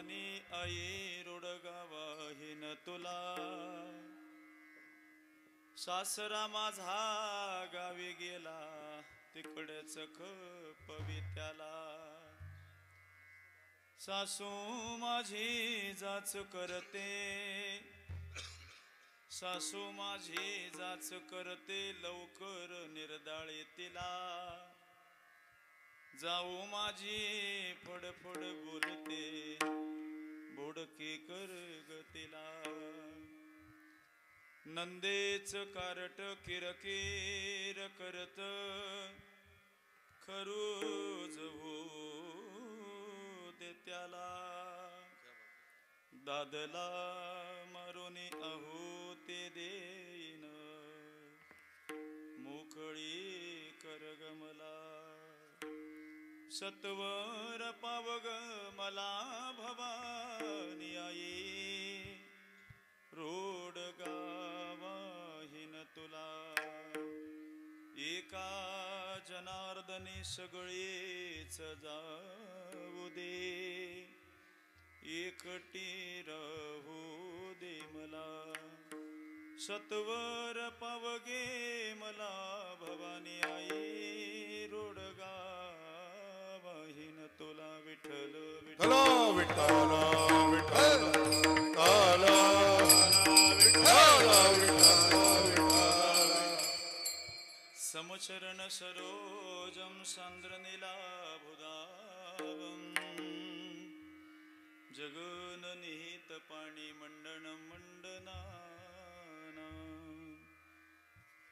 भवानी आई रुडगावाहीन तुला, सासरा माझा गावी गेला तिकडेच पवित्याला, सासू माझी जाच करते, सासू माझी जाच करते, लवकर निर्दाळे तिला, जाऊ माझी फडफड बोलते, बोडके कर ग तिला, नंदेच कारट किरकिर करत, खरूज दे त्याला, दादला मारुनी आहुती देईन, मोकळी कर ग मला, सत्वर पावग मला भवानी आई रोड गावाहीन तुला, एका जनार्दनी सगळीच जाऊ दे, एकटी राहू दे मला, सत्वर पावगे मला भवानी आई रोड गावाहीन तुला, विठ्ठल विठ्ठल विठ्ठल विठ्ठल समचरण सरोजम सांद्रनीलाभुदावम, जगननिहित पाणी मंडन मंडनाना,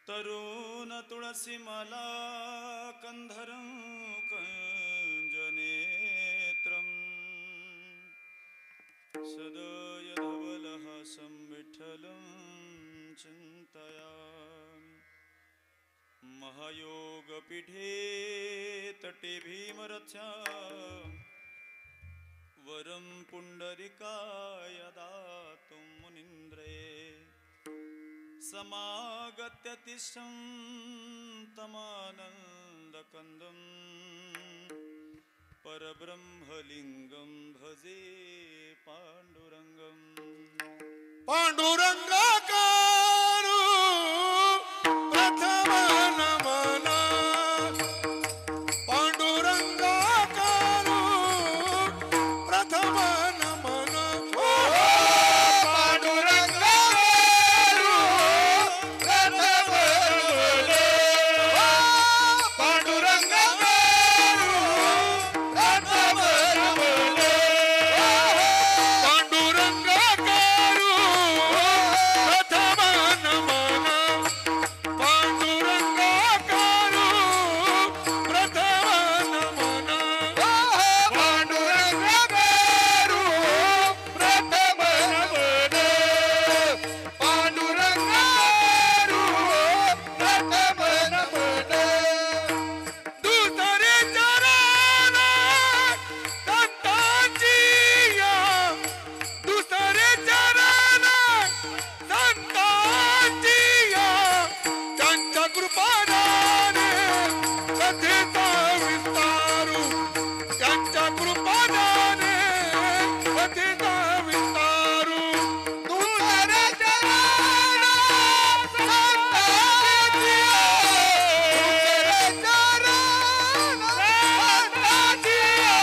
तरुण तुळसी माला कंधरं कंजनेत्रं, सदय धवलहासं विठ्ठलं चिन्तयामि, महायोगपीठे तटे भीमरथ्या, वरं पुंडरिकाय दातुं मुनीन्द्रे, समागत्य तिष्ठं तमानन्दकन्दं, परब्रह्मलिङ्गं भजे पाण्डुरङ्गं, पांडुरंगाकारू प्रथम नमन, पांडुरंगाकारू प्रथम नमन, पांडुरंगाकारू प्रथम नमन, पांडुरंगाकारू प्रथम नमन, पांडुरंगाकारू प्रथम नमन, पांडुरंगाकारू प्रथम नमन, पांडुरंगाकारू प्रथम नमन, पांडुरंगाकारू प्रथम नमन, दुसरे चरण संतांची या, दुसरे चरण संतांची या, त्यांच्या कृपादाने कथेचा विस्तारू, त्यांच्या कृपादाने कथेचा विस्तारू, दुसरे चरण संतांची या, दुसरे चरण संतांची या,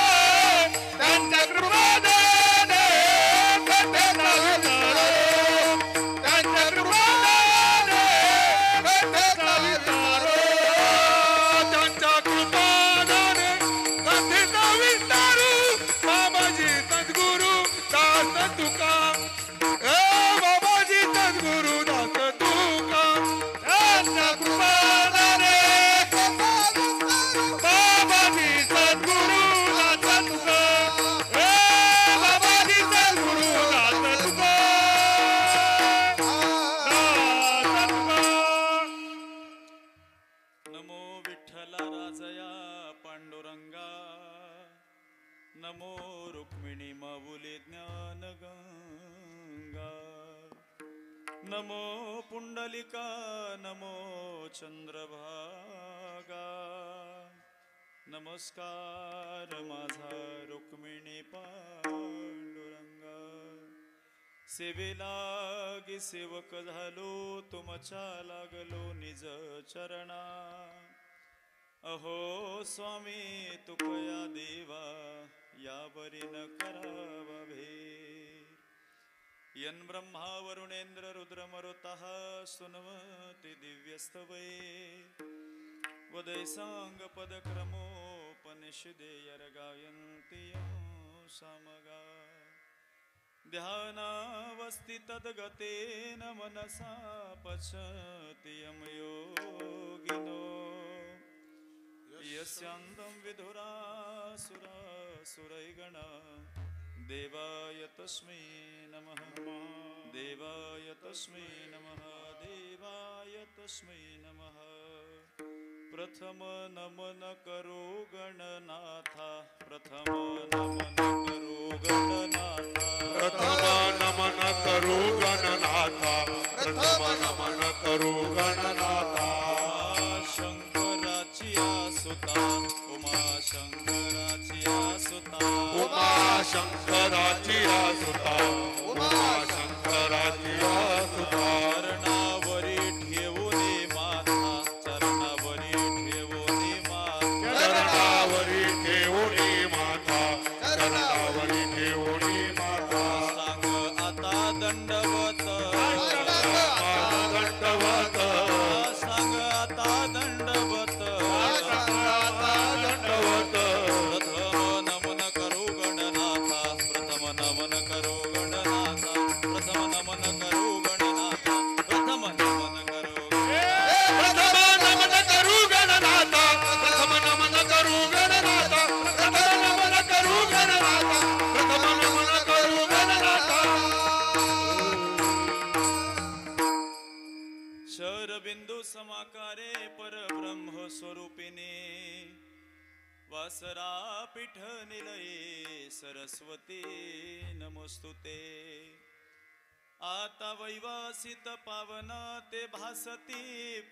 त्यांच्या कृपादाने कथेचा विस्तारू, त्यांच्या कृपादाने कथेचा विस्तारू, त्यांच्या कृपादाने कथेचा विस्तारू, बाबाजी सद्गुरु दास तुका, बाबाजी सद्गुरु दास तुका, त्यांच्या कृपादाने बाबाजी सद्गुरु दास तुका, बाबाजी सद्गुरु दास तुका, दास तुका. नमो विठ्ठला राजया पांडुरंगा, नमो रुक्मिणी माऊली ज्ञानगंगा, नमो पुंडलिका, नमो चंद्रभागा, नमस्कार माझा रुक्मिणी पांडुरंगा. सेवेलागी सेवक झालो तुमच्या लागलो निज चरणा अहो स्वामी तुकया देवा यावरी न करावा भेद यन ब्रह्मा वरुणेंद्र रुद्र मरुतः सुनवति दिव्यस्तवै वदैसांग पदक्रमोपनिषदेयर गायन्ति यं सामगा ध्यानावस्थि तद्गतेन मनसा पश्यति यं योगिनो यस्यान्तं विधुरासुरासुरैगणा देवाय तस्मै नमः देवाय तस्मै नमः देवाय तस्मै नमः प्रथम नमन करो गणनाथा प्रथम नमन करो गणनाथा प्रथम नमन करू गणनाथा प्रथम नमन करू गणनाथा शंकराची आसुता उमा शंकराची आसुता उमा शंकराची आसुता उमा शंकराची आसुता चरणावरी ठेवूनी माथा चरणावरी ठेवूनी माथा चरणावरी ठेवणी माता चरणावरी ठेवणी माता सांग आता दंडवत दंडवत सांग आता दंडवत दंडवत प्रथम नमन करो गणनाथा प्रथम नमन करो गणनाथा प्रथम नमन करो गणनाथा प्रथम नमन करो प्रथम नमन करू गणनाथा प्रथम नमन करू गणनाथा प्रथम नमन करू गणनाथा प्रथम नमन करू गणनाथा शरबिंदू समाकारे परब्रह्म स्वरूपिणे वासरा पीठ निलये सरस्वती नमोस्तुते आता वैवासित पावन ते भासती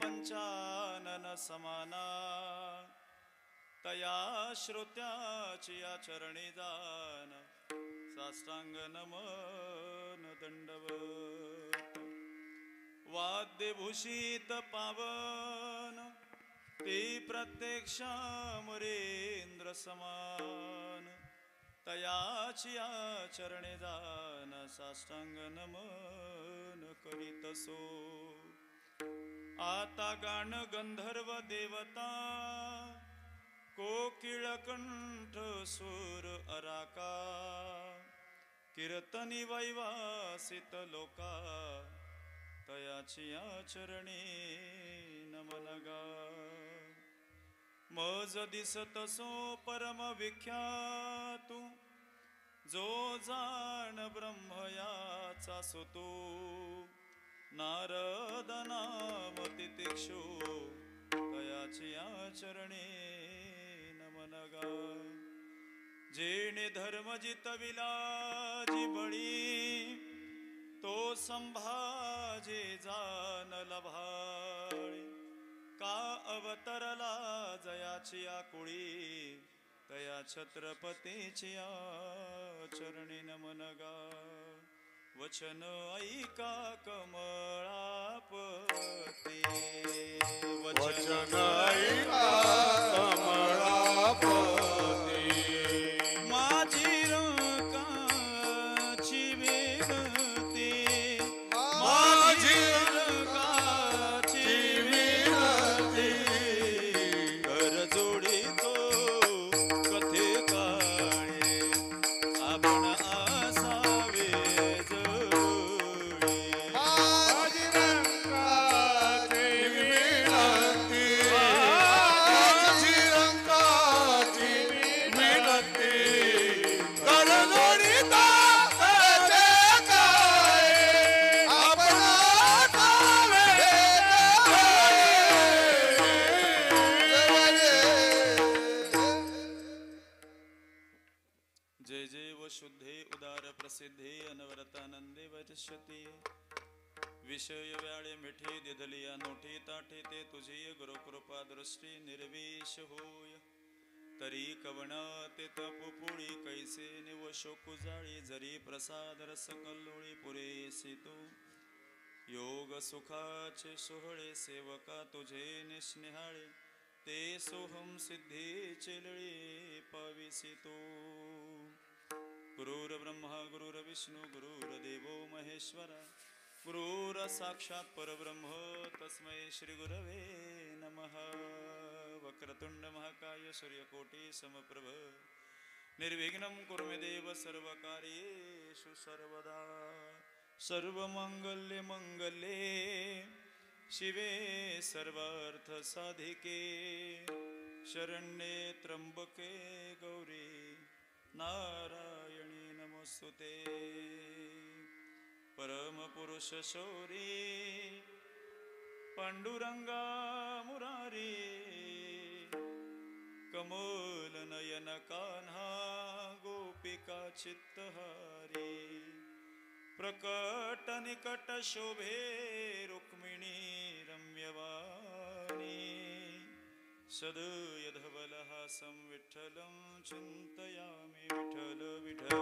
पंचानन समाना तया श्रोत्याची या चरणी जान साष्टांग नमन दंडवत वाद्यभूषित पावन ते प्रत्यक्षामरेंद्र समान तयाची या चरणे जान साष्टांग नमन करीतसो आता गाण गंधर्व देवता कोकिळ कंठ सूर अराका कीर्तनी वैवासित लोका तयाची या चरणी नमनगा मज दिसतसो परम विख्यातू जो जाण ब्रह्म याचा सुतो नारद नाम तितिक्षु तयाची या चरणी नमनगा जेणे धर्म जितविला जी बळी तो संभाजे जानला भाळी का अवतरला जयाची आकुळी तया छत्रपतीची या चरणी नमनगा वचन ऐका कमळापती वचन ऐका कमळापती माझी रंकाची विनंती माझी रंकाची विनंती कर जोडीतो कथे काळे आपण असावे जवळी माझी रंगाची विनंती माझी रंगाची विनंती कर जोडीता कथे काळे आपण असावे जय जय व शुद्धे उदार प्रसिद्धे अनवरतानंदे वरिष्यती विषय व्याळे मिठी दिधलिया नोठी ताठी ते तुझी गुरुकृपा दृष्टी निर्विष होय तरी कवना ते तप पुळी कैसे निव शोकू जाळी जरी प्रसाद रस कल्लोळी पुरेसी तू योग सुखाचे सोहळे सेवका तुझे निस्नेहाळे ते सोहम सिद्धी चिलळी पाविसी तू गुरुर ब्रह्मा गुरुर विष्णू गुरुर देवो महेश्वरा गुरुर साक्षात परब्रह्म तस्मै श्री गुरवे नमः वक्रतुंड महाकाय सूर्यकोटी समप्रभ निर्विघ्नं कुरु मे देव सर्वकार्येषु सर्वदा सर्वमंगल्ये मंगल्ये शिवे सर्वार्थ साधिके शरण्ये त्र्यंबके गौरी नारायणी नमोस्तुते परम पुरुष शौरी पांडुरंगा मुरारी कमल नयन कान्हा गोपिका चित्तहारी प्रकट निकट शोभे रुक्मिणी रम्यवाणी सदयधवलहासं विठ्ठलं चिन्तयामि विठ्ठल विठ्ठल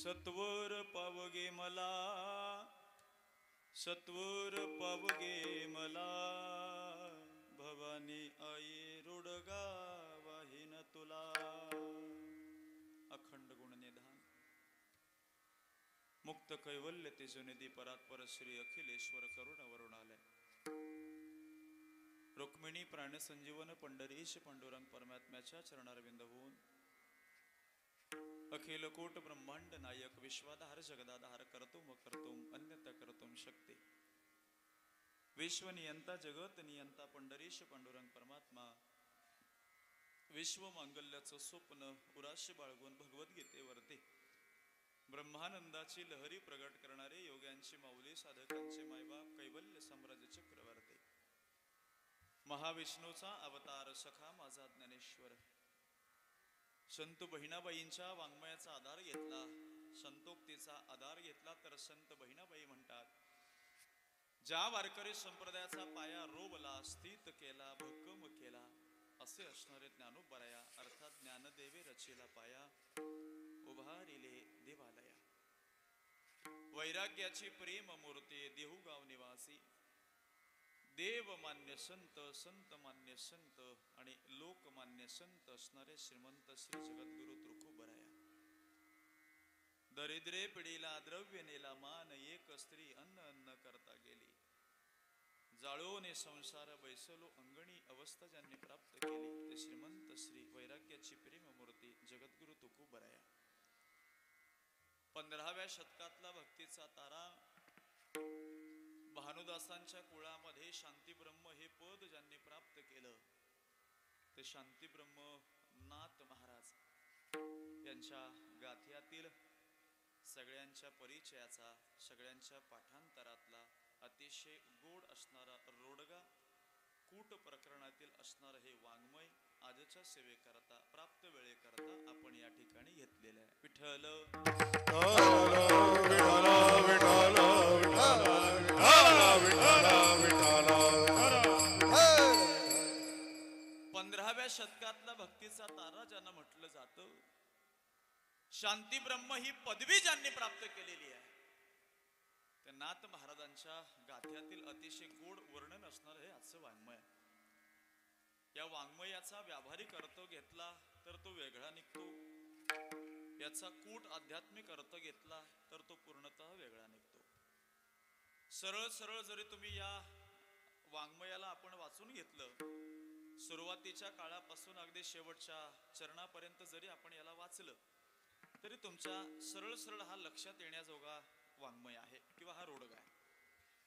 सत्वर पावगे मला सत्वर पावगे मला भवानी आई रुडगा वाहिन तुला अखंड गुणनिधान मुक्त कैवल्य तेजोनिधी परात्पर श्री अखिलेश्वर करुण वरुणालय रुक्मिणी प्राणसंजीवन पंढरीश पांडुरंग परमात्म्याच्या चरणारविंद होऊन अखिल कोट ब्रह्मांड नायक विश्वाधार जगदाधार करतुम करतुम अन्यता करतुम शक्ती विश्वनियंता जगत नियंता पंढरीश पांडुरंग परमात्मा विश्व मांगल्याचं स्वप्न उराशी बाळगून भगवद्गीतेवरती ब्रह्मानंदाची लहरी प्रगट करणारे योग्यांची माऊली साधकांचे मायबाप कैवल्य साम्राज्य चक्रवर्ती महाविष्णूचा अवतार सखा माझा ज्ञानेश्वर संत बहिणाबाईंच्या वाङ्मयाचा आधार घेतला संतोक्तीचा आधार घेतला तर संत बहिणाबाई म्हणतात ज्या वारकरी संप्रदायाचा पाया रोवला स्थित केला भक्कम केला असे असणारे ज्ञानोबराया अर्थात ज्ञानदेवे रचेला पाया उभारिले देवालया वैराग्याची प्रेम मूर्ती देहुगाव निवासी देवमान्य संत संत मान्य संत आणि लोकमान्य संत असणारे श्रीमंत श्री जगद्गुरु तुकोबराया दरिद्रे पिढीला द्रव्य नेला मान एक स्त्री अन्न अन्न करता गेली जाळोने संसार बैसलो अंगणी अवस्था ज्यांनी प्राप्त केली ते श्रीमंत श्री वैराग्याची प्रेममूर्ती जगद्गुरु तुकोबराया 15व्या शतकातला भक्तीचा तारा भानुदासांच्या कुळामध्ये शांतीब्रह्म हे पद ज्यांनी प्राप्त केलं ते शांतीब्रह्म नाथ महाराज यांच्या गाथ्यातील सगळ्यांच्या परिचयाचा सगळ्यांच्या पाठांतरातला अतिशय गोड असणारा रोडगा कूट प्रकरणातील असणार हे वाङ्मय आजच्या सेवेकरता प्राप्त वेळेकरता आपण या ठिकाणी घेतलेले आहे विठ्ठल 15व्या शतकातला भक्तीचा तारा ज्यांना म्हटलं जातं शांती ब्रह्म ही पदवी ज्यांनी प्राप्त केलेली आहे त्या नाथ महाराजांच्या गाथ्यातील अतिशय गोड वर्णन असणार हे आजचं वाङ्मय या वाङ्मयाचा व्यावहारिक अर्थ घेतला तर तो वेगळा निघतो याचा कूट आध्यात्मिक अर्थ घेतला तर तो पूर्णतः वेगळा निघतो सरळ सरळ जरी तुम्ही या वाङ्मयाला आपण वाचून घेतलं सुरुवातीच्या काळापासून अगदी शेवटच्या चरणापर्यंत जरी आपण याला वाचलं तरी तुमच्या सरळ सरळ हा लक्षात येण्याजोगा वाङ्मय आहे किंवा हा रोडगा आहे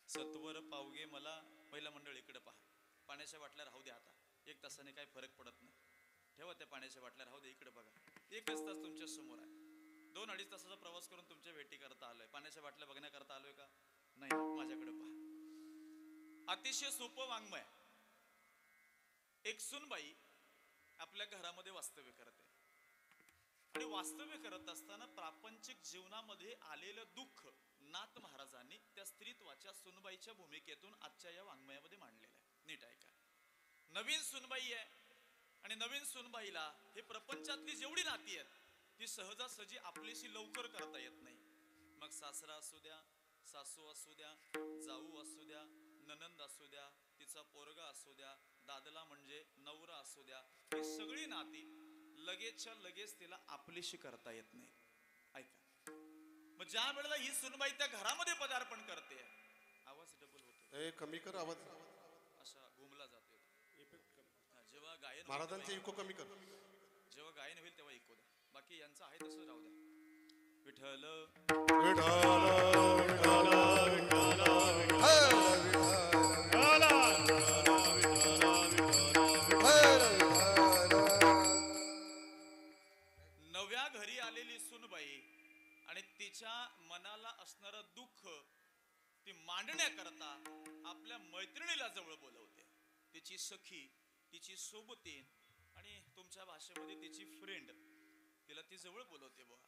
सत्वर पावगे मला पहिला मंडळ इकडे पहा पाण्याच्या बाटल्या राहू द्या आता 1 तासाने काही फरक पडत नाही ठेवा त्या पाण्याच्या बाटल्या राहू दे इकडे बघा 1 तास तुमच्या समोर आहे 2-2.5 तासाचा प्रवास करून तुमच्या भेटी करता आलोय पाण्याच्या बाटल्या बघण्याकरता आलोय का नाही माझ्याकडे पहा अतिशय सोपं वाङ्मय एक सुनबाई आपल्या घरामध्ये वास्तव्य करते आणि वास्तव्य करत असताना प्रापंचिक जीवनामध्ये आलेलं दुःख नाथ महाराजांनी त्या स्त्रीत्वाच्या सुनबाईच्या भूमिकेतून आजच्या या वाङ्मयात नवीन सुनबाई आहे आणि नवीन सुनबाईला हे प्रपंचातली जेवढी नाती आहेत ती सहजासहजी आपलीशी लवकर करता येत नाही. मग सासरा असू द्या, सासू असू द्या, जाऊ असू द्या, ननंद असू द्या, तिचा पोरगा असू द्या, दादला म्हणजे नवरा असू द्या, ही सगळी नाती लगेचच्या लगेच तिला आपलीशी करता येत नाही. ऐका, मग ज्या वेळेला ही सुनबाई त्या घरामध्ये पदार्पण करते, आवाज डबल होतो, ए कमी कर आवाज, असा घुमला जातो. जेव्हा गायन महाराजांचे इको कमी कर. जेव्हा गायन होईल तेव्हा इको द्या, बाकी यांचं आहे तसं राहू द्या. विठ्ठल नव्या घरी आलेली सुनबाई आणि तिच्या मनाला असणारं दुःख ती मांडण्याकरता आपल्या मैत्रिणीला जवळ बोलवते. तिची सखी, तिची सोबतीन आणि तुमच्या भाषेमध्ये तिची फ्रेंड, तिला ती जवळ बोलवते. बुवा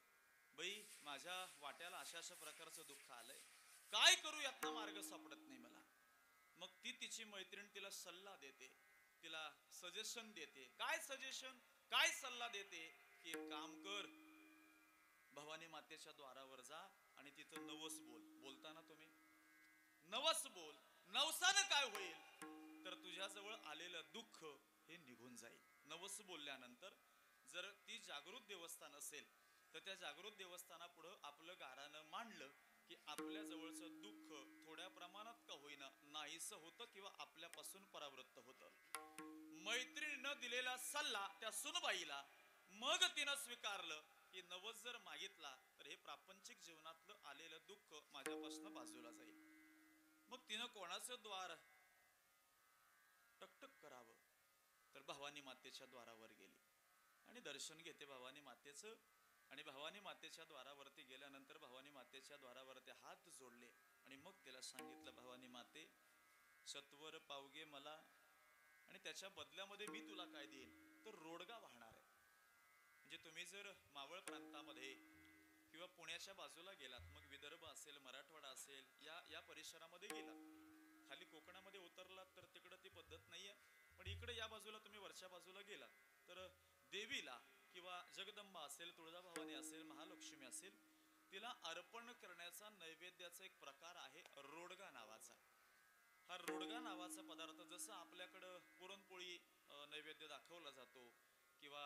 बाई, माझ्या वाट्याला अशा अशा प्रकारचं दुःख आलंय, काय करू, यातनं मार्ग सापडत नाही मला. मग ती तिची मैत्रीण तिला सल्ला देते, तिला सजेशन देते. काय सजेशन, काय सल्ला देते की एक काम कर, भवानी मातेच्या द्वारावर जा आणि तिथं नवस बोल. बोलताना तुम्ही नवस बोल, नवसानं काय होईल तर तुझ्याजवळ आलेलं दुःख हे निघून जाईल. नवस बोलल्यानंतर जर ती जागृत देवस्थान असेल तर त्या जागृत देवस्थानापुढं आपलं गारानं मांडलं की आपल्या जवळचं दुःख थोड्या प्रमाणात का होईना नाहीसं होतं किंवा आपल्यापासून परावृत्त होतं. मैत्रिणीनं दिलेला सल्ला त्या सुनबाईला मग तिनं स्वीकारलं की नवस जर मागितला तर हे प्रापंचिक जीवनातलं आलेलं दुःख माझ्यापासून बाजूला जाईल. मग तिनं कोणाचं द्वार टकटक करावं तर भवानी मातेच्या द्वारावर गेली आणि दर्शन घेते भवानी मातेचं. आणि भवानी मातेच्या द्वारावरती गेल्यानंतर भवानी मातेच्या द्वारावरती हात जोडले आणि मग तिला सांगितलं, भवानी माते, सत्वर पावगे मला आणि त्याच्या बदल्यामध्ये मी तुला काय देईन तर रोडगा वाहणार आहे. म्हणजे तुम्ही जर मावळ प्रांतामध्ये किंवा पुण्याच्या बाजूला गेलात, मग विदर्भ असेल, मराठवाडा असेल, या परिसरामध्ये गेलात, खाली कोकणामध्ये उतरलात तर तिकडं ती पद्धत नाहीये, पण इकडे या बाजूला तुम्ही वरच्या बाजूला गेलात तर देवीला किंवा जगदंबा असेल, तुळजाभवानी असेल, महालक्ष्मी असेल, तिला अर्पण करण्याचा नैवेद्याचा एक प्रकार आहे रोडगा नावाचा. हा रोडगा नावाचा पदार्थ जसं आपल्याकडं पुरणपोळी नैवेद्य दाखवला जातो किंवा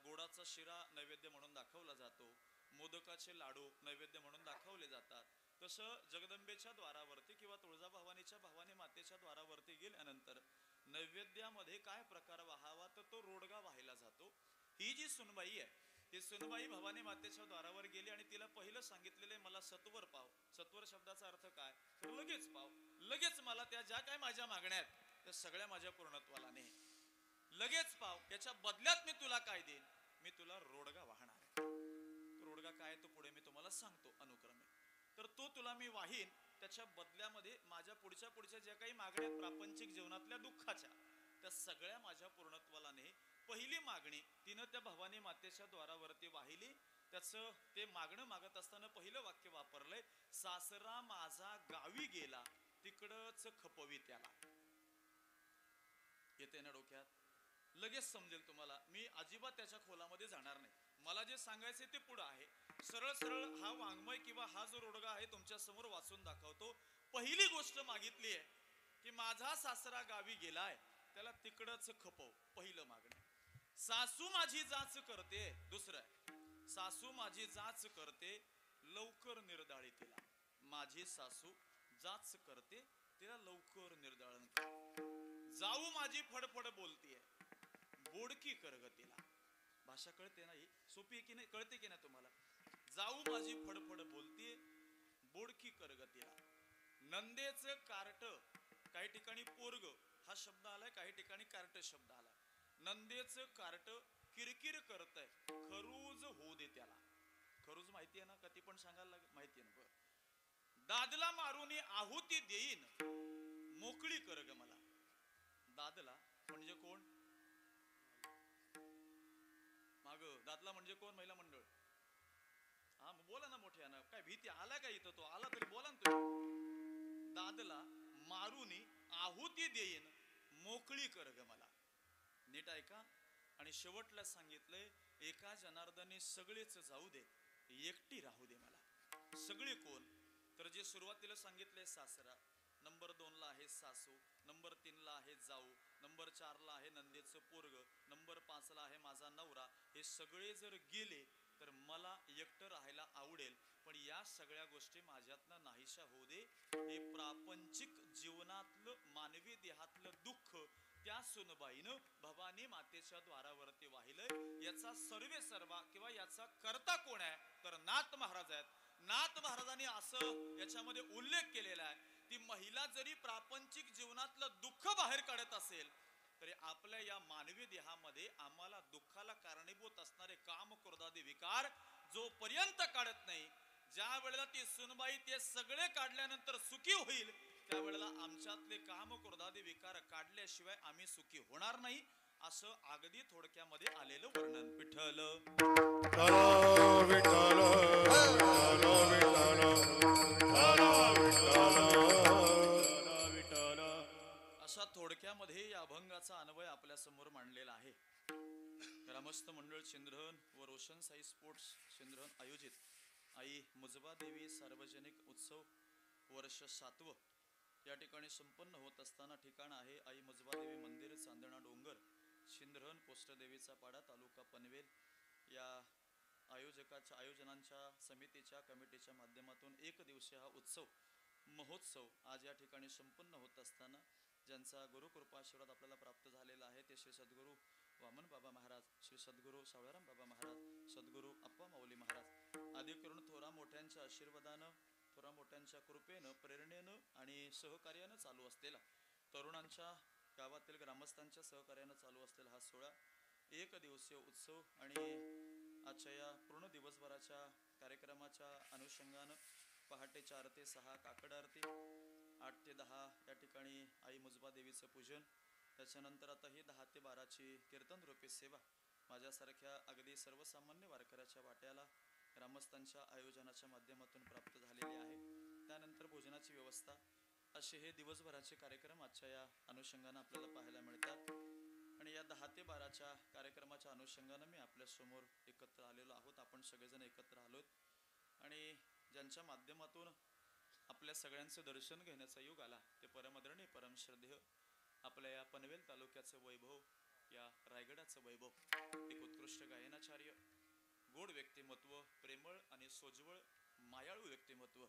गोडाचा शिरा नैवेद्य म्हणून दाखवला जातो, मोदकाचे लाडू नैवेद्य म्हणून दाखवले जातात, तसं जगदंबेच्या द्वारावरती किंवा तुळजाभवानीच्या भवानी मातेच्या द्वारावरती गेल्यानंतर नैवेद्यामध्ये काय प्रकार वाहावा तर तो रोडगा वाहिला जातो. ही जी सुनबाई आहे ती सुनबाई भवानी मातेच्या द्वारावर गेली आणि तिला पहिलं सांगितलेलं आहे, मला सत्वर पाव. सत्वर शब्दाचा अर्थ काय तर लगेच पाव, लगेच मला त्या ज्या काय माझ्या मागण्या आहेत त्या सगळ्या माझ्या पूर्णत्वाला ने, लगेच पाव. याच्या बदल्यात मी तुला काय देईन, मी तुला रोडगा वाहणार आहे. रोडगा काय तो पुढे मी तुम्हाला सांगतो अनुक्रमे. तर तो तुला मी वाहीन, त्याच्या बदल्यामध्ये माझ्या पुढच्या ज्या काही मागण्या प्रापंचिक जीवनातल्या दुःखाच्या त्या सगळ्या माझ्या पूर्णत्वाला ने. पहिली मागणी तिनं त्या भवानी मातेच्या द्वारावरती वाहिली. त्याचं ते मागणं मागत असताना पहिलं वाक्य वापरलंय, सासरा माझा गावी गेला तिकडच खपवी त्याला. येते ना डोक्यात, लगेच समजेल तुम्हाला. मी अजिबात त्याच्या खोलामध्ये जाणार नाही, मला जे सांगायचे ते पुढं आहे. सरळ सरळ हा वाङ्मय किंवा हा जो रोडगा आहे तुमच्या समोर वाचून दाखवतो. पहिली गोष्ट मागितली आहे की माझा सासरा गावी गेलाय त्याला तिकडच खपव, पहिलं मागणं. सासू माझी जाच करते, दुसरं सासू माझी जाच करते लवकर निर्दाळी तिला. माझी सासू जाच करते तिला लवकर निर्दाळण कर. जाऊ माझी फडफड बोलतीये बोडकी कर ग तिला. भाषा कळते नाही, सोपी आहे की नाही, कळते की नाही तुम्हाला. जाऊ माझी फडफड बोलतीये बोडकी कर ग तिला. नंदेचं कार्ट, काही ठिकाणी पोरग हा शब्द आलाय, काही ठिकाणी कार्ट शब्द आलाय. नंदेचं कार्ट किरकिर करतय खरूज होऊ दे त्याला. खरूज माहिती आहे ना, कधी पण सांगायला लागेल, माहिती आहे ना. दादला मारून आहुती देईन मोकळी कर ग मला. दादला म्हणजे कोण, माग दादला म्हणजे कोण, महिला मंडळ. हा मग बोला ना मोठ्यानं, काय भीती आला का इथं, तो आला तरी बोला ना तुम्ही. दादला मारुनी आहुती देईन मोकळी कर ग मला. नीट ऐका. आणि शेवटला सांगितलंय, एका जनार्दनी सगळेच जाऊ दे, एकटी राहू दे मला. सगळे कोण? तर जे सुरुवातीला सांगितलंय सासरा, नंबर 2 ला आहे सासू, नंबर 3 ला आहे जाऊ, नंबर 4 ला आहे नंदेचं पोरग, नंबर 5 ला आहे माझा नवरा. हे सगळे जर गेले तर मला एकटं राहायला आवडेल, पण या सगळ्या गोष्टी माझ्यातनं नाहीशा होऊ दे. हे प्रापंचिक जीवनातलं मानवी देहातलं दुःख त्या सुनबाईनं भवानी मातेच्या द्वारावरती वाहिलंय. याचा सर्वे सर्वा किंवा याचा कर्ता कोण आहे? तर नाथ महाराज आहेत. नाथ महाराजांनी असं याच्यामध्ये उल्लेख केलेला आहे, ती महिला जरी प्रापंचिक जीवनातलं दुःख बाहेर काढत असेल तरी आपल्या या मानवी देहामध्ये आम्हाला दुःखाला कारणीभूत असणारे काम क्रोधादी विकार जोपर्यंत काढत नाही, ज्या वेळेला ती सुनबाई ते सगळे काढल्यानंतर सुखी होईल, त्यावेळेला आमच्यातले काम क्रोधादी विकार काढल्याशिवाय आम्ही सुखी होणार नाही. असं अगदी थोडक्यामध्ये आलेलं वर्णन. विठ्ठल विठ्ठल विठ्ठल. अशा थोडक्यामध्ये या अभंगाचा अन्वय आपल्या समोर मांडलेला आहे. ग्रामस्थ मंडळ चिंद्रहन व रोशन साई स्पोर्ट्स चिंद्रहन आयोजित आई मुजबा देवी सार्वजनिक उत्सव वर्ष 7व या ठिकाणी संपन्न होत असताना ठिकाण आहे आई मुजबा देवी मंदिर, चांदणा डोंगर, चिंद्रहन, पोस्टदेवीचा पाडा, तालुका पनवेल. या आयोजनांच्या समितीच्या कमिटीच्या माध्यमातून एक दिवसीय हा उत्सव महोत्सव आज या ठिकाणी संपन्न होत असताना ज्यांचा गुरुकृपा आशीर्वाद आपल्याला प्राप्त झालेला आहे ते श्री सद्गुरू वामन बाबा महाराज, श्री सद्गुरू सावळाराम बाबा महाराज, सद्गुरू अप्पा माऊली महाराज आदी करून थोरा मोठ्यांच्या आशीर्वादानं, थोरा मोठ्यांच्या कृपेनं, प्रेरणेनं आणि सहकार्यानं चालू असलेला, तरुणांच्या गावातील ग्रामस्थांच्या सहकार्यानं चालू असलेला हा सोहळा एक दिवसीय उत्सव. आणि आजच्या या पूर्ण दिवसभराच्या कार्यक्रमाच्या अनुषंगानं पहाटे 4 ते 6 काकड आरती, 8 ते 10 या ठिकाणी आई मुजबा देवीचं पूजन, त्याच्यानंतर आता ही 10 ते 12ची कीर्तन रूपी सेवा माझ्यासारख्या अगदी सर्वसामान्य वारकऱ्याच्या वाट्याला ग्रामस्थांच्या आयोजनाच्या माध्यमातून प्राप्त झालेली आहे. त्यानंतर भोजनाची व्यवस्था, असे हे दिवसभराचे कार्यक्रम आजच्या या अनुषंगानं आपल्याला पाहायला मिळतात. आणि या 10 ते 12च्या कार्यक्रमाच्या अनुषंगानं मी आपल्यासमोर एकत्र आलेलो आहोत. आपण सगळेजण एकत्र आलोत आणि ज्यांच्या माध्यमातून आपल्या सगळ्यांचं दर्शन घेण्याचा योग आला ते परमआदरणीय परमश्रद्धेय आपल्या या पनवेल तालुक्याचं वैभव, या रायगडाचं वैभव, एक उत्कृष्ट गायनाचार्य, गोड व्यक्तिमत्व, प्रेमळ आणि सोज्वळ मायाळू व्यक्तिमत्व,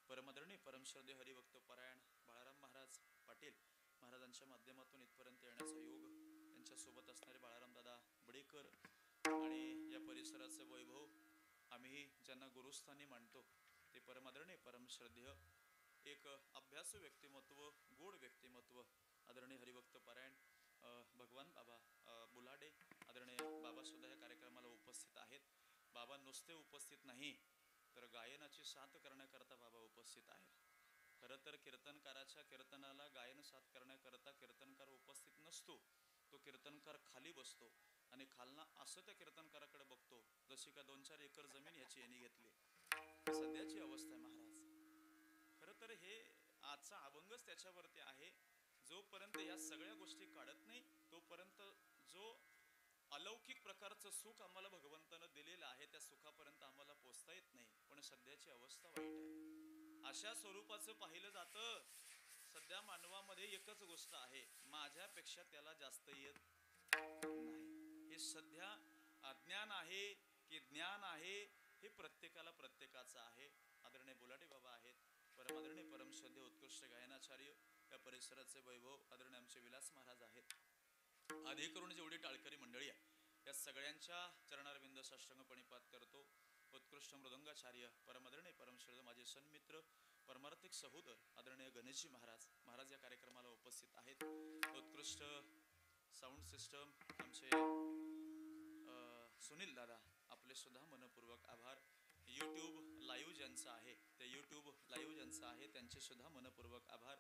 परमआदरणीय परमश्रद्धेय हरिभक्त परायण बाळाराम महाराज पाटील महाराजांच्या माध्यमातून इथपर्यंत येण्याचा योग, त्यांच्यासोबत असणारे बाळाराम दादा बडेकर आणि या परिसराचं वैभव आम्ही ज्यांना गुरुस्थानी मानतो ते परमआदरणीय परमश्रद्धेय एक अभ्यासू व्यक्तिमत्व, गोड व्यक्तिमत्व, आदरणीय हरिभक्त परायण भगवान बाबा बुलाडे आदरणीय बाबा सुद्धा या कार्यक्रमाला उपस्थित आहेत. बाबा नुसते उपस्थित नाही तर गायनाची साथ करण्याकरता बाबा उपस्थित आहेत. खरं तर कीर्तनकाराच्या कीर्तनाला गायन साथ करण्याकरता कीर्तनकार उपस्थित नसतो, तो कीर्तनकार खाली बसतो आणि खालना असं त्या कीर्तनकाराकडे बघतो जशी का 2-4 एकर जमीन ह्याची यांनी घेतली. सध्याची अवस्था आहे महाराज. खरं तर हे आजचा अभंगच त्याच्यावरती आहे. जोपर्यंत या सगळ्या गोष्टी काढत नाही तोपर्यंत जो अलौकिक प्रकारचं सुख आम्हाला भगवंतानं दिलेलं आहे त्या सुखापर्यंत आम्हाला पोचता येत नाही. पण सध्याची अवस्था वाईट आहे. अशा स्वरूपाचं पाहिलं जातं. सध्या मानवामध्ये एकच गोष्ट आहे, माझ्यापेक्षा त्याला जास्त येत नाही. हे सध्या अज्ञान आहे की ज्ञान आहे हे प्रत्येकाला प्रत्येकाचं आहे. आदरणीय बुलाडे बाबा आहेत, परमआदरणीय परमश्रद्धेय उत्कृष्ट गायनाचार्य, या परिसराचे वैभव आदरणीय आमचे विलास महाराज आहेत. आधी करून जेवढी टाळकरी मंडळी आहे या सगळ्यांच्या चरणारविंद साष्टांग प्रणिपात करतो. उत्कृष्ट मृदंगाचार्य परमआदरणीय परमश्रद्धेय माझे सन्मित्र, परमार्थिक सहोदर आदरणीय गणेशजी महाराज या कार्यक्रमाला उपस्थित आहेत. उत्कृष्ट साऊंड सिस्टम आमचे सुनील दादा, आपले सुद्धा मनपूर्वक आभार. यूट्यूब लाईव्ह ज्यांचं आहे ते यूट्यूब लाईव्ह ज्यांचं आहे त्यांचे सुद्धा मनपूर्वक आभार.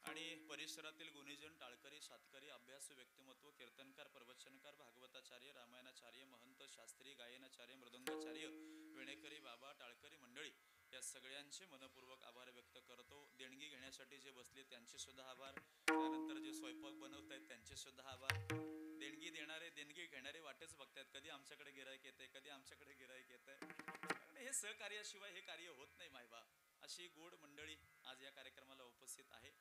आणि परिसरातील गुणीजन, टाळकरी, सातकरी, अभ्यासू व्यक्तिमत्व, कीर्तनकार, प्रवचनकार, भागवताचार्य, रामायणाचार्य, महंत, शास्त्री, गायनाचार्य, मृदंगाचार्य, विणेकरी बाबा, टाळकरी मंडळी या सगळ्यांचे मनपूर्वक आभार व्यक्त करतो. देणगी घेण्यासाठी जे बसले त्यांचे सुद्धा आभार. त्यानंतर जे स्वयंपाक बनवत आहेत त्यांचे सुद्धा आभार. देणगी देणारे देणगी घेणारे वाटच बघतायत, कधी आमच्याकडे गिराईक येते, कधी आमच्याकडे गिराईक येते. कारण हे सहकार्याशिवाय हे कार्य होत नाही मायबा. अशी गोड मंडळी आज या कार्यक्रमाला उपस्थित आहे.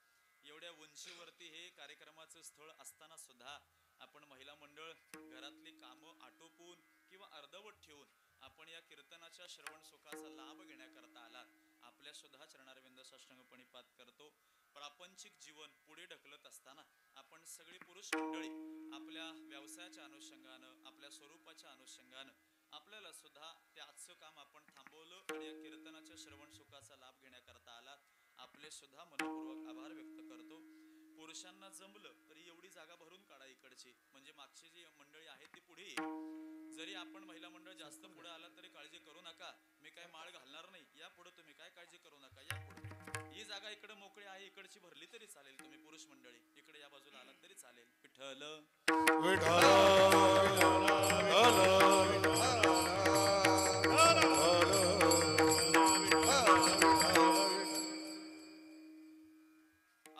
एवढ्या उंचीवरती हे कार्यक्रमाचं स्थळ असताना सुद्धा आपण महिला मंडळ घरातली कामं आटोपून किंवा अर्धवट ठेवून आपण या कीर्तनाच्या श्रवण सुखाचा लाभ घेण्याकरता आलात. आपल्या सुद्धा चरणारविंद साष्टांग प्रणिपात करतो. प्रापंचिक जीवन पुढे ढकलत असताना आपण सगळी पुरुष मंडळी आपल्या व्यवसायाच्या अनुषंगानं, आपल्या स्वरूपाच्या अनुषंगानं आपल्याला सुद्धा ते आजचं काम आपण थांबवलं आणि या कीर्तनाच्या श्रवण सुखाचा लाभ घेण्याकरता आलात. आपले सुद्धा मनपूर्वक आभार व्यक्त करतो. पुरुषांना जमलं तरी एवढी जागा भरून काढा इकडची, म्हणजे मागची जी मंडळी आहे ती पुढे येईल. जरी आपण महिला मंडळ जास्त पुढे आला तरी काळजी करू नका, मी काय माळ घालणार नाही, या पुढे तुम्ही काय काळजी करू नका, या पुढे. ही जागा इकडे मोकळी आहे, इकडची भरली तरी चालेल. तुम्ही पुरुष मंडळी इकडे या बाजूला आलात तरी चालेल. विठ्ठल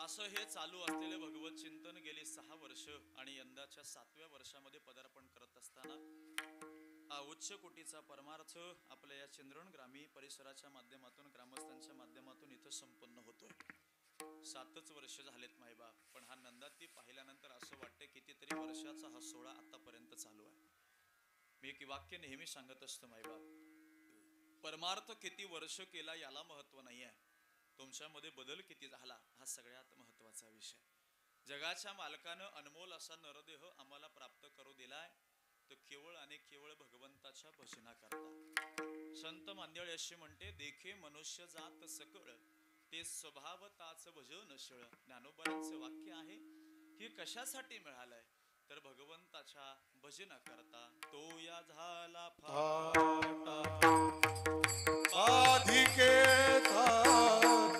असं हे चालू असलेले भगवत चिंतन गेली 6 वर्ष आणि यंदाच्या 7व्या वर्षामध्ये पदार्पण करत असताना हा उच्च कोटीचा परमार्थ आपल्या या चंद्रण ग्रामी परिसराच्या माध्यमातून, ग्रामस्थांच्या माध्यमातून इथं संपन्न होतोय. 7च वर्ष झालेत मायबाप, पण हा नंदाती पाहिल्यानंतर असं वाटतं कितीतरी वर्षाचा हा सोहळा आतापर्यंत चालू आहे. मी एक वाक्य नेहमी सांगत असतो मायबाप, परमार्थ किती वर्ष केला याला महत्व नाही आहे, तुमच्यामध्ये बदल किती झाला हा सगळ्यात महत्वाचा विषय. जगाच्या मालकानं अनमोल असा नरदेह आम्हाला प्राप्त करू दिलाय, तो केवळ आणि केवळ भगवंताच्या भजना करता. संत मांदेळ अशी म्हणते, देखे मनुष्य जात सकळ ते स्वभाव ताच भजन शळ. ज्ञानोबांचं वाक्य आहे की कशासाठी मिळालंय तर भगवंताच्या भजना करता. तो या झाला फाटा राधिकेचा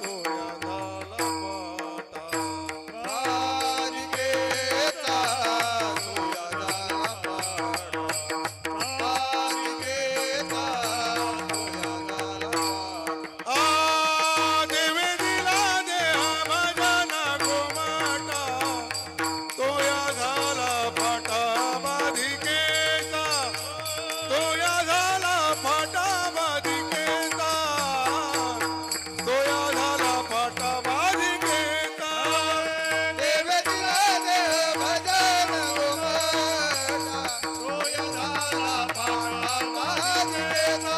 तो या झाला फाटा, राधिकेचा तो या झाला फाटा, राधिकेचा तो या झाला फाटा. आ देवे दिला देहा भजना गोमाटा, तो या झाला फाटा राधिकेचा, तो या झाला फाटा राधिकेचा, तो या झाला फाटा राधिकेचा. देवे दिला देह भजन गोमाटा, तो या झाला फाटा राधिकेचा,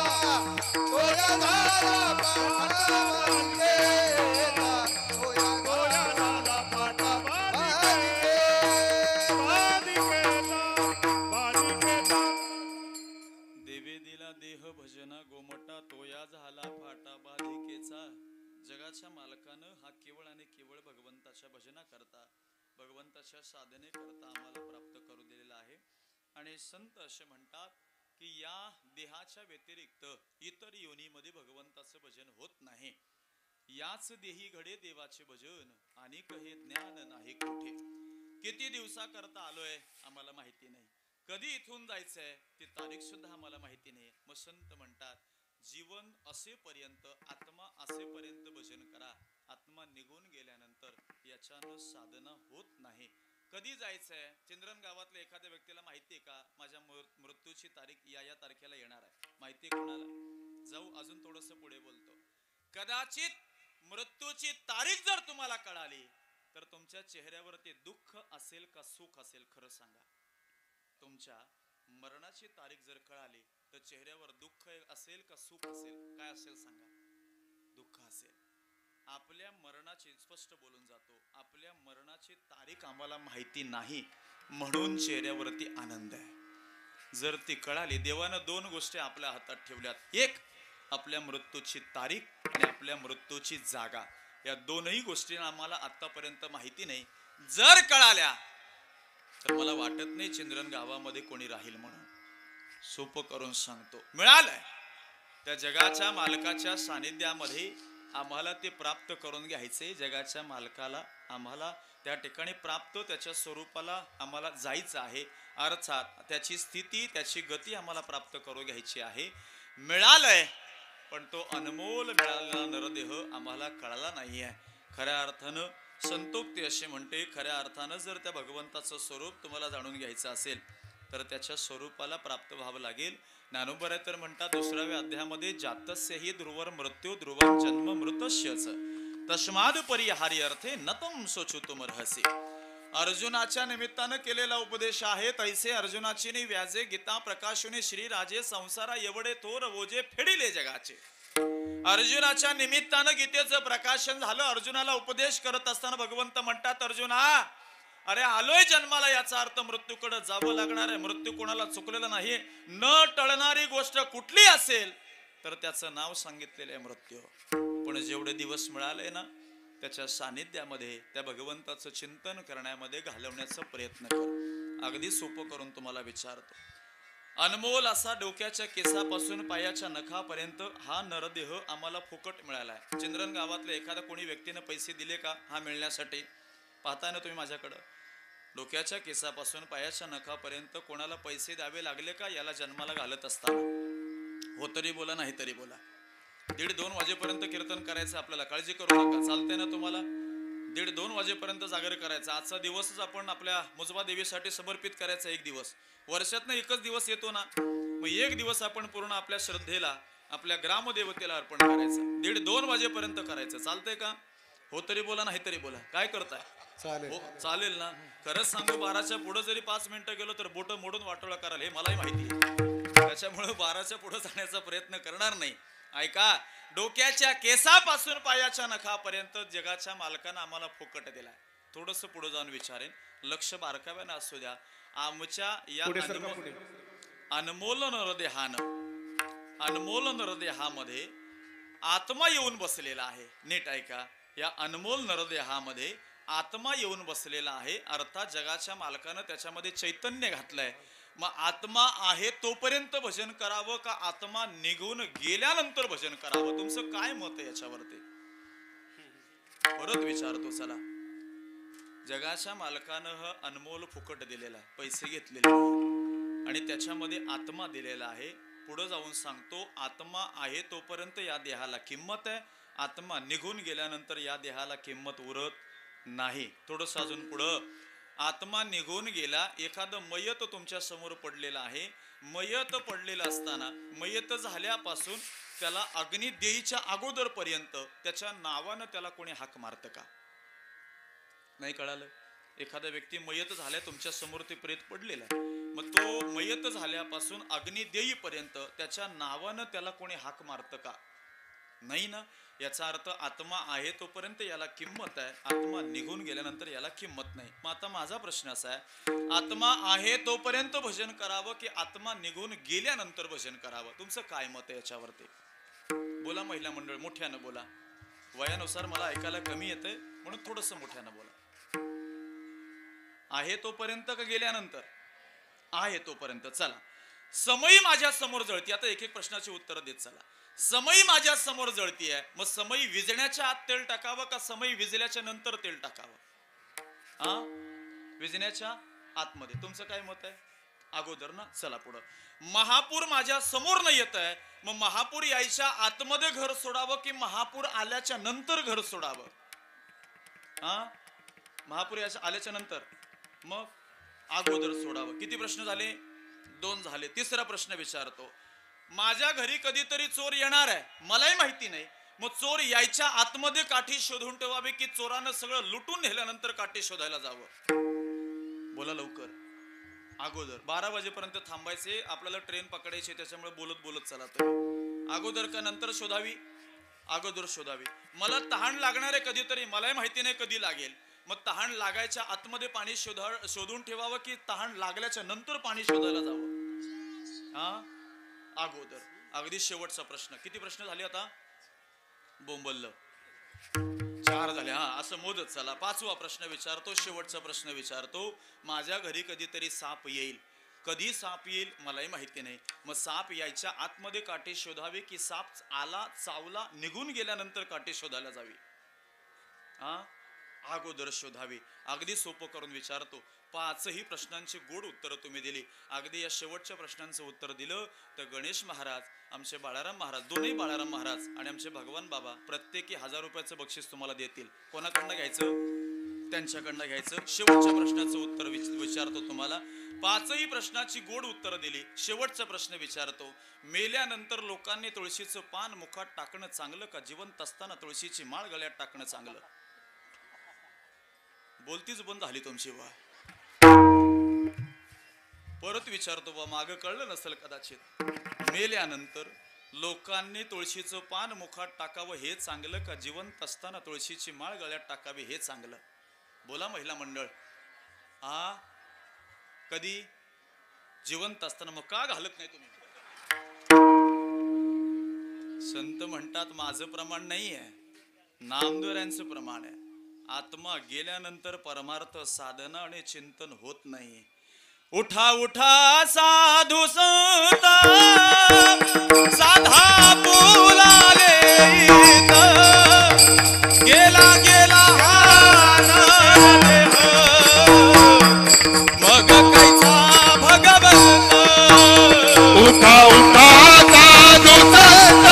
तो या झाला फाटा राधिकेचा, तो या झाला फाटा राधिकेचा. देवे दिला देह भजना गोमटा, तो या झाला फाटा बाधिकेचा. जगाच्या मालकानं हा केवळ आणि केवळ भगवंताच्या भजना करता, भगवंताच्या साधने करता आम्हाला प्राप्त करू दिलेला आहे. आणि संत असे म्हणतात की या देहाच्या व्यतिरिक्त इतर योनीमध्ये भगवंताचं भजन होत नाही. याच देही घडे देवाचे भजन, आणि हे ज्ञान नाही कुठे. किती दिवसा करता आलोय आम्हाला माहिती नाही, कधी इथून जायचंय ती तारीख सुद्धा आम्हाला माहिती नाही. मग संत म्हणतात, जीवन असेपर्यंत, आत्मा असेपर्यंत भजन करा. आत्मा निघून गेल्यानंतर याच्यानं साधना होत नाही. कधी जायचंय? चंद्रन गावातल्या एखाद्या व्यक्तीला माहितीये का माझ्या मृत्यूची तारीख या तारखेला येणार आहे? माहितीये कोणाला? जाऊ अजून थोडस पुढे बोलतो. कदाचित मृत्यूची तारीख जर तुम्हाला कळाली तर तुमच्या चेहऱ्यावरती दुःख असेल का सुख असेल? खरं सांगा. तुमच्या मरणाची तारीख जर कळाली तर चेहऱ्यावर दुःख असेल का सुख असेल? काय असेल सांगा? दुःख असेल. आपल्या मरणाची, स्पष्ट बोलून जातो, आपल्या मरणाची तारीख आम्हाला माहिती नाही म्हणून चेहऱ्यावरती आनंद आहे. जर ती कळाली, देवानं 2 गोष्टी आपल्या हातात ठेवल्यात, एक आपल्या मृत्यूची तारीख आणि आपल्या मृत्यूची जागा. या 2ही गोष्टी आम्हाला आतापर्यंत माहिती नाही. जर कळाल्या तर मला वाटत नाही चंद्रन गावामध्ये कोणी राहील म्हणून. सोपं करून सांगतो, मिळालंय त्या जगाच्या मालकाच्या सानिध्यामध्ये आम्हाला ते प्राप्त करून घ्यायचे. जगाच्या मालकाला आम्हाला त्या ठिकाणी प्राप्त, त्याच्या स्वरूपाला आम्हाला जायचं आहे. अर्थात त्याची स्थिती, त्याची गती आम्हाला प्राप्त करून घ्यायची आहे. मिळालंय, पण तो अनमोल मिळालेला नरदेह आम्हाला कळाला नाहीये. खऱ्या अर्थानं संतोक्ती अशी म्हणते, खऱ्या अर्थानं जर त्या भगवंताचं स्वरूप तुम्हाला जाणून घ्यायचं असेल तर त्याच्या स्वरूपाला प्राप्त व्हावं लागेल. ज्ञानोबा तर म्हणतात 2व्या अध्यायामध्ये, जातस्य हि ध्रुवर मृत्यू ध्रुवं जन्म मृतस्यच तस्माद परिहारी अर्थे नतम सोचुतुम रहसी. अर्जुनाच्या निमित्तानं केलेला उपदेश आहे. तैसे अर्जुनाची व्याजे गीता प्रकाशुनी श्री राजे संसारा एवढे थोर ओझे फेडिले जगाचे. अर्जुनाच्या निमित्तानं गीतेचं प्रकाशन झालं. अर्जुनाला उपदेश करत असताना भगवंत म्हणतात, अर्जुना अरे आलोय जन्माला, याचा अर्थ मृत्यूकडे जावं लागणार आहे. मृत्यू कोणाला चुकलेला नाही. न टळणारी गोष्ट कुठली असेल तर त्याचं नाव सांगितलेलं आहे मृत्यू. पण जेवढे दिवस मिळाले ना, त्याच्या सानिध्यामध्ये त्या भगवंताचं चिंतन करण्यामध्ये घालवण्याचा प्रयत्न कर. अगदी सोपं करून तुम्हाला विचारतो, अनमोल असा डोक्याच्या केसापासून पायाच्या नखापर्यंत हा नरदेह आम्हाला फुकट मिळाला आहे. चिंद्रन गावातल्या एखाद्या कोणी व्यक्तीने पैसे दिले का हा मिळण्यासाठी? पाहताय ना तुम्ही माझ्याकडं, डोक्याच्या केसापासून पायाच्या नखापर्यंत कोणाला पैसे द्यावे लागले का याला जन्माला घालत असताना? हो तरी बोला, नाही तरी बोला. 1:30-2 वाजेपर्यंत कीर्तन करायचं आपल्याला, काळजी करू नका. चालतंय ना तुम्हाला? 1:30-2 वाजेपर्यंत जागर करायचा. आजचा दिवसच आपण आपल्या मुजबा देवीसाठी समर्पित करायचा. एक दिवस वर्षातनं एकच दिवस येतो ना, मग एक दिवस आपण पूर्ण आपल्या श्रद्धेला, आपल्या ग्रामदेवतेला अर्पण करायचं. 1:30-2 वाजेपर्यंत करायचं. चालतंय का? हो तरी बोला, नाही तरी बोला. काय करताय? चालेल. हो चालेल ना. खरंच सांगू, 12च्या पुढे जरी 5 मिनिटं गेलो तर बोट मोडून वाटोळा कराल, हे मलाही माहिती आहे. त्याच्यामुळे 12च्या पुढे जाण्याचा प्रयत्न करणार नाही. ऐका, डोक्याच्या केसापासून पायाच्या नखापर्यंत जगाच्या मालकानं आम्हाला फुकट दिलाय. थोडस पुढे जाऊन विचारेन, लक्ष बारकाव्यानं असू द्या. आमच्या या अनमोल नरदेहामध्ये आत्मा येऊन बसलेला आहे. नीट ऐका, या अनमोल नरदेहामध्ये आत्मा येऊन बसलेला आहे. अर्थात जगाच्या मालकानं त्याच्यामध्ये चैतन्य घातलंय. मग आत्मा आहे तोपर्यंत भजन करावं का आत्मा निघून गेल्यानंतर भजन करावं? तुमचं काय मत आहे याच्यावरती? परत विचारतो, चला. जगाच्या मालकानं अनमोल फुकट दिलेला आहे, पैसे घेतलेले आणि त्याच्यामध्ये आत्मा दिलेला आहे. पुढे जाऊन सांगतो, आत्मा आहे तोपर्यंत या देहाला किंमत आहे. आत्मा निघून गेल्यानंतर या देहाला किंमत उरत नाही. थोडस अजून पुढं, आत्मा निघून गेला. एखादं मयत तुमच्या समोर पडलेलं आहे. मयत पडलेलं असताना मयत झाल्यापासून त्याला अग्नी देईच्या अगोदर पर्यंत त्याच्या नावानं त्याला कोणी हाक मारतं का? नाही कळालं? एखादा व्यक्ती मयत झाल्या, तुमच्या समोर ते प्रेत पडलेलं आहे. मग तो मयत झाल्यापासून अग्नी देईपर्यंत त्याच्या नावानं त्याला कोणी हाक मारतं का? नाही ना. याचा अर्थ आत्मा आहे तोपर्यंत याला किंमत आहे, आत्मा निघून गेल्यानंतर याला किंमत नाही. मग आता माझा प्रश्न असा आहे, आत्मा आहे तोपर्यंत भजन करावं की आत्मा निघून गेल्यानंतर भजन करावं? तुमचं काय मत आहे याच्यावरती? बोला महिला मंडळ, मोठ्यानं बोला. वयानुसार मला ऐकायला कमी येतंय म्हणून थोडस मोठ्यानं बोला. आहे तोपर्यंत का गेल्यानंतर? आहे तोपर्यंत. चला, समयी माझ्या समोर जळती. आता एक एक प्रश्नाची उत्तर देत चला. समयी माझ्या समोर जळती आहे, मग समयी विजण्याच्या आत तेल टाकावं का समयी विजल्याच्या नंतर तेल टाकावं? हा, विजण्याच्या आतमध्ये. तुमचं काय मत आहे? अगोदर ना. चला पुढं, महापूर माझ्या समोर नाही येत आहे, मग महापूर यायच्या आतमध्ये घर सोडावं की महापूर आल्याच्या नंतर घर सोडावं? हा, महापूर याच्या आल्याच्या नंतर, मग अगोदर सोडावं. किती प्रश्न झाले? 2 झाले. तिसरा प्रश्न विचारतो, माझ्या घरी कधीतरी चोर येणार आहे, मलाही माहिती नाही. मग चोर यायच्या आतमध्ये काठी शोधून ठेवावी की चोरानं सगळं लुटून नेल्यानंतर काठी शोधायला जावं? बोला लवकर. अगोदर. 12 वाजेपर्यंत थांबायचे, आपल्याला ट्रेन पकडायची, त्याच्यामुळे बोलत बोलत चला. तर अगोदर का नंतर शोधावी? अगोदर शोधावी. मला तहान लागणार आहे कधीतरी, मलाही माहिती नाही कधी लागेल. मग तहान लागायच्या आतमध्ये पाणी शोधून ठेवावं की तहान लागल्याच्या नंतर पाणी शोधायला जावं? हा, अगोदर. अगदी शेवटचा प्रश्न. किती प्रश्न झाले आता? बोंबल्ल 4 झाले. हा, असं मोजत चला. 5वा प्रश्न विचारतो, शेवटचा प्रश्न विचारतो. माझ्या घरी कधीतरी साप येईल. कधी साप येईल मलाही माहिती नाही. मग साप यायच्या आतमध्ये काठी शोधावी की साप आला, चावला, निघून गेल्यानंतर काठी शोधायला जावी? हा, अगोदर शोधावी. अगदी सोपं करून विचारतो. 5ही प्रश्नांची गोड उत्तर तुम्ही दिली. अगदी या शेवटच्या प्रश्नांचं उत्तर दिलं तर गणेश महाराज, आमचे बाळाराम महाराज, दोन्ही बाळाराम महाराज आणि आमचे भगवान बाबा प्रत्येकी 1000 रुपयाचं बक्षीस तुम्हाला देतील. कोणाकडनं घ्यायचं? त्यांच्याकडनं घ्यायचं. शेवटच्या प्रश्नाचं उत्तर विचारतो तुम्हाला. पाचही प्रश्नाची गोड उत्तर दिली. शेवटचा प्रश्न विचारतो. मेल्यानंतर लोकांनी तुळशीचं पान मुखात टाकणं चांगलं का जिवंत असताना तुळशीची माळ गळ्यात टाकणं चांगलं? बोलतीच बंद झाली तुमची बा. परत विचारतो बा, मागं कळलं नसेल कदाचित. मेल्यानंतर लोकांनी तुळशीचं पान मुखात टाकावं हे चांगलं का जिवंत असताना तुळशीची माळ गळ्यात टाकावी हे चांगलं? बोला महिला मंडळ. कधी जिवंत असताना मग का घालत नाही तुम्ही? संत म्हणतात माझं प्रमाण नाही आहे, नामदेवांचं प्रमाण आहे. आत्मा गेल्यानंतर परमार्थ साधना आणि चिंतन होत नाही. उठा उठा साधू संत साधा बोलाले गेला गेला मग कायचा भगवंत. उठा उठा साधू संत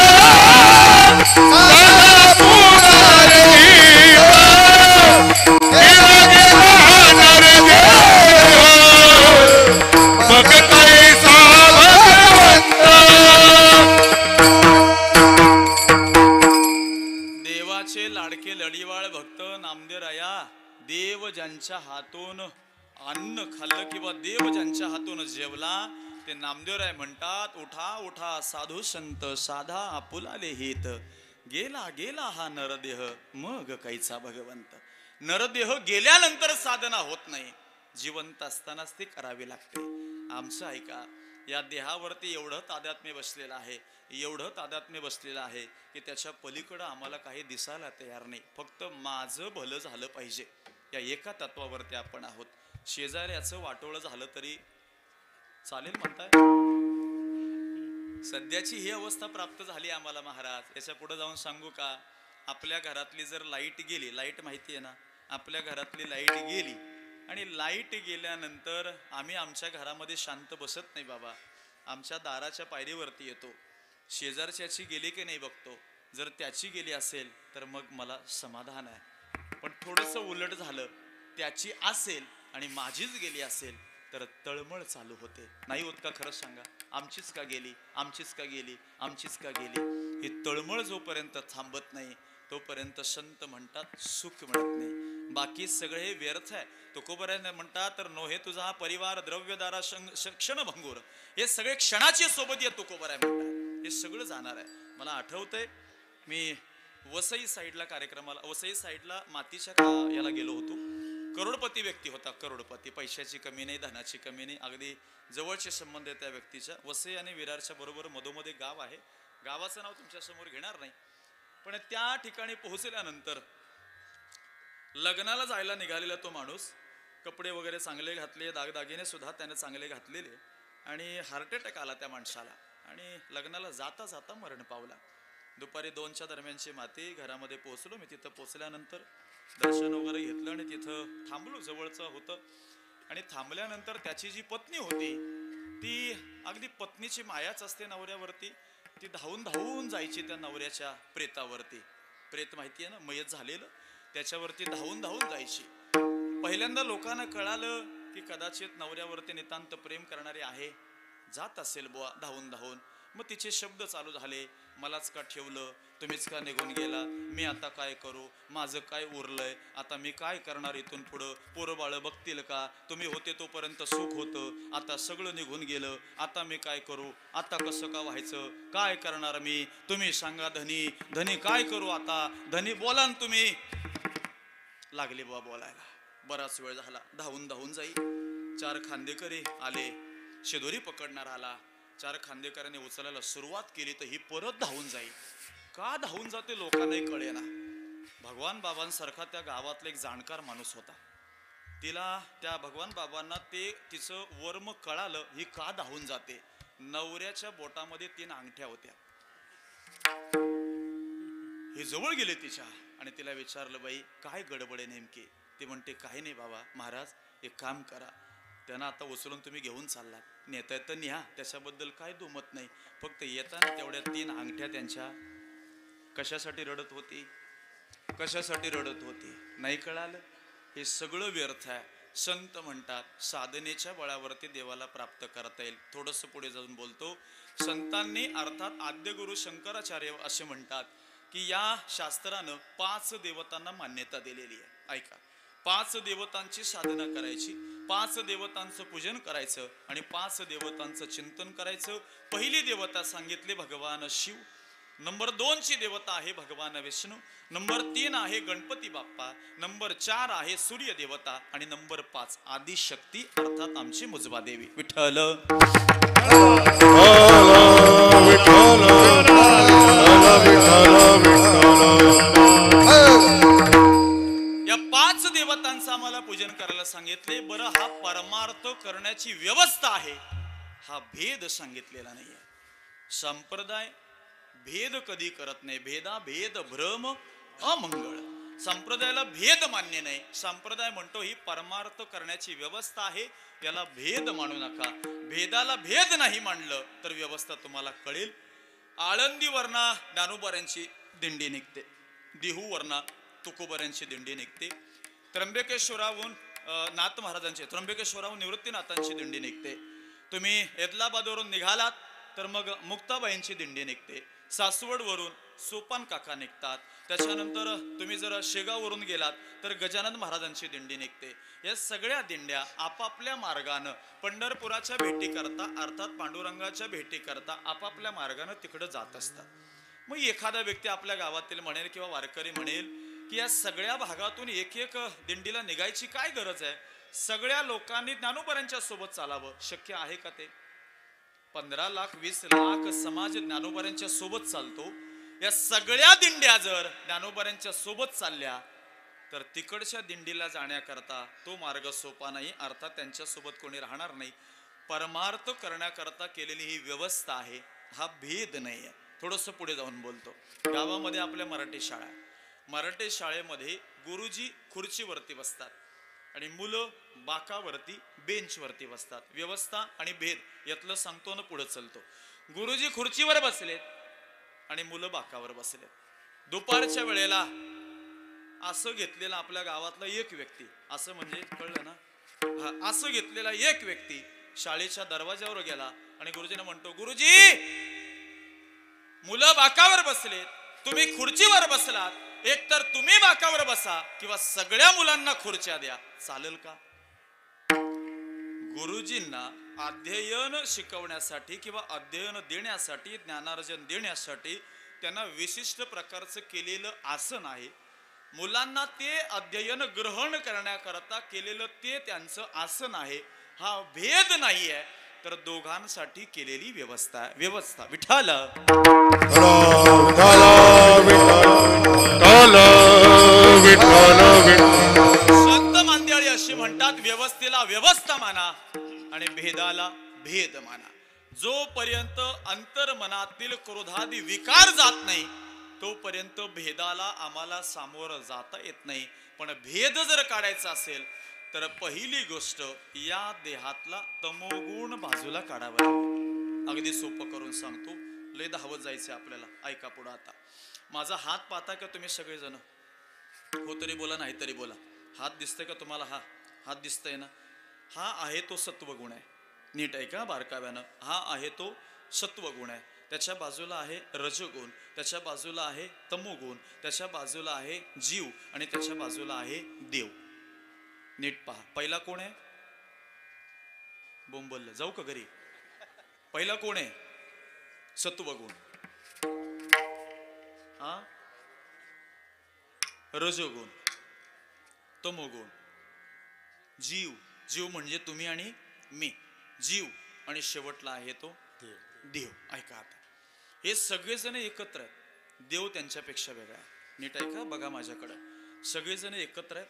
साधा बोलाले गेला गेला नरदेव मग कैसा भगवंत. देवाचे लाडके लढीवाळ भक्त नामदेवराया, देव ज्यांच्या हातून अन्न खाल्लं किंवा देव ज्यांच्या हातून जेवला ते नामदेवराय म्हणतात उठा उठा साधू संत साधा आपुलाले हित गेला गेला हा नरदेह मग कैचा भगवंत. नरदेह गेल्यानंतर साधना होत नाही, जिवंत असतानाच ती करावी लागते. आमचं ऐका, या देहावरती एवढं तादात्म्य बसलेलं आहे, एवढं तादात्म्य बसलेलं आहे की त्याच्या पलीकडं आम्हाला काही दिसायला तयार नाही. फक्त माझं भलं झालं पाहिजे या एका तत्वावरती आपण आहोत. शेजाऱ्याचं वाटोळं झालं तरी चालेल म्हणताय. सध्याची ही अवस्था प्राप्त झाली आम्हाला महाराज. याच्या पुढे जाऊन सांगू का? आपल्या घरातली जर लाईट गेली, लाईट माहिती आहे ना, आपल्या घरातली लाईट गेली आणि लाईट गेल्यानंतर आम्ही आमच्या घरामध्ये शांत बसत नाही बाबा. आमच्या दाराच्या पायरीवरती येतो, शेजारच्याची गेली की नाही बघतो. जर त्याची गेली असेल तर मग मला समाधान आहे. पण थोडंसं उलट झालं, त्याची असेल आणि माझीच गेली असेल तर तळमळ चालू होते. नाही होत का? खरंच सांगा, आमचीच का गेली, आमचीच का गेली, आमचीच का गेली? ही तळमळ जोपर्यंत थांबत नाही तोपर्यंत संत म्हणतात सुख मिळत नाही. बाकी सगळे व्यर्थ आहे. तुकोबराने म्हणतात तर नोहे तुझा हा परिवार द्रव्यदारा क्षण भंगूर, हे सगळे क्षणाची सोबत या तुकोबराय म्हणतात. हे सगळं जाणार आहे. मला आठवतंय मी वसई साईडला कार्यक्रमाला, वसई साईडला मातीच्या याला गेलो होतो. करोडपती व्यक्ती होता, करोडपती. पैशाची कमी नाही, धनाची कमी नाही, अगदी जवळचे संबंध आहे त्या व्यक्तीच्या. वसई आणि विरारच्या बरोबर मधोमध्ये गाव आहे. गावाचं नाव तुमच्या समोर घेणार नाही, पण त्या ठिकाणी पोहोचल्यानंतर लग्नाला जायला निघालेला तो माणूस, कपडे वगैरे चांगले घातले, दागदागिने सुद्धा त्याने चांगले घातलेले, आणि हार्ट अटॅक आला त्या माणसाला आणि लग्नाला जाता जाता मरण पावला. दुपारी 2च्या दरम्यानची माती. घरामध्ये पोहोचलो मी. तिथं पोहोचल्यानंतर दर्शन वगैरे घेतलं आणि तिथं थांबलो, जवळचं होतं. आणि थांबल्यानंतर त्याची जी पत्नी होती ती, अगदी पत्नीची मायाच असते नवऱ्यावरती, ती धावून धावून जायची त्या नवऱ्याच्या प्रेतावरती. प्रेत माहिती आहे ना, मयत झालेलं, त्याच्यावरती धावून धावून जायची. पहिल्यांदा लोकांना कळालं की कदाचित नवऱ्यावरती नितांत प्रेम करणारे आहे, जात असेल बुवा धावून धावून. मग तिचे शब्द चालू झाले, मलाच का ठेवलं, तुम्हीच का निघून गेला, मी आता काय करू, माझं काय उरलंय, आता मी काय करणार इथून पुढं, पोरं बाळ बघतील का, तुम्ही होते तोपर्यंत सुख होतं, आता सगळं निघून गेलं, आता मी काय करू, आता कसं का व्हायचं, काय करणार मी, तुम्ही सांगा धनी, धनी काय करू आता, धनी बोला ना तुम्ही. लागले बुवा बोलायला. बराच वेळ झाला, धावून धावून जाई. 4 खांदेकरी आले, शिदोरी पकडणार आला. 4 खांदेकरांनी उचलायला सुरुवात केली तर ही परत धावून जाईल. का धावून जाते लोकांनाही कळेना. भगवान बाबांसारखा त्या गावातला एक जाणकार माणूस होता. तिला, त्या भगवान बाबांना ते तिचं वर्म कळालं, ही का धावून जाते. नवऱ्याच्या बोटामध्ये 3 अंगठ्या होत्या. हे जवळ गेले तिच्या आणि तिला विचारलं, बाई काय गडबड आहे नेमकी? ती म्हणते काही नाही बाबा, महाराज एक काम करा, त्यांना आता उचलून तुम्ही घेऊन चाललात, नेता तर न्या, त्याच्याबद्दल काय दुमत नाही, फक्त येताना तेवढ्या 3 अंगठ्या त्यांच्या. कशासाठी रडत होती, कशासाठी रडत होती नाही कळालं. हे सगळं व्यर्थ आहे. संत म्हणतात साधनेच्या बळावरती देवाला प्राप्त करता येईल. थोडस पुढे जाऊन बोलतो. संतांनी अर्थात आद्य गुरु शंकराचार्य असे म्हणतात की या शास्त्रानं 5 देवतांना मान्यता दिलेली आहे. ऐका, 5 देवतांची साधना करायची, 5 देवतांचं पूजन करायचं आणि 5 देवतांचं चिंतन करायचं. पहिली देवता सांगितले भगवान शिव, नंबर 2 ची देवता आहे भगवान विष्णू, नंबर 3 आहे गणपती बाप्पा, नंबर 4 आहे सूर्य देवता आणि नंबर 5 आदिशक्ती अर्थात आमची मुजबा देवी. विठ्ठल या 5 देवतांचं आम्हाला पूजन करायला सांगितले. बरं, हा परमार्थ करण्याची व्यवस्था आहे, हा भेद सांगितलेला नाहीये. संप्रदाय भेद कधी करत नाही. भेद भ्रम अमंगळ. संप्रदायाला भेद मान्य नाही. संप्रदाय म्हणतो ही परमार्थ करण्याची व्यवस्था आहे, याला भेद मानू नका. भेदाला भेद नाही मानलं तर व्यवस्था तुम्हाला कळेल. आळंदीवरना ज्ञानोबाऱ्यांची दिंडी निघते, देहूवरना तुकोबाऱ्यांची दिंडी निघते, त्र्यंबकेश्वराहून नाथ महाराजांची, त्र्यंबकेश्वराहून निवृत्तीनाथांची दिंडी निघते. तुम्ही हैदराबादवरून निघालात तर मग मुक्ताबाईंची दिंडी निघते, सासवडवरून सोपान काका निघतात. त्याच्यानंतर तुम्ही जर शेगाववरून गेलात तर गजानन महाराजांची दिंडी निघते. या सगळ्या दिंड्या आपापल्या मार्गानं पंढरपुराच्या भेटी करता अर्थात पांडुरंगाच्या भेटी करता आपापल्या मार्गानं तिकडे जात असतात. मग एखादा व्यक्ती आपल्या गावातील म्हणेल किंवा वारकरी म्हणेल की या सगळ्या भागातून एक एक दिंडीला निघायची काय गरज आहे, सगळ्या लोकांनी ज्ञानोबाऱ्यांच्या सोबत चालावं. शक्य आहे का ते? 15 लाख 20 लाख समाज ज्ञानोबाऱ्यांच्या सोबत चालतो. या सगळ्या दिंड्या जर ज्ञानोबाऱ्यांच्या सोबत चालल्या तर तिकडच्या दिंडीला जाण्याकरता तो मार्ग सोपा नाही, अर्थात त्यांच्या सोबत कोणी राहणार नाही. परमार्थ करण्याकरता केलेली ही व्यवस्था आहे, हा भेद नाही आहे. थोडस पुढे जाऊन बोलतो. गावामध्ये आपल्या मराठी शाळा आहे. मराठी शाळेमध्ये गुरुजी खुर्चीवरती बसतात आणि मुलं बाकावरती बेंचवरती बसतात. व्यवस्था आणि भेद यातलं सांगतो ना पुढे चलतो. गुरुजी खुर्चीवर बसलेत आणि मुलं बाकावर बसलेत. दुपारच्या वेळेला असं घेतलेला आपल्या गावातला एक व्यक्ती, असं म्हणजे कळलं ना, असं घेतलेला एक व्यक्ती शाळेच्या दरवाजावर गेला आणि गुरुजींना म्हणतो, गुरुजी मुलं बाकावर बसलेत, तुम्ही खुर्चीवर बसलात, एक तर तुम्ही बाकावर बसा किंवा सगळ्या मुलांना खुर्च्या द्या, चालेल का? गुरुजींना अध्ययन शिकवण्यासाठी किंवा अध्ययन देण्यासाठी, ज्ञानार्जन देण्यासाठी त्यांना विशिष्ट प्रकारचं केलेलं आसन आहे. मुलांना ते अध्ययन ग्रहण करण्याकरता केलेलं ते त्यांचं आसन आहे. हा भेद नाही आहे, तर दोघांसाठी केलेली व्यवस्था. विठ्ठल संत मांदियाळी अशी म्हणतात, व्यवस्थेला व्यवस्था माना आणि भेदाला भेद माना. जोपर्यंत अंतर्मनातील क्रोधादी विकार जात नाही तोपर्यंत भेदाला आम्हाला सामोरं जाता येत नाही. पण भेद जर काढायचा असेल तर पहिली गोष्ट या देहातला तमोगुण बाजूला काढावा. अगदी सोपं करून सांगतो, लय धावत जायचं आपल्याला. ऐका पुढं आता. माझा हात पाहता का तुम्ही सगळेजण? हो तरी बोला, नाही तरी बोला. हात दिसतंय का तुम्हाला? हा हात दिसतंय ना? हा आहे तो सत्वगुण आहे. नीट आहे का बारकाव्यानं? हा आहे तो सत्वगुण आहे. त्याच्या बाजूला आहे रजगुण, त्याच्या बाजूला आहे तमोगुण, त्याच्या बाजूला आहे जीव आणि त्याच्या बाजूला आहे देव. नीट पहा. पहिला कोण आहे? बोंबल्ल जाऊ का घरी? पहिला कोण आहे? सत्वगुण. हा रजोगुण, तमोगुण, जीव. जीव म्हणजे तुम्ही आणि मी, जीव. आणि शेवटला आहे तो देव. ऐका आता, हे सगळेजण एकत्र आहेत, देव त्यांच्यापेक्षा वेगळा आहे. नीट ऐका, बघा माझ्याकडं. सगळेजण एकत्र आहेत,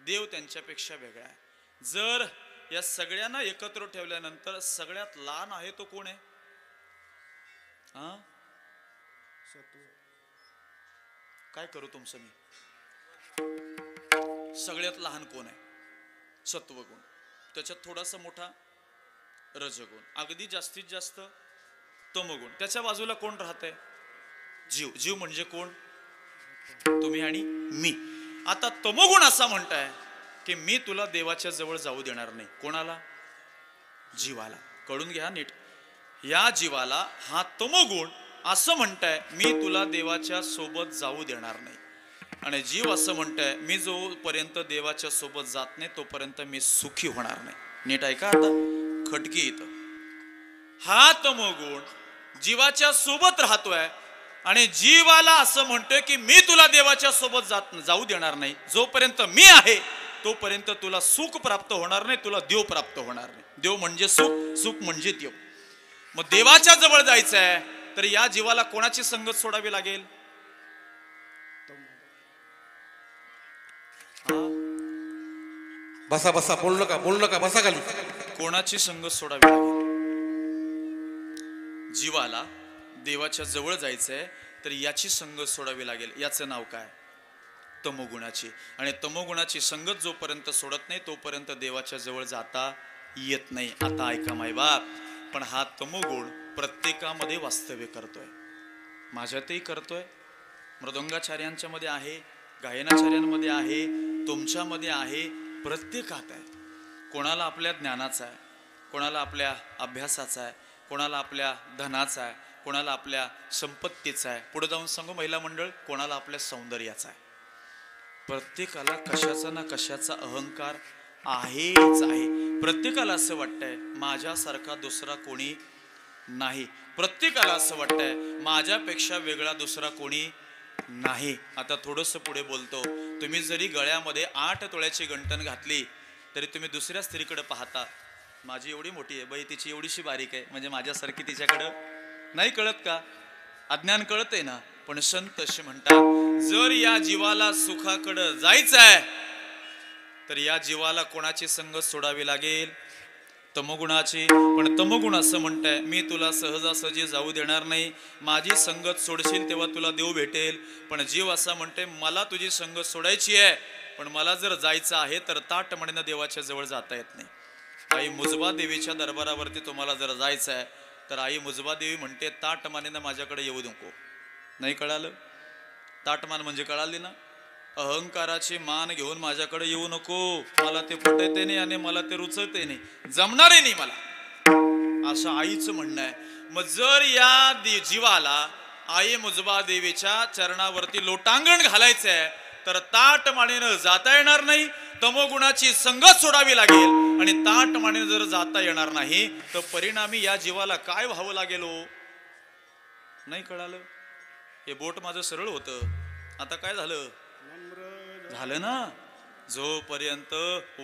देव त्यांच्यापेक्षा वेगळा आहे. जर या सगळ्यांना एकत्र ठेवल्यानंतर सगळ्यात लहान आहे तो कोण आहे? हा काय करू तुमचं मी? सगळ्यात लहान कोण आहे? सत्वगुण. त्याच्यात थोडासा मोठा रजगुण, अगदी जास्तीत जास्त तमोगुण. त्याच्या बाजूला कोण राहतंय? जीव. जीव म्हणजे कोण? तुम्ही आणि मी. आता तमोगुण असा म्हणताय की मी तुला देवाच्या जवळ जाऊ देणार नाही. कोणाला? जीवाला. कळून घ्या नीट. या जीवाला हा तमोगुण असं म्हणताय मी तुला देवाच्या सोबत जाऊ देणार नाही. आणि जीव असं म्हणताय मी जोपर्यंत देवाच्या सोबत जात नाही तोपर्यंत मी सुखी होणार नाही. नीट ऐका आता खटकी इथं. हा तमोगुण जीवाच्या सोबत राहतोय आणि जीवाला असं म्हणतोय की मी तुला देवाच्या सोबत जाऊ देणार नाही. जोपर्यंत मी आहे तोपर्यंत तुला सुख प्राप्त होणार नाही, तुला देव प्राप्त होणार नाही. देव म्हणजे सुख, सुख म्हणजे देव. मग देवाच्या जवळ जायचंय तर या जीवाला कोणाची संगत सोडावी लागेल? बसा बसा, बोलू नका, बसा खाली. कोणाची संगत सोडावी लागेल? जीवाला देवाच्या जवळ जायचंय तर याची संगत सोडावी लागेल. याचं नाव काय? तमोगुणाची. आणि तमोगुणाची संगत जोपर्यंत सोडत नाही तोपर्यंत देवाच्या जवळ जाता येत नाही. आता ऐका मायबाप, पण हा तमोगुण प्रत्येकामध्ये वास्तव्य करतोय. माझ्यातही करतोय, मृदंगाचार्यांच्या मध्ये आहे, गायनाचार्यांमध्ये आहे, तुमच्यामध्ये आहे, प्रत्येकात आहे. कोणाला आपल्या ज्ञानाचा आहे, कोणाला आपल्या अभ्यासाचा आहे, कोणाला आपल्या धनाचा आहे, कोणाला आपल्या संपत्तीचा आहे. पुढे जाऊन सांगू महिला मंडळ, कोणाला आपल्या सौंदर्याचा आहे. प्रत्येकाला कशाचा ना कशाचा अहंकार आहेच आहे. प्रत्येकाला असं वाटतंय माझ्यासारखा दुसरा कोणी नाही. प्रत्येकाला असं वाटतंय माझ्यापेक्षा वेगळा दुसरा कोणी नाही. आता थोडंसं पुढे बोलतो. तुम्ही जरी गळ्यामध्ये 8 तोळ्याची गंटण घातली तरी तुम्ही दुसऱ्या स्त्रीकडे पाहता, माझी एवढी मोठी आहे बाई, तिची एवढीशी बारीक आहे, म्हणजे माझ्यासारखी तिच्याकडं नाही. कळत का? अज्ञान कळतंय ना. पण संत असे म्हणतात जर या जीवाला सुखाकडं जायचं आहे तर या जीवाला कोणाची संगत सोडावी लागेल? तमोगुणाची. पण तमोगुण असं म्हणताय मी तुला सहजासहजी जाऊ देणार नाही, माझी संगत सोडशील तेव्हा तुला देव भेटेल. पण जीव असा म्हणते मला तुझी संगत सोडायची आहे, पण मला जर जायचं आहे तर ताटमणीनं देवाच्या जवळ जाता येत नाही. आई मुजबा देवीच्या दरबारावरती तुम्हाला जर जायचं आहे तर आई मुजबा देवी म्हणते ताटमानेनं माझ्याकडे येऊ नको. नाही कळालं? ताटमान म्हणजे कळाली ना? अहंकाराची मान घेऊन माझ्याकडे येऊ नको, मला ते पटते नाही आणि मला ते रुचते नाही, जमणारही नाही मला, असं आईचं म्हणणं आहे. मग जर या जीवाला आई मुजबा देवीच्या चरणावरती लोटांगण घालायचंय तर ताटमानेनं जाता येणार नाही. तमोगुणाची संगत सोडावी लागेल आणि ताटमानेनं जर जाता येणार नाही तर परिणामी या जीवाला काय व्हावं लागेल हो? नाही कळालं? हे बोट माझं सरळ होतं, आता काय झालं? झालं ना. जोपर्यंत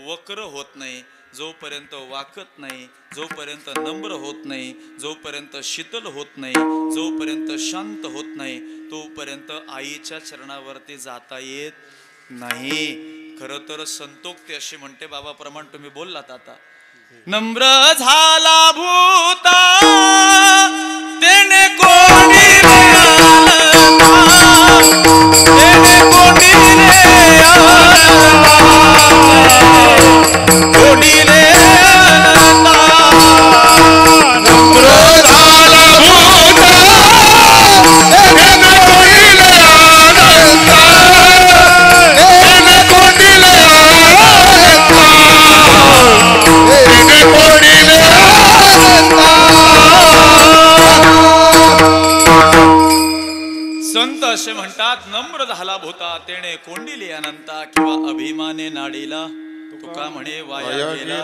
वक्र होत नाही, जोपर्यंत वाकत नाही, जोपर्यंत नम्र होत नाही, जोपर्यंत शीतल होत नाही, जोपर्यंत शांत होत नाही तोपर्यंत आईच्या चरणावरती जाता येत नाही. खरं तर संतोक्ती अशी म्हणते, बाबा प्रमाण तुम्ही बोललात आता, नम्र झाला भूता तेने कोणी असे म्हणतात, नम्र झाला भूता तेने कोंडिले अनंता, किंवा अभिमाने नाडीला तुका म्हणे वाया गेला.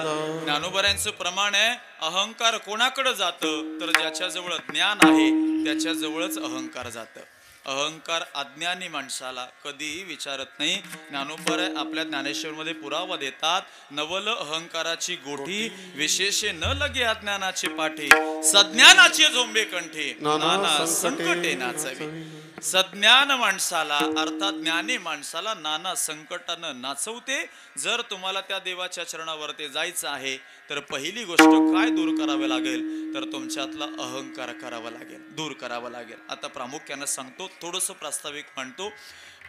ज्ञानोबऱ्यांचं प्रमाण आहे, अहंकार कोणाकडे जातं तर ज्याच्याजवळ ज्ञान आहे त्याच्याजवळच अहंकार जातं. अहंकार अज्ञानी माणसाला कधीही विचारत नाही. ज्ञानोबर आपल्या ज्ञानेश्वरमध्ये पुरावा देतात, नवल अहंकाराची गोठी विशेषे न लगे अज्ञानाचे पाठी, सज्ञानाचे झोंबे कंठी नाना संकटे नाचावे. सज्ञान माणसाला अर्थात ज्ञानी माणसाला नाना संकटानं नाचवते. जर तुम्हाला त्या देवाच्या चरणावरती जायचं आहे तर पहिली गोष्ट काय दूर करावे लागेल तर तुमच्यातला अहंकार करावा लागेल, दूर करावा लागेल. आता प्रामुख्यानं सांगतो, थोडंसं प्रास्ताविक म्हणतो.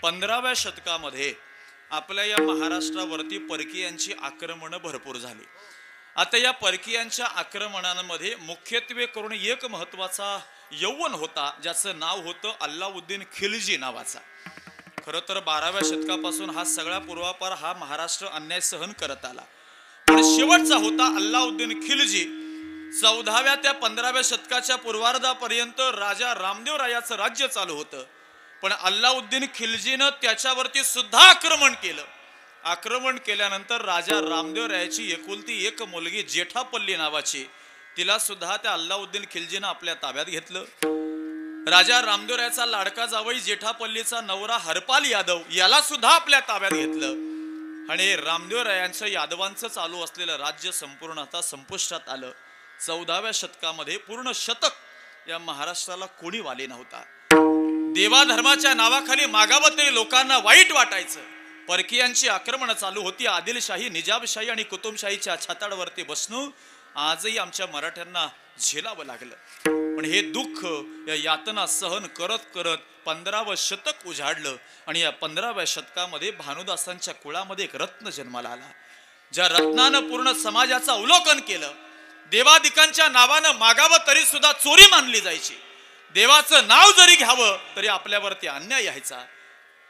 15व्या शतकामध्ये आपल्या या महाराष्ट्रावरती परकीयांची आक्रमणं भरपूर झाली. आता या परकीयांच्या आक्रमणांमध्ये मुख्यत्वे करून एक महत्वाचा यौवन होता, ज्याचं नाव होतं अल्लाउद्दीन खिलजी नावाचा. खरं तर 12व्या शतकापासून हा सगळा पूर्वापार हा महाराष्ट्र अन्याय सहन करत आला, पण शेवटचा होता अल्लाउद्दीन खिलजी. 14व्या ते 15व्या शतकाच्या पूर्वार्धापर्यंत राजा रामदेव रायाचं राज्य चालू होतं, पण अल्लाउद्दीन खिलजीनं त्याच्यावरती सुद्धा आक्रमण केलं. आक्रमण केल्यानंतर राजा रामदेव रायाची एकुलती एक मुलगी जेठापल्ली नावाची, तिला सुद्धा त्या अल्लाउद्दीन खिलजीनं आपल्या ताब्यात घेतलं. राजा रामदेव रायाचा लाडका जावई जेठापल्लीचा नवरा हरपाल यादव याला सुद्धा आपल्या ताब्यात घेतलं आणि रामदेव रायांचं यादवांचं चालू असलेलं राज्य संपूर्ण आता संपुष्टात आलं. 14व्या शतकामध्ये पूर्ण शतक या महाराष्ट्राला कोणी वाले नव्हता. देवाधर्माच्या नावाखाली मागावं तरी लोकांना वाईट वाटायचं. परकीयांची आक्रमण चालू होती. आदिलशाही, निजामशाही आणि कुतुबशाहीच्या छाताडावरती बसणं आजही आमच्या मराठ्यांना झेलावं लागलं. पण हे दुःख, या यातना सहन करत करत 15वं शतक उजाडलं आणि या 15व्या शतकामध्ये भानुदासांच्या कुळामध्ये एक रत्न जन्माला आला, ज्या रत्नानं पूर्ण समाजाचं अवलोकन केलं. देवादिकांच्या नावानं मागावं तरी सुद्धा चोरी मानली जायची. देवाचं नाव जरी घ्यावं तरी आपल्यावरती अन्याय यायचा.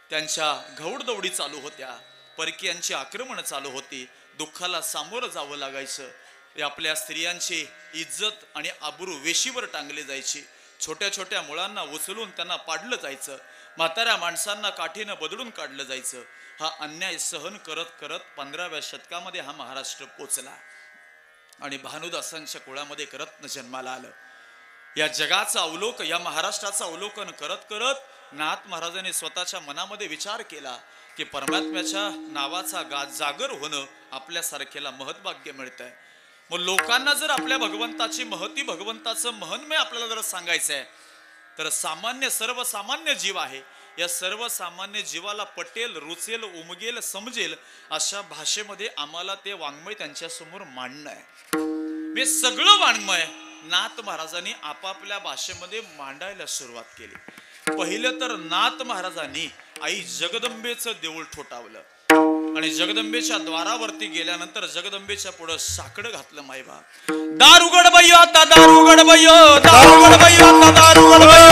त्यांच्या घौडदौडी चालू होत्या, परकीयांची आक्रमण चालू होती, दुःखाला सामोरं जावं लागायचं. आपल्या स्त्रियांची इज्जत आणि आबरू वेशीवर टांगली जायची. छोट्या छोट्या मुलांना उचलून त्यांना पाडलं जायचं. म्हाताऱ्या माणसांना काठीनं बदलून काढलं जायचं. हा अन्याय सहन करत करत 15व्या शतकामध्ये हा महाराष्ट्र पोचला आणि भानुदासांच्या कुळामध्ये एक रत्न जन्माला आलं. या जगाचा अवलोकन, या महाराष्ट्राचं अवलोकन करत करत नाथ महाराजांनी स्वतःच्या मनामध्ये विचार केला की परमात्म्याच्या नावाचा जागर होणं आपल्यासारख्याला महत्भाग्य मिळतंय. मग लोकांना जर आपल्या भगवंताची महती, भगवंताचं महन्मय आपल्याला जर सांगायचं आहे तर सामान्य सर्वसामान्य जीव आहे, या सर्वसामान्य जीवाला पटेल, रुचेल, उमगेल, समजेल अशा भाषेमध्ये आम्हाला ते वाङ्मय त्यांच्या समोर मांडणं आहे. मी सगळं वाङ्मय नाथ महाराजांनी आपापल्या भाषेमध्ये मांडायला सुरुवात केली. पहिलं तर नाथ महाराजांनी आई जगदंबेचं देऊळ ठोठावलं आणि जगदंबेच्या द्वारावरती गेल्यानंतर जगदंबेच्या पुढे साकडं घातलं. मायबा दार उघड बाई आता, दार उघड बाई, दार उघड बाई आता, दार उघड बाई,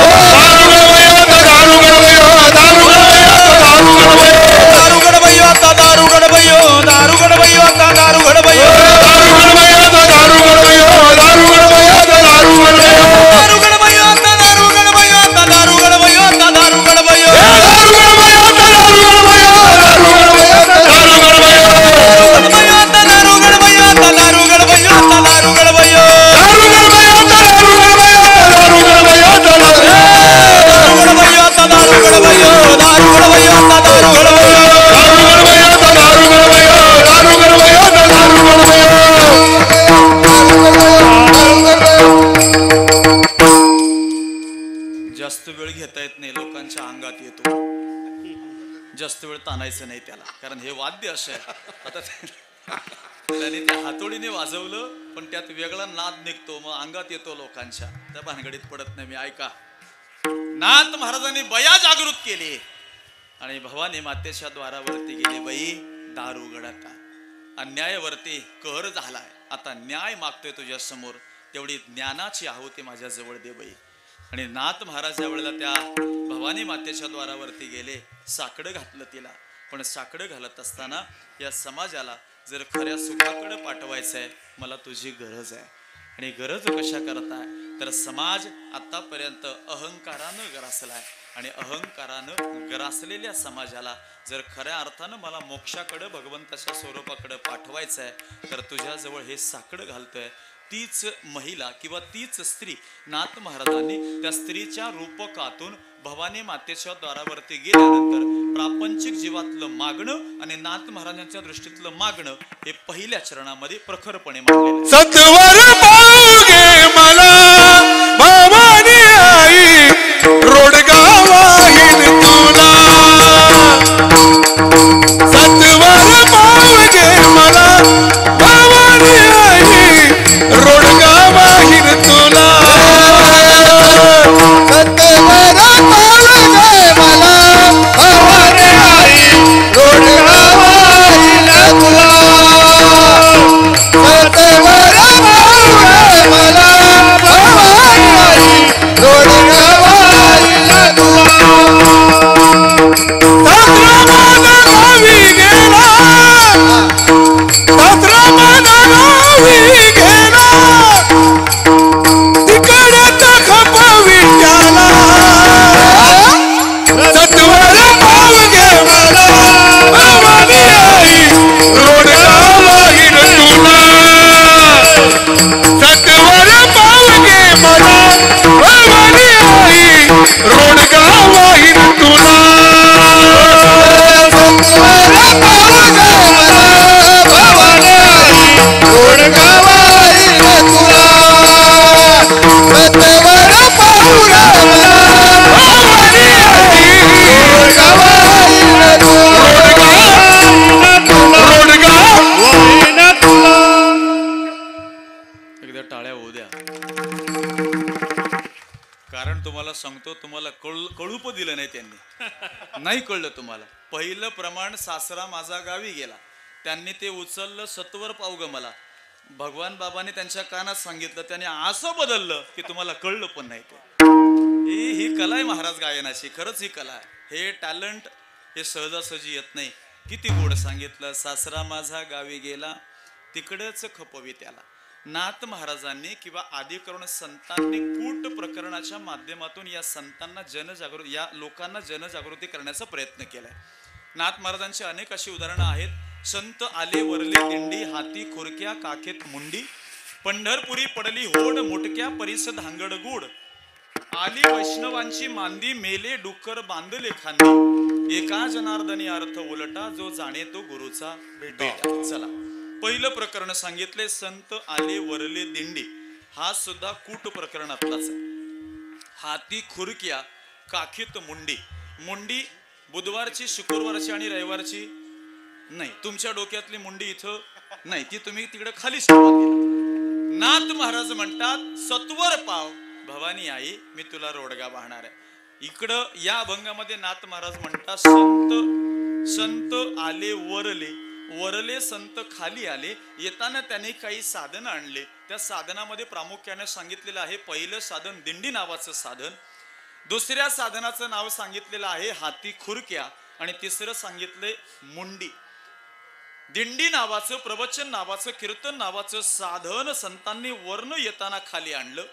दार उघड बाई आता, दार उघड बाई आता, दार उघड बाई, दार उघड बाई आता, दार उघड बाई, दार उघड बाई आता, दार उघड बाई, दार उघड बाई आता, दार उघड बाई, दार उघड बाई आता, दार उघड बाई आता, दार उघड बाई आता, दार उघड बाई, जास्त वेळ घेता येत नाही, लोकांच्या अंगात येतो. जास्त वेळ ताणायचं नाही त्याला, कारण हे वाद्य असं आहे. आता त्याने त्या हातोडीने वाजवलं पण त्यात वेगळा नाद निघतो, मग अंगात येतो लोकांच्या. त्या भानगडीत पडत नाही मी. ऐका, नाथ महाराजांनी बया जागृत केली आणि भवानी मातेच्या द्वारावरती गेले. बाई दार उघड आता, अन्यायावरती कहर झालाय, आता न्याय मागतोय तुझ्या समोर, तेवढी ज्ञानाची आहुती माझ्या जवळ दे बाई. आणि नाथ महाराज या वेळेला त्या भवानी मातेच्या द्वारावरती गेले. साकडं घातलं तिला, पण साकडं घालत असताना या समाजाला जर खऱ्या सुखाकडे पाठवायचं आहे, मला तुझी गरज आहे. आणि गरज कशा करताय तर समाज आतापर्यंत अहंकारानं ग्रासलाय आणि अहंकारानं ग्रासलेल्या समाजाला जर खऱ्या अर्थानं मला मोक्षाकडे, भगवंताच्या स्वरूपाकडे पाठवायचं आहे तर तुझ्याजवळ हे साकडं घालतोय. तीच महिला किंवा तीच स्त्री, नाथ महाराजांनी त्या स्त्रीच्या रूपकातून भवानी मातेच्या द्वारावरती गेल्यानंतर प्रापंचिक जीवातलं मागणं आणि नाथ महाराजांच्या दृष्टीतलं मागणं हे पहिल्या चरणामध्ये प्रखरपणे मांडलेलं. सत्वर पाऊगे मला भवानी आई, रोडगावाहीन तुला. सत्वर पाऊगे मला भवानी आई, रोडगावाहीन तुला. सत्वर पाऊगे मला भवानी आई, रोडगावाहीन तुला. सत्वर पाऊगे मला भवानी टाळ्या होऊ द्या, कारण तुम्हाला सांगतो, तुम्हाला कळू पण दिलं नाही त्यांनी. नाही कळलं तुम्हाला. पहिलं प्रमाण सासरा माझा गावी गेला, त्यांनी ते उचललं, सत्वर पाव ग मला. भगवान बाबाने त्यांच्या कानात सांगितलं, त्याने असं बदललं की तुम्हाला कळलं पण नाही. ते ही कला आहे महाराज गायनाची, खरंच ही कला आहे. हे टॅलेंट हे सहजासहजी येत नाही. किती गोड सांगितलं, सासरा माझा गावी गेला तिकडेच खपवी त्याला. नाथ महाराजांनी किंवा आदिकरुण संतांनी कूट प्रकरणाच्या माध्यमातून या संतांना जनजागृती, या लोकांना जनजागृती करण्याचा प्रयत्न केलाय. नाथ महाराजांची अनेक अशी उदाहरणं आहेत. संत आले वरले दिंडी, हाती खुरक्या काखेत मुंडी, पंढरपुरी पडली होड, मोठक्या परिस धांगड गुड, आली वैष्णवांची मांदी, मेले डुक्कर बांधले खांदी, एका जनार्दनी अर्थ उलटा, जो जाणे तो गुरुचा बेटा. चला, पहिलं प्रकरण सांगितले, संत आले वरले दिंडी. हा सुद्धा कूट प्रकरणातलाच आहे. हाती खुरक्या काखीत मुंडी. मुंडी बुधवारची, शुक्रवारची आणि रविवारची नाही. तुमच्या डोक्यातली मुंडी इथं नाही, ती तुम्ही तिकडे खाली ठेवा. नाथ महाराज म्हणतात, सत्वर पाव भवानी आई, मी तुला रोडगा वाहणार आहे. इकडं या अभंगामध्ये नाथ महाराज म्हणतात, संत आले वरले. वरले संत खाली आले. येताना त्याने काही साधन आणले. त्या साधनामध्ये प्रामुख्याने सांगितलेलं आहे, पहिलं साधन दिंडी नावाचं साधन, दुसऱ्या साधनाचं नाव सांगितलेलं आहे हाती खुरक्या, आणि तिसरं सांगितलंय मुंडी. दिंडी नावाचं, प्रवचन नावाचं, कीर्तन नावाचं साधन संतांनी वर्ण येताना खाली आणलं,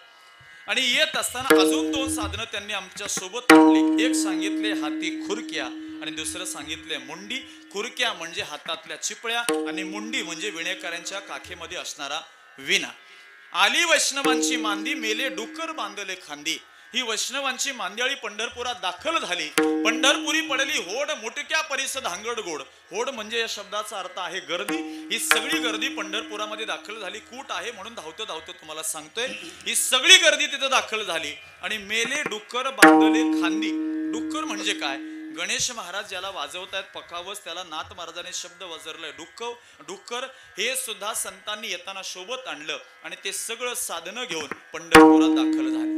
आणि येत असताना अजून दोन साधनं त्यांनी आमच्या सोबत आणली. एक सांगितले हाती खुरक्या आणि दुसरं सांगितले मुंडी. खुरक्या म्हणजे हातातल्या चिपळ्या, आणि मुंडी म्हणजे विणेकरांच्या काखेमध्ये असणारा विणा. आली वैष्णवांची मांदी, मेले डुक्कर बांधले खांदी. ही वैष्णवांची मांदियाळी पंढरपुरात दाखल झाली. पंढरपुरी पडली होड, मोठक्या परिस धांगड गोड. होड म्हणजे या शब्दाचा अर्थ आहे गर्दी. ही सगळी गर्दी पंढरपुरामध्ये दाखल झाली. कूट आहे म्हणून धावतो धावतो तुम्हाला सांगतोय, ही सगळी गर्दी तिथं दाखल झाली. आणि मेले डुक्कर बांधले खांदी. डुक्कर म्हणजे काय? गणेश महाराज ज्याला वाजवतायत पकावस, त्याला नाथ महाराजांनी शब्द वजरलाय डुक्कर. हे सुद्धा संतांनी येताना सोबत आणलं, आणि ते सगळं साधनं घेऊन पंढरपुरात दाखल झाले.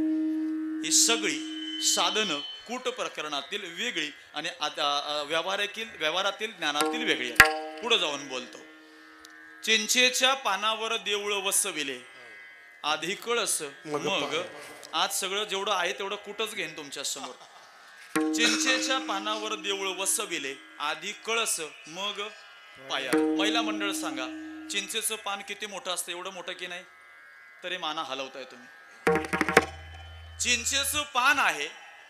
ही सगळी साधनं कूट प्रकरणातील वेगळी आणि व्यवहारातील ज्ञानातील वेगळी आहे. पुढे जाऊन बोलतो, चिंचेच्या पानावर देऊळ वसविले, आधी कळस मग. आज सगळं जेवढं आहे तेवढं कुठंच घेईन तुमच्या समोर. चिंचेच्या पानावर देऊळ वसविले, आधी कळस मग पाया. महिला मंडळ सांगा, चिंचेचं पान किती मोठं असतं? एवढं मोठं की नाही? तरी माना हलवताय तुम्ही. चिंचेचं पान आहे,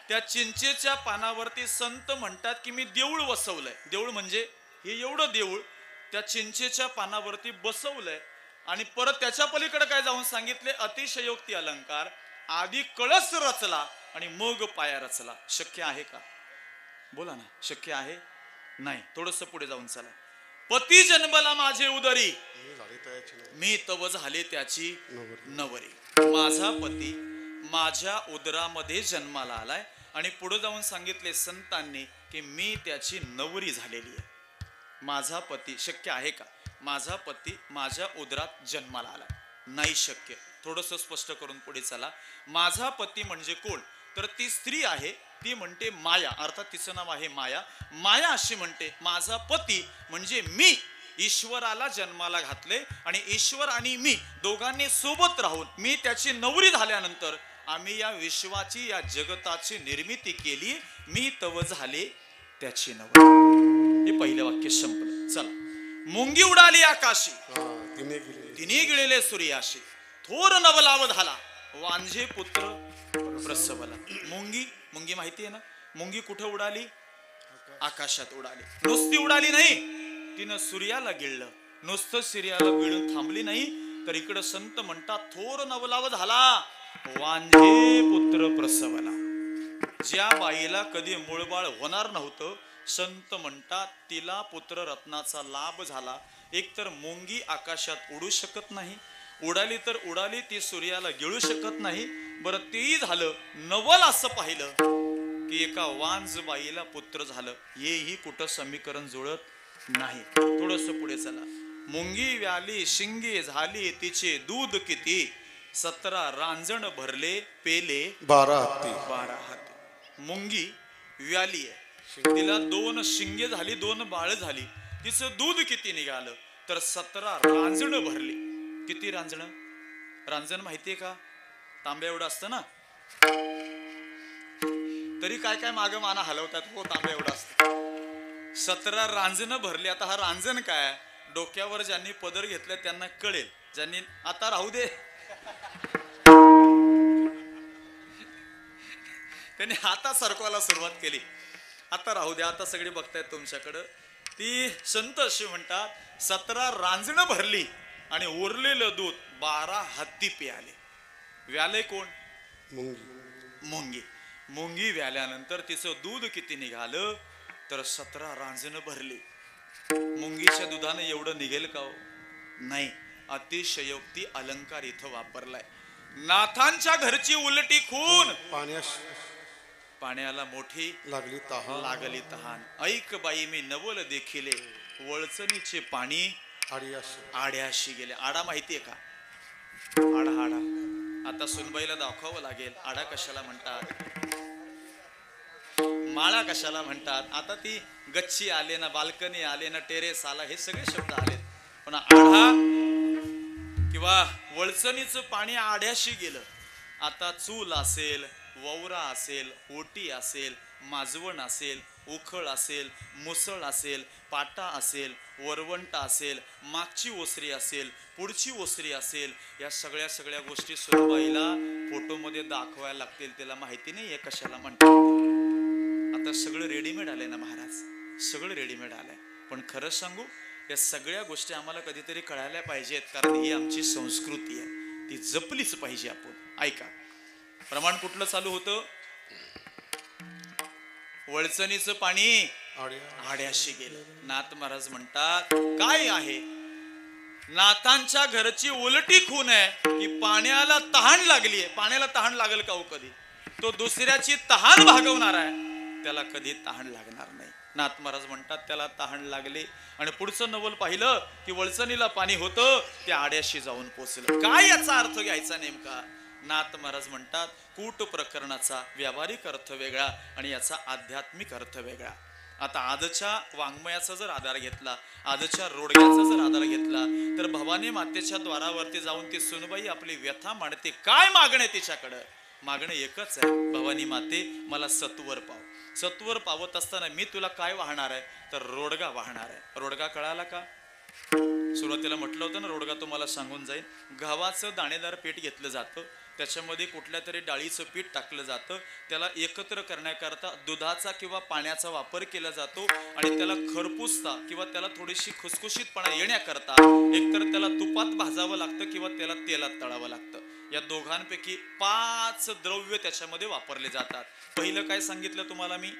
त्या चिंचेच्या पानावरती संत म्हणतात की मी देऊळ वसवलंय. देऊळ म्हणजे हे एवढं देऊळ त्या चिंचेच्या पानावरती बसवलंय. आणि परत त्याच्या पलीकडे काय जाऊन सांगितले, अतिशयोक्ती अलंकार, आधी कळस रचला आणि मग पाया रचला. शक्य आहे का? बोला ना, शक्य आहे? नाही. थोडस पुढे जाऊन चला. पती जन्मला माझे उदरी, मी तव झाले त्याची नवरी. माझा पती माझ्या उदरामध्ये जन्माला आलाय, आणि पुढे जाऊन सांगितले संतांनी की मी त्याची नवरी झालेली आहे. माझा पती, शक्य आहे का? माझा पती माझ्या उदरात जन्माला आलाय. नाही शक्य. थोडस स्पष्ट करून पुढे चला. माझा पती म्हणजे कोण? तर ती स्त्री आहे, ती म्हणते माया, अर्थात तिचं नाव आहे माया. माया अशी म्हणते माझा पती म्हणजे मी ईश्वराला जन्माला घातले, आणि ईश्वर आणि मी दोघांनी सोबत राहून मी त्याची नवरी झाल्यानंतर आम्ही या विश्वाची, या जगताची निर्मिती केली. मी तव झाले त्याची नवरी. हे पहिलं वाक्य संपलं. चला. मुंगी उडाली आकाशी, तिने गिळले सूर्याशी, थोर नवलाव झाला, वांझे पुत्र प्रसवला. मुंगी माहिती आहे ना? मुंगी कुठे उडाली? आकाशात उडाली. नुसती उडाली नाही, तिनं सूर्याला गिळलं. नुसतं सूर्याला गिळून थांबली नाही, तर इकडं संत म्हणतात थोर नवलाव झाला, वांझे पुत्र प्रसवला. ज्या बाईला कधी मूळबाळ होणार नव्हतं, संत म्हणतात तिला पुत्र रत्नाचा लाभ झाला. एकतर मुंगी आकाशात उडू शकत नाही, उडाली तर उडाली, ती सूर्याला गिळू शकत नाही. बरं तेही झालं. नवल असं पाहिलं की एका वांझ बाईला पुत्र झालं. हेही कुठं समीकरण जुळत नाही. थोडस पुढे चला. मुंगी व्याली शिंगी झाली, तिचे दूध किती, 17 रांजण भरले पेले 12 हत्ती 12 हाती. मुंगी व्याली आहे, तिला 2 शिंगे झाली, 2 बाळ झाली. तिचं दूध किती निघालं तर 17 रांजण भरली. किती रांजण? रांजण माहितीये का? तांब्या एवढं असतं ना, तरी काय काय माग माना हलवतात हो, तांब्या एवढं असतं. 17 रांजण भरली. आता हा रांजण काय? डोक्यावर ज्यांनी पदर घेतलं त्यांना कळेल, ज्यांनी आता राहू दे त्यांनी आता सरकवायला सुरुवात केली. आता राहू द्या, आता सगळे बघतायत तुमच्याकडं. ती संत अशी म्हणतात 17 रांजणं भरली आणि उरलेलं दूध 12 हत्ती प्याले. व्याले कोण? मुंगी. मुंगी व्याल्यानंतर तिचं दूध किती निघालं तर 17 रांजणं भरली. मुंगीच्या दुधानं एवढं निघेल का हो? नाही. अतिशयोक्ती अलंकार इथं वापरलाय. नाथांच्या घरची उलटी खून, पाण्याला मोठी लागली तहान. ऐक बाई मी नवल देखिले, वळचणीचे पाणी आड्याशी गेले. आडा माहितीये का? आडा. आता सुनबाईला दाखवावं लागेल आडा कशाला म्हणतात, माळा कशाला म्हणतात. आता ती गच्ची आले ना, बाल्कनी आले ना, टेरेस आला, हे सगळे शब्द आलेत. पण आढा किंवा वळचणीचं पाणी आड्याशी गेलं. आता चूल असेल, ववरा असेल, ओटी असेल, माजवण असेल, उखळ असेल, मुसळ असेल, पाटा असेल, वरवंटा असेल, मागची ओसरी असेल, पुढची ओसरी असेल, या सगळ्या गोष्टी सुनबाईला फोटोमध्ये दाखवायला लागतील. त्याला माहिती नाही हे कशाला म्हणतात. आता सगळं रेडीमेड आलंय ना महाराज, सगळं रेडीमेड आलंय. पण खरं सांगू, या सगळ्या गोष्टी आम्हाला कधीतरी कळायला पाहिजेत, कारण ही आमची संस्कृती आहे, ती जपलीच पाहिजे आपण. ऐका, प्रमाण कुठलं चालू होतं? वळचणीचं पाणी आड्याशी गेलं. नाथ महाराज म्हणतात काय आहे? नाथांच्या घरची उलटी खून आहे की पाण्याला तहान लागली आहे. पाण्याला तहान लागल का हो कधी? तो दुसऱ्याची तहान भागवणार आहे, त्याला कधी तहान लागणार नाही. नाथ महाराज म्हणतात त्याला तहान लागले. आणि पुढचं नवल पाहिलं की वळचणीला पाणी होतं, ते आड्याशी जाऊन पोचलं. काय याचा अर्थ घ्यायचा नेमका? नाथ महाराज म्हणतात कूट प्रकरणाचा व्यावहारिक अर्थ वेगळा आणि याचा आध्यात्मिक अर्थ वेगळा. आता आजच्या वाङ्मयाचा जर आधार घेतला, आजच्या रोडग्याचा जर आधार घेतला, तर भवानी मातेच्या द्वारावरती जाऊन ती सुनबाई आपली व्यथा मांडते. काय मागणे तिच्याकडं? मागणं एकच आहे, भवानी माते मला सत्वर पाव. सत्वर पावत असताना मी तुला काय वाहणार आहे तर रोडगा वाहणार आहे. रोडगा कळाला का? सुरुवातीला म्हटलं होतं ना, रोडगा तुम्हाला सांगून जाईल. गव्हाचं दाणेदार पीठ घेतलं जातं, त्याच्यामध्ये कुठल्या तरी डाळीचं पीठ टाकलं जातं, त्याला एकत्र करण्याकरता दुधाचा किंवा पाण्याचा वापर केला जातो आणि त्याला खरपूसता किंवा त्याला थोडीशी खुसखुशीतपणा येण्याकरता एकतर त्याला तुपात भाजावं लागतं किंवा त्याला तेलात तळावं लागतं. या दोघांपैकी 5 द्रव्य त्याच्यामध्ये वापरले जातात. पहिलं काय सांगितलं तुम्हाला मी?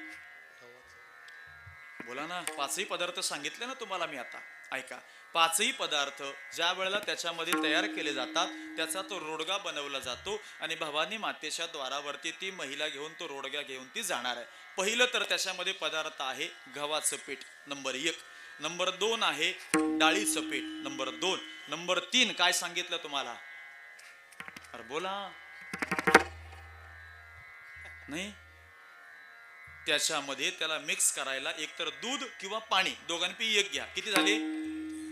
बोला ना, 5ही पदार्थ सांगितले ना तुम्हाला मी आता. ऐका, 5ही पदार्थ ज्या वेळेला त्याच्यामध्ये तयार केले जातात त्याचा तो रोडगा बनवला जातो आणि भवानी मातेच्या द्वारावरती ती महिला घेऊन तो रोडगा घेऊन ती जाणार आहे. पहिलं तर त्याच्यामध्ये पदार्थ आहे गव्हाचं पीठ, नंबर 1. नंबर 2 आहे डाळीचं पीठ, नंबर 2. नंबर 3 काय सांगितलं तुम्हाला? अरे बोला नाही. त्याच्यामध्ये त्याला मिक्स करायला एकतर दूध किंवा पाणी, दोघांपैकी एक घ्या. किती झाले?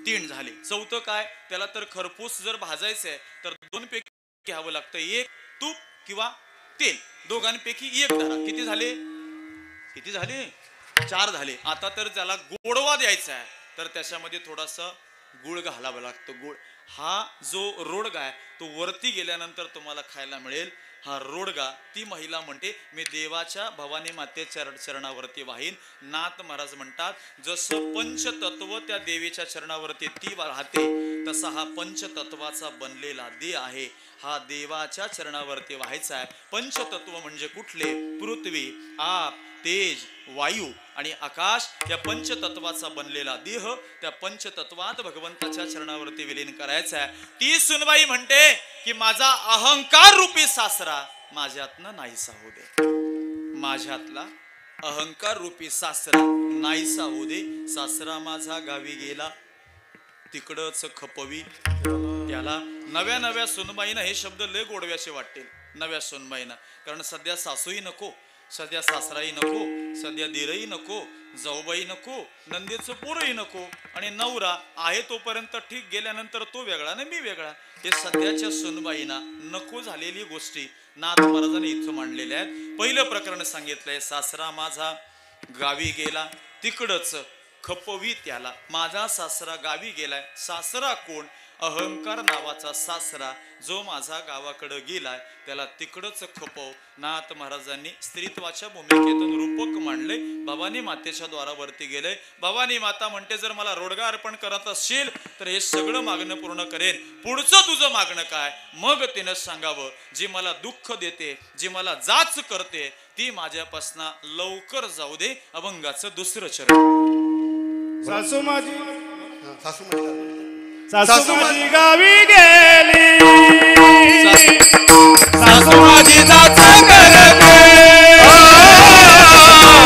3 झाले. चौथं काय? त्याला तर खरपूस जर भाजायचंय तर 2 पैकी घ्यावं लागतं, 1 तूप किंवा तेल, दोघांपैकी 1 धरा. किती झाले? 4 झाले. आता तर त्याला गोडवा द्यायचा आहे तर त्याच्यामध्ये थोडासा गुळ घालावा लागतो. गुळ हा जो रोडगा आहे तो वरती गेल्यानंतर तुम्हाला खायला मिळेल. हा रोडगा ती महिला म्हणते मी देवाच्या भवानी माते चरणावरती वाहीन. नाथ महाराज म्हणतात जसं पंचतत्व त्या देवीच्या चरणावरती ती राहते तसा हा पंचतत्वाचा बनलेला देह आहे, हा देवाच्या चरणावरती व्हायचा आहे. पंचतत्व म्हणजे कुठले? पृथ्वी, आप, तेज, वायू आणि आकाश या पंचतत्वाचा बनलेला देह त्या पंचतत्वात भगवंताच्या चरणावरती विलीन करायचा आहे. ती सुनबाई म्हणते की माझा अहंकार रूपी सासरा माझ्यातनं नाहीसा होऊ दे. माझ्यातला अहंकार रूपी सासरा नाहीसा होऊ दे. सासरा माझा गावी गेला तिकडच खपवी त्याला नव्या नव्या सुनबाईनं हे शब्द लय गोडव्याचे वाटतील. नव्या सुनबाईनं, कारण सध्या सासूही नको, सध्या सासराही नको, सध्या दिरही नको, जाऊबाई नको, नंदेचं पोरही नको, आणि नवरा आहे तोपर्यंत ठीक, गेल्यानंतर तो वेगळा ना मी वेगळा. हे सध्याच्या सुनबाईंना नको झालेली गोष्टी नाथ महाराजांनी इथं मांडलेल्या आहेत. पहिलं प्रकरण सांगितलंय, सासरा माझा गावी गेला तिकडच खपवी त्याला. माझा सासरा गावी गेलाय. सासरा कोण? अहंकार नावाचा सासरा, जो माझा गावाकडे गेलाय त्याला तिकडच खपव. नाथ महाराजांनी स्त्रीत्वाच्या भूमिकेतून रूपक मांडले. भवानी मातेच्या द्वारावरती गेले. भवानी माता म्हणते, जर मला रोडगा अर्पण करत असशील तर हे सगळं मागणं पूर्ण करेन. पुढचं तुझं मागणं काय? मग तिनं सांगावं, जी मला दुःख देते, जी मला जाच करते, ती माझ्यापासून लवकर जाऊ दे. अभंगाचं दुसरं चरण. सासू माझी सासू म्हणतात सासू माझी गावी गेली, सासू माझी जात करते,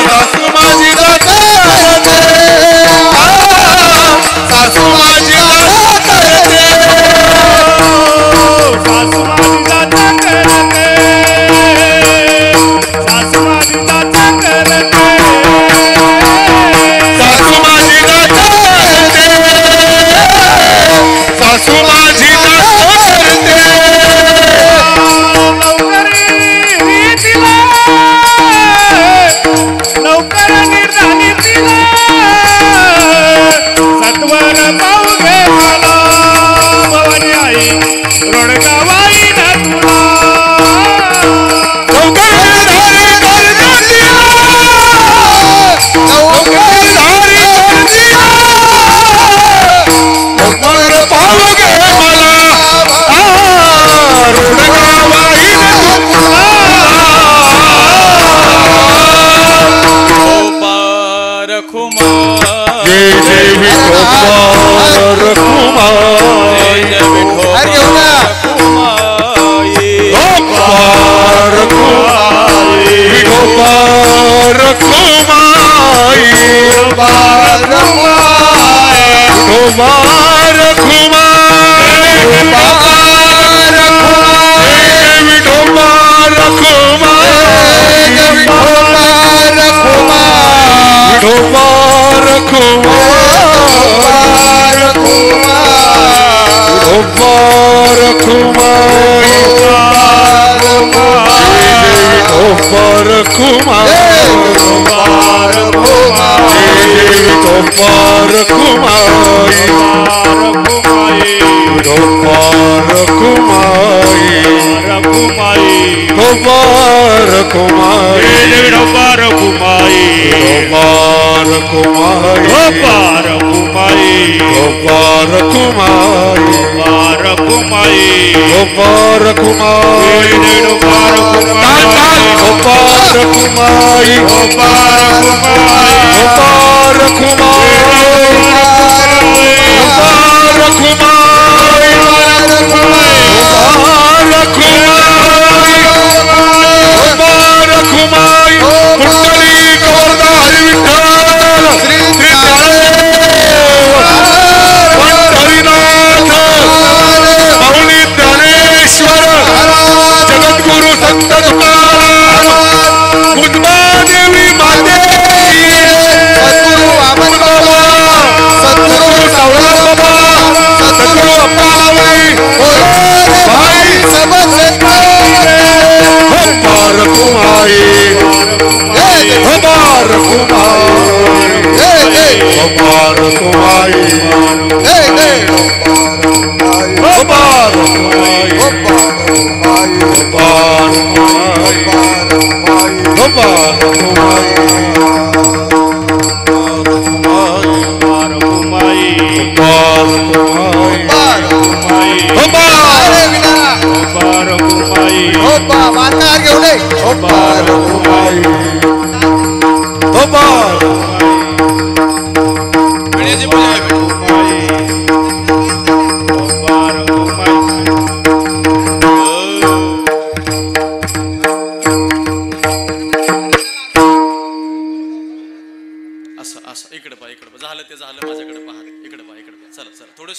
सासू माझी जात करते, सासू माझी जात करते, सासू माझी जात करते, सासू माझी जात करते, सासू माझी जात करते, सासू माझी जात करते. लवकर निर्धानी तिला सत्वर पाहू घे मला. भवानी आई रोडगावाई ना तुला,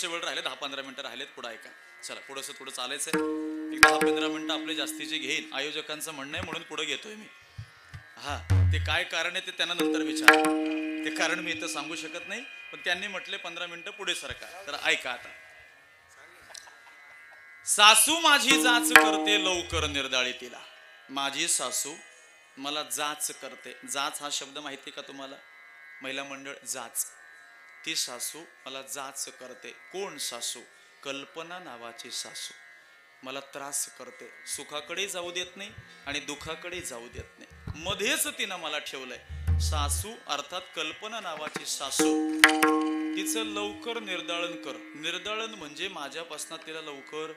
थोडेसे वेळ राहिले, 10-15 मिनिटं राहिलेत, पुढे ऐका. चला थोडं चालायचंय, एक 10-15 मिनिटं आपले जास्तीचे घेईल. आयोजकांचं म्हणणं आहे म्हणून पुढे घेतोय मी. हा, ते काय कारण आहे ते त्यांना नंतर विचार, ते कारण मी इथं सांगू शकत नाही, पण त्यांनी म्हटले 15 मिनिटं पुढे सरका. तर ऐका आता. सासू माझी जाच करते लवकर निर्दाळी तिला. माझी सासू मला जाच करते. जाच हा शब्द माहिती का तुम्हाला? महिला मंडळ, जाच. ती सासू मला जाच करते. कोण सासू? कल्पना नावाची सासू. मला त्रास करते, सुखाकडे जाऊ देत नाही आणि दुखाकडे जाऊ देत नाही, मध्येच तिनं मला ठेवलंय. सासू अर्थात कल्पना नावाची सासू, तिचं लवकर निर्दाळन कर. निर्दाळन म्हणजे माझ्यापासून तिला लवकर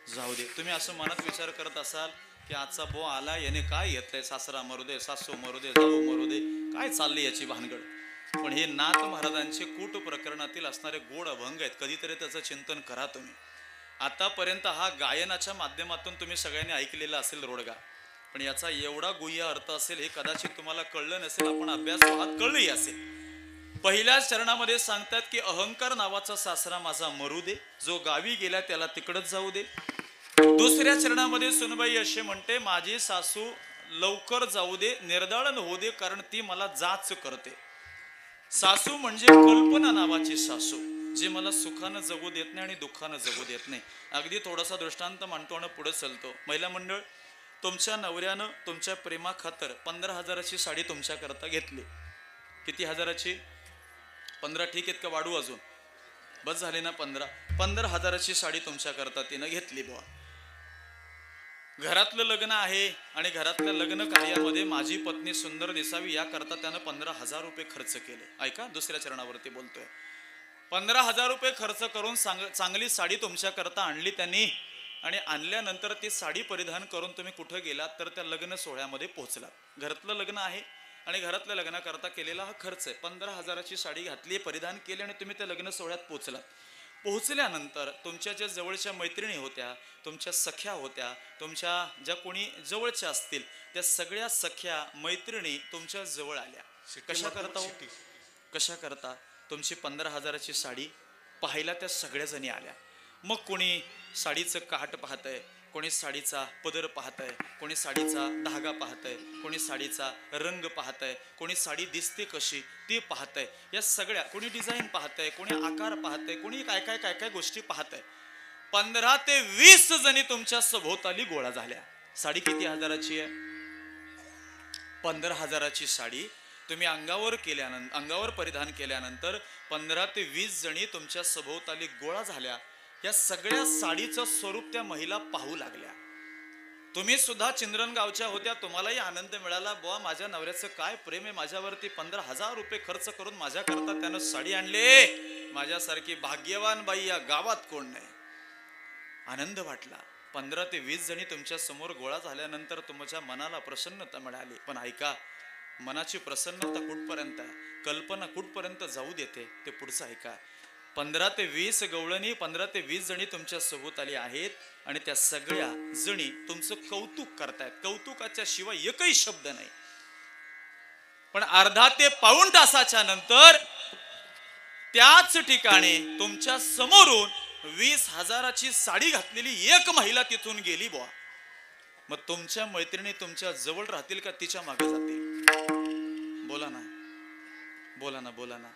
जाऊ दे. तुम्ही असं मनात विचार करत असाल की आजचा बो आला, याने काय घेतलंय, सासरा मरू दे, सासू मरू दे, जाऊ मरू दे, काय चालली याची भानगड. पण हे नाथ महाराजांचे कूट प्रकरणातील असणारे गोड अभंग आहेत. कधीतरी त्याचं चिंतन करा तुम्ही. आतापर्यंत हा गायनाच्या माध्यमातून तुम्ही सगळ्यांनी ऐकलेला असेल रोडगा, पण याचा एवढा गुह्य अर्थ असेल हे कदाचित तुम्हाला कळलं नसेल. आपण अभ्यास पाहत कळलंही असेल. पहिल्या चरणामध्ये सांगतात की अहंकार नावाचा सासरा माझा मरू दे, जो गावी गेला त्याला तिकडच जाऊ दे. दुसऱ्या चरणामध्ये सुनबाई असे म्हणते, माझी सासू लवकर जाऊ दे, निर्दाळन होऊ दे, कारण ती मला जाच करते. सासू म्हणजे कल्पना नावाची सासू, जे मला सुखानं जगू देत नाही आणि दुःखानं जगू देत नाही. अगदी थोडासा दृष्टांत मांडतो आणि पुढे चलतो. महिला मंडळ, तुमच्या नवऱ्यानं तुमच्या प्रेमा खातर 15,000ची साडी तुमच्या करता घेतली. किती हजाराची? 15. ठीक आहेत का वाढू अजून? बस झाले ना 15. 15,000ची साडी तुमच्या करता तिनं घेतली बुवा. घरातलं लग्न आहे आणि घरातल्या लग्न कार्यामध्ये माझी पत्नी सुंदर दिसावी याकरता त्यानं 15,000 रुपये खर्च केले. ऐका, दुसऱ्या चरणावरती बोलतोय. 15,000 रुपये खर्च करून चांगली साडी तुमच्या करता आणली त्यांनी, आणि आणल्यानंतर ती साडी परिधान करून तुम्ही कुठं गेलात तर त्या लग्न सोहळ्यामध्ये पोहोचलात. घरातलं लग्न आहे आणि घरातल्या लग्नाकरता केलेला हा खर्च आहे. 15,000ची साडी घातली, परिधान केली आणि तुम्ही त्या लग्न सोहळ्यात पोहोचलात. पोहोचल्यानंतर तुमच्या ज्या जवळच्या मैत्रिणी होत्या, तुमच्या सख्या होत्या, तुमच्या ज्या कोणी जवळच्या असतील, त्या सगळ्या सख्या मैत्रिणी तुमच्या जवळ आल्या. कशा करता हो? कशा करता? तुमची 15,000ची साडी पाहायला त्या सगळ्या जणी आल्या. मग कोणी साडीचं काठ पाहतंय, कोणी साडीचा पदर पाहतंय, कोणी साडीचा धागा पाहतंय, कोणी साडीचा रंग पाहतंय, कोणी साडी दिसते कशी ती पाहतंय. या सगळ्या, कोणी डिझाईन पाहतंय, कोणी आकार पाहतंय, कोणी काय काय काय काय गोष्टी पाहतंय. 15 ते 20 जणी तुमच्या सभोवताली गोळा झाल्या. साडी किती हजाराची आहे? 15,000ची साडी तुम्ही अंगावर परिधान केल्यानंतर 15 ते 20 जणी तुमच्या सभोवताली गोळा झाल्या. या सगळ्या साडीचं स्वरूप त्या महिला पाहू लागल्या. तुम्ही सुद्धा चिंद्रनगावच्या होत्या, तुम्हालाही आनंद मिळाला, बुवा माझ्या नवऱ्याचं काय प्रेम आहे माझ्यावरती, 15,000 रुपये खर्च करून माझ्याकरता त्यानं साडी आणले, माझ्यासारखी भाग्यवान बाई या गावात कोण नाही. आनंद वाटला. 15 ते 20 जणी तुमच्या समोर गोळा झाल्यानंतर तुमच्या मनाला प्रसन्नता मिळाली. पण ऐका, मनाची प्रसन्नता कुठपर्यंत आहे, कल्पना कुठपर्यंत जाऊ देते ते पुढचं ऐका. 15 ते 20 गवळणी, 15 ते 20 जणी तुमच्या सभोवताली आहेत आणि त्या सगळ्या जणी तुमचं कौतुक करतायत. कौतुकाच्या शिवाय एकही शब्द नाही. पण अर्धा ते पाऊण तासाच्या नंतर त्याच ठिकाणी तुमच्या समोरून 20,000ची साडी घातलेली एक महिला तिथून गेली बुवा. मग तुमच्या मैत्रिणी तुमच्या जवळ राहतील का तिच्या मागे जातील? बोला ना, बोला ना, बोला ना.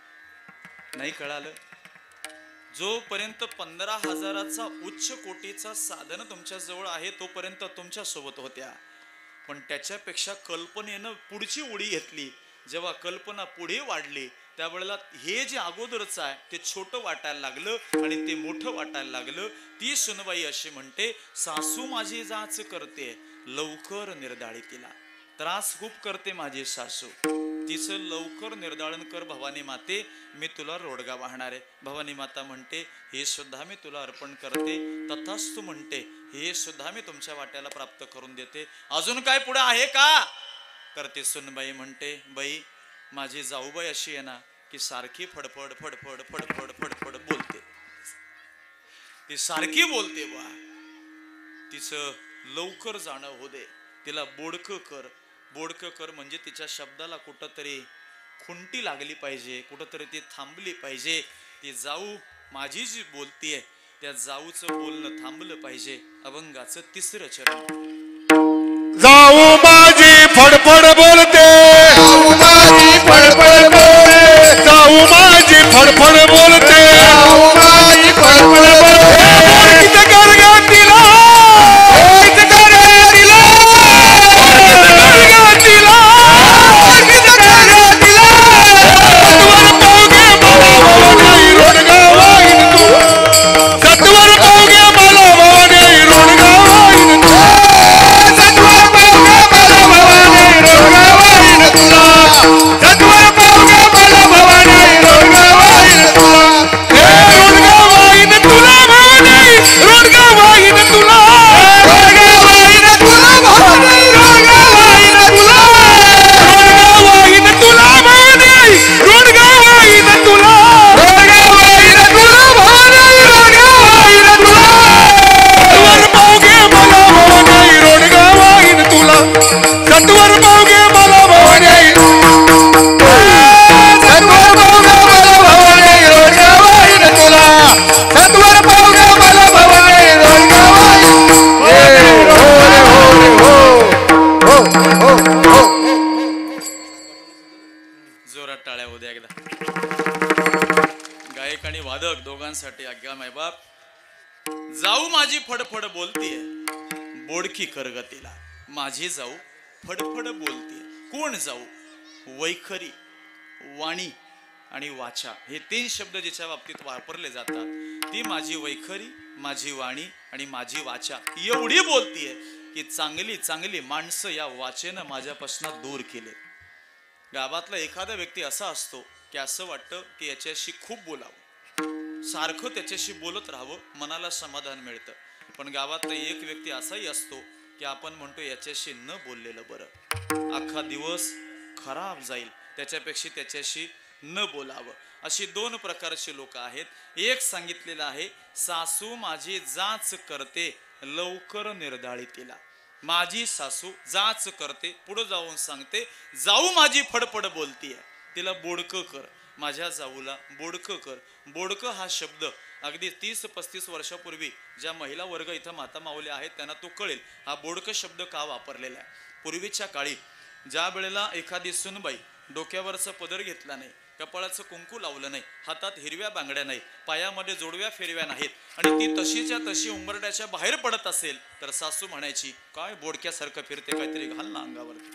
नाही कळालं? जोपर्यंत 15,000चा उच्च कोटीचा साधन तुमच्या जवळ आहे तोपर्यंत तुमच्या सोबत होत्या. पण त्याच्यापेक्षा कल्पनेनं पुढची उडी घेतली. जेव्हा कल्पना पुढे वाढली त्यावेळेला हे जे अगोदरच आहे ते छोटं वाटायला लागलं आणि ते मोठं वाटायला लागलं. ती सुनबाई अशी म्हणते, सासू माझी जाच करते लवकर निर्दाळी तिला. त्रास खूप करते माझी सासू, तिचं लवकर निर्दाळन कर भवानी माते, मी तुला रोडगा वाहणार आहे. भवानी माता म्हणते, हे सुद्धा मी तुला अर्पण करते. तथास्तु म्हणते, हे सुद्धा मी तुमच्या वाट्याला प्राप्त करून देते. अजून काय पुढे आहे का? तर ती सुनबाई म्हणते, बाई माझी जाऊबाई अशी आहे ना की सारखी फडफड फडफड फडफड फडफड बोलते. ती सारखी बोलते बा. तिचं लवकर जाणं हो दे, तिला बोडकं कर. बोडकं कर म्हणजे तिच्या शब्दाला कुठंतरी खुंटी लागली पाहिजे, कुठंतरी ती थांबली पाहिजे. ती जाऊ माझी जी बोलतीये त्या जाऊचं बोलणं थांबलं पाहिजे. अभंगाचं तिसरं चरण. जाऊ माझी फडफड बोलते, जाऊ माझी फडफड बोलते, जाऊ माझी फडफड बोलते, जाऊ माझी फडफड बोलते. किती गरगातीला, किती गरगातीला, किती गरगातीला, किती गरगातीला. सत्वर पावगे मला भवानी रोडगा वाईन तू, सत्वर पावगे मला भवानी रोडगा वाईन तुला, सत्वर पावगे मला भवानी रोडगा वाईन तुला, हे रोडगा वाईन तुला भवानी रोडगा वाईन तुला, रोडगा वाईन तुला भवानी रोडगा वाईन तुला, रोडगा वाईन तुला भवानी रोडगा वाईन तुला, रोडगा वाईन तुला भवानी रोडगा वाईन तुला. सत्वर पावगे मला भवानी रोडगा वाईन तुला, सत्वर पावगे मला भवानी, सत्वर पावगे मला भवानी रोडगा वाईन तुला, सत्वर पावगे मला भवानी रोडगा वाईन. जोरात टाळ्या होऊ द्या एकदा. गायक आणि वादक दोघांसाठी आज्ञा मायबाप. जाऊ माझी फडफड बोलतीये, बोडकी करगतीला. माझी जाऊ फडफड बोलतीये. कोण जाऊ? वैखरी, वाणी आणि वाचा हे 3 शब्द जिच्या बाबतीत वापरले जातात. ती माझी वैखरी, माझी वाणी आणि माझी वाचा एवढी बोलतीये की चांगली चांगली माणसं या वाचेनं माझ्यापासून दूर केले. गावातला एखादा व्यक्ती असा असतो की असं वाटतं की याच्याशी खूप बोलावं, सारखं त्याच्याशी बोलत राहावं, मनाला समाधान मिळतं. पण गावातला एक व्यक्ती असाही असतो की आपण म्हणतो याच्याशी न बोललेलं बरं, अख्खा दिवस खराब जाईल, त्याच्यापेक्षा त्याच्याशी न बोलावं. अशी 2 प्रकारची लोक आहेत. एक सांगितलेलं आहे, सासू माझी जाच करते लवकर निर्धाळी तिला. माझी सासू जाच करते, पुढे जाऊन सांगते जाऊ माझी फडफड बोलतीये, तिला बोडकं कर. माझ्या जाऊला बोडकं कर. बोडकं हा शब्द अगदी 30-35 वर्षापूर्वी ज्या महिला वर्ग इथं माता माऊल्या आहेत त्यांना तो कळेल हा बोडकं शब्द का वापरलेला आहे. पूर्वीच्या काळी ज्या वेळेला एखादी सुनबाई डोक्यावरचं पदर घेतला नाही, कपाळाचं कुंकू लावलं नाही, हातात हिरव्या बांगड्या नाही, पायामध्ये जोडव्या फेरव्या नाहीत आणि ती तशीच्या तशी उंबरड्याच्या बाहेर पडत असेल तर सासू म्हणायची काय बोडक्यासारखं फिरते, काहीतरी घाल ना अंगावरती.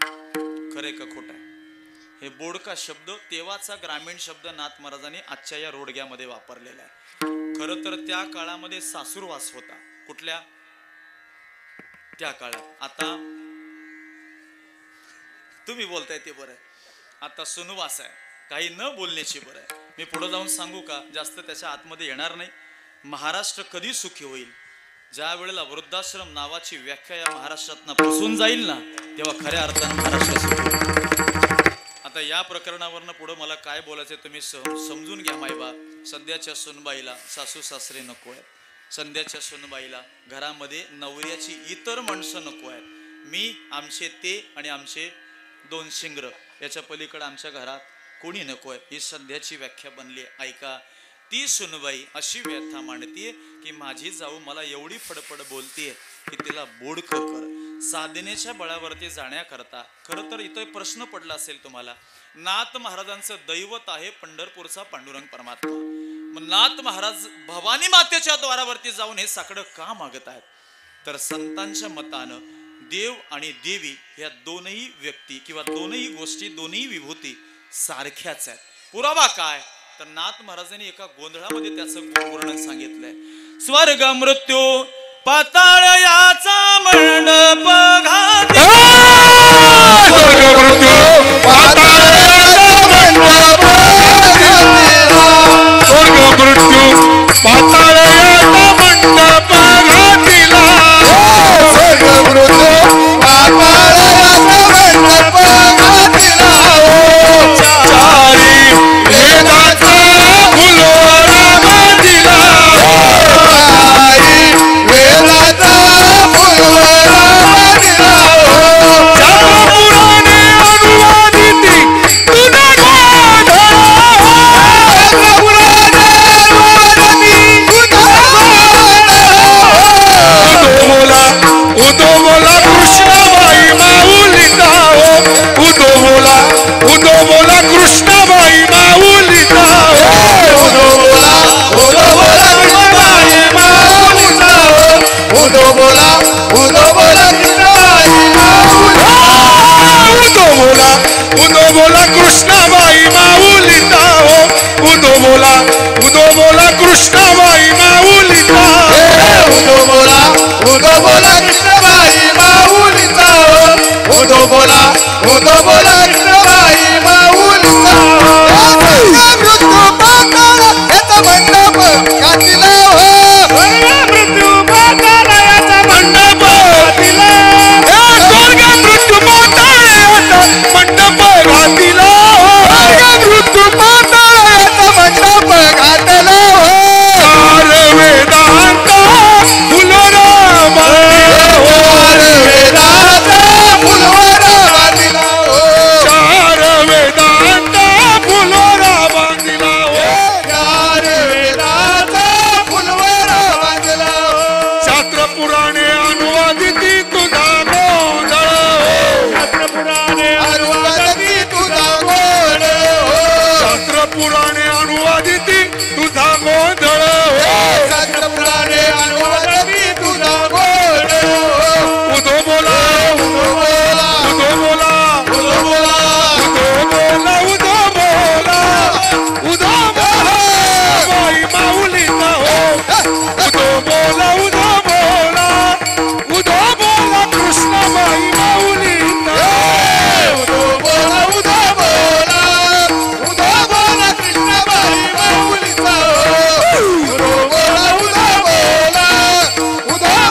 खरे का खोट आहे? हे बोडका शब्द तेव्हाचा ग्रामीण शब्द नाथ महाराजांनी आजच्या या रोडग्यामध्ये वापरलेला आहे. खरं तर त्या काळामध्ये सासूरवास होता. कुठल्या? त्या काळात. आता तुम्ही बोलताय ते बरं आहे, आता सुनवास आहे, काही न बोलण्याची बरं आहे. मी पुढे जाऊन सांगू का, जास्त त्याच्या आतमध्ये येणार नाही. महाराष्ट्र कधी सुखी होईल? ज्या वेळेला वृद्धाश्रम नावाची व्याख्या या महाराष्ट्रातनं पुसून जाईल ना, तेव्हा खऱ्या अर्थानं महाराष्ट्र सुखी होईल. आता या प्रकरणावरनं पुढे मला काय बोलायचं तुम्ही समजून घ्या मायबा. सध्याच्या सुनबाईला सासू सासरे नको आहेत, सध्याच्या सुनबाईला घरामध्ये नवऱ्याची इतर माणसं नको आहेत. मी, आमचे ते आणि आमचे 2 शिंगर, याच्या पलीकडे आमच्या घरात कोणी नको आहे, ही सध्याची व्याख्या बनली आहे. ऐका, ती सुनबाई अशी व्यथा मांडतीये की माझी जाऊ मला एवढी फडफड बोलतीये की तिला बोडकं कर. साधनेच्या बळावरती जाण्याकरता खरं तर इथं प्रश्न पडला असेल तुम्हाला. नाथ महाराजांचं दैवत आहे पंढरपूरचा पांडुरंग परमात्मा. मग नाथ महाराज भवानी मातेच्या द्वारावरती जाऊन हे साकडं का मागत आहेत? तर संतांच्या मतानं देव आणि देवी या दोनही व्यक्ती किंवा दोनही गोष्टी, दोनही विभूती सारख्याच आहेत. पुरावा काय? तर नाथ महाराजांनी एका गोंधळामध्ये त्याचं वर्णन सांगितलंय. स्वर्ग मृत्यू पाताळ याचा मंडप घाती, स्वर्ग मृत्यू पाताळ याचा मंडप घातीला, स्वर्ग मृत्यू पाताळ याचा मंडप घातीला, स्वर्ग मृत्यू पाताळ याचा मंडप घातीला. चारी वेदाचा फुलोरा बांधिला, चारी वेदाचा फुलोरा बांधिला. पुराणे अनुवादिती तुझा गोंधळ, पुराणे अनुवादिती बोला उदो बोला कृष्णाबाई माऊलीचा हो उदो बोला कृष्णाबाई माऊलीचा उदो बोला कृष्णाबाई माऊलीचा उदो बोला कृष्णाबाई माऊलीचा मृत्यू पाताळ याचा मंडप घातला हो मृत्यू पाताळाचा मंडप घातिला मृत्यू पाताळाचा मंडप घातिला मृत्यू पाताळाचा मंडप घातला चार वेदांत फुलोरा चार वेदांत फुलोरा बांधिला चार वेदांत फुलोरा बांधिला चार वेदांत फुलोरा बांधिला शास्त्र पुराणे अनुवादिती तुझा गोंधळ शास्त्र पुराणे अनुवादिती तुझा गोंधळ शास्त्र पुराणे अनुवादिती तुझा गोंधळ शास्त्र पुराणे अनुवादिती तुझा गोंधळ उदो बोला उदो बोला उदो बोला उदो बोला उदो बोला उदो बोला बाई माऊलीचा हो उदो बोला कृष्णाबाई माऊलीचा उदो बोला कृष्णाबाई माऊलीचा उदो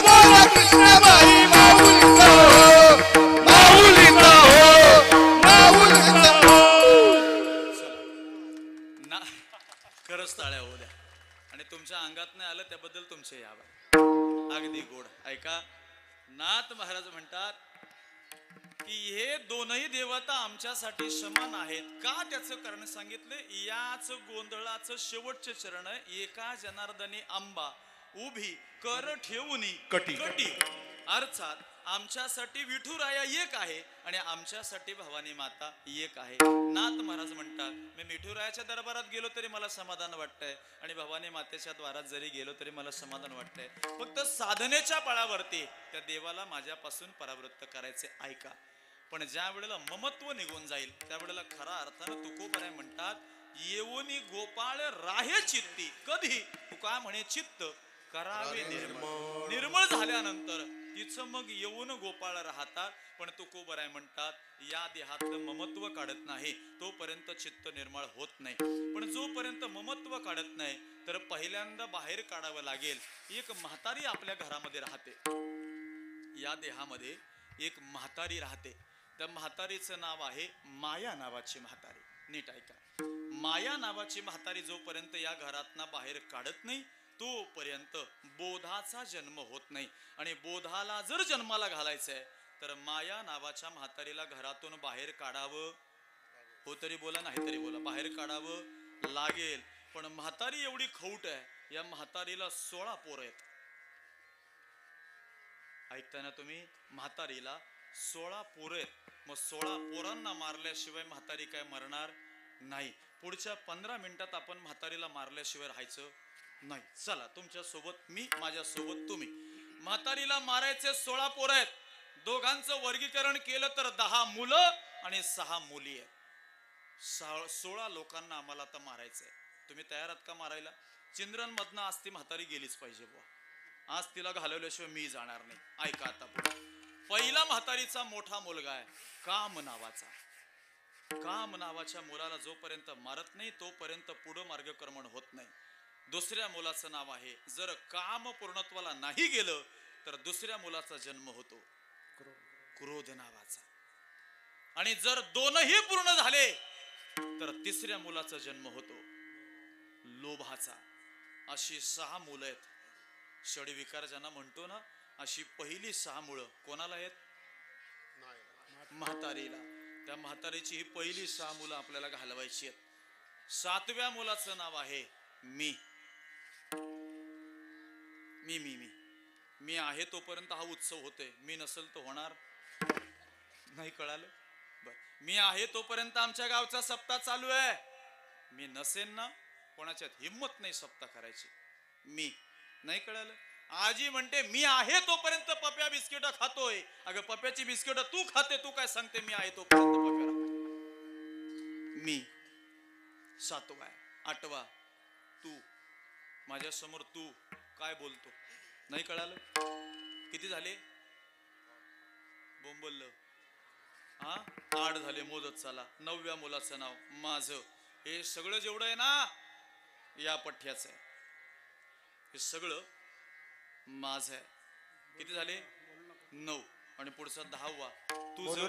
बोला कृष्णाबाई माऊलीचा ना खरंच टाळ्या होऊ द्या आणि तुमच्या अंगात नाही आलं त्याबद्दल तुमचे आभार. अगदी गोड. ऐका, नाथ महाराज म्हणतात की हे दोनही देवता आमच्यासाठी समान आहेत. का त्याचं कारण सांगितले? याच गोंधळाचं शेवटचे चरण आहे. एका जनार्दनी आंबा उभी कर ठेवूनी कटी अर्थात आमच्यासाठी विठुराया एक आहे आणि आमच्यासाठी भवानी माता एक आहे. नाथ महाराज म्हणतात मी विठुरायाच्या दरबारात गेलो तरी मला समाधान वाटतंय आणि भवानी मातेच्या द्वारात जरी गेलो तरी मला समाधान वाटतंय. फक्त साधनेच्या बळावरती त्या देवाला माझ्यापासून परावृत्त करायचे. ऐका, पण ज्या वेळेला ममत्व निघून जाईल त्यावेळेला खरा अर्थानं तुकोबराय म्हणतात येवोनी गोपाळ राहे चित्ती. कधी तुका म्हणे चित्त करावे निर्मळ. निर्मळ झाल्यानंतर तिचं मग येऊन गोपाळ राहतात. पण तुकोबराय म्हणतात या देहातलं ममत्व काढत नाही तोपर्यंत चित्त निर्मळ होत नाही. पण जोपर्यंत ममत्व काढत नाही तर पहिल्यांदा बाहेर काढावं लागेल. एक म्हातारी आपल्या घरामध्ये राहते. या देहामध्ये एक म्हातारी राहते. त्या म्हातारीचं नाव आहे माया नावाची म्हातारी. नीट ऐका, माया नावाची म्हातारी जोपर्यंत या घरातना बाहेर काढत नाही तोपर्यंत बोधाचा जन्म होत नाही. आणि बोधाला जर जन्माला घालायचंय तर माया नावाच्या म्हातारीला घरातून बाहेर काढावं. हो तरी बोला, नाही तरी बोला, बाहेर काढावं लागेल. पण म्हातारी एवढी खौट आहे, या म्हातारीला 16 पोरं आहेत. ऐकताय ना तुम्ही? म्हातारीला 16 पोरं आहेत. मग 16 पोरांना मारल्याशिवाय म्हातारी काय मरणार नाही. पुढच्या 15 मिनिटात आपण म्हातारीला मारल्याशिवाय राहायचं नाही. चला, तुमच्या सोबत मी, माझ्या सोबत तुम्ही. म्हातारीला मारायचे 16 पोरं आहेत. दोघांचं वर्गीकरण केलं तर 10 मुलं आणि 6 मुली आहेत. 16 लोकांना आम्हाला आता मारायचंय. तुम्ही तयार आहात का मारायला? चिंद्रन मधनं आज ती म्हातारी गेलीच पाहिजे बुवा. आज तिला घालवल्याशिवाय मी जाणार नाही. ऐका आता पुढे. पहिला म्हातारीचा मोठा मुलगा आहे काम नावाचा. काम नावाच्या मुलाला जोपर्यंत मारत नाही तोपर्यंत पुढं मार्गक्रमण होत नाही. दुसऱ्या मुलाचं नाव आहे, जर काम पूर्णत्वाला नाही गेलं तर दुसऱ्या मुलाचा जन्म होतो क्रोध नावाचा. आणि जर दोनही पूर्ण झाले तर तिसऱ्या मुलाचा जन्म होतो लोभाचा. अशी 6 मुलं आहेत. षडविकार ज्यांना म्हणतो ना, अशी पहिली 6 मुलं कोणाला आहेत? म्हातारीला. त्या म्हातारीची ही पहिली 6 मुलं आपल्याला घालवायची आहेत. 7व्या मुलाचं नाव आहे मी. मी मी मी मी आहे तोपर्यंत हा उत्सव होतोय. मी नसेल तर होणार नाही. कळालं? बर, मी आहे तोपर्यंत आमच्या गावचा सप्ताह चालू आहे. मी नसेन ना, कोणाच्यात हिम्मत नाही सप्ताह करायची. मी नाही. कळालं? आजी म्हणते मी आहे तोपर्यंत पप्या बिस्किट खातोय. अगं पप्याची बिस्किट तू खाते, तू काय सांगते मी आहे तोपर्यंत पप्या. मी 7वा 8वा, तू माझ्या समोर तू काय बोलतो नाही कळालं. किती झाले बोंबललं? हा 8 झाले, मोजत चला. 9व्या मुलाचं नाव माझं. हे सगळं जेवढं आहे ना या पठ्याचं आहे, हे सगळं माझं आहे. किती झाले? 9. आणि पुढचं 10वा तुझं.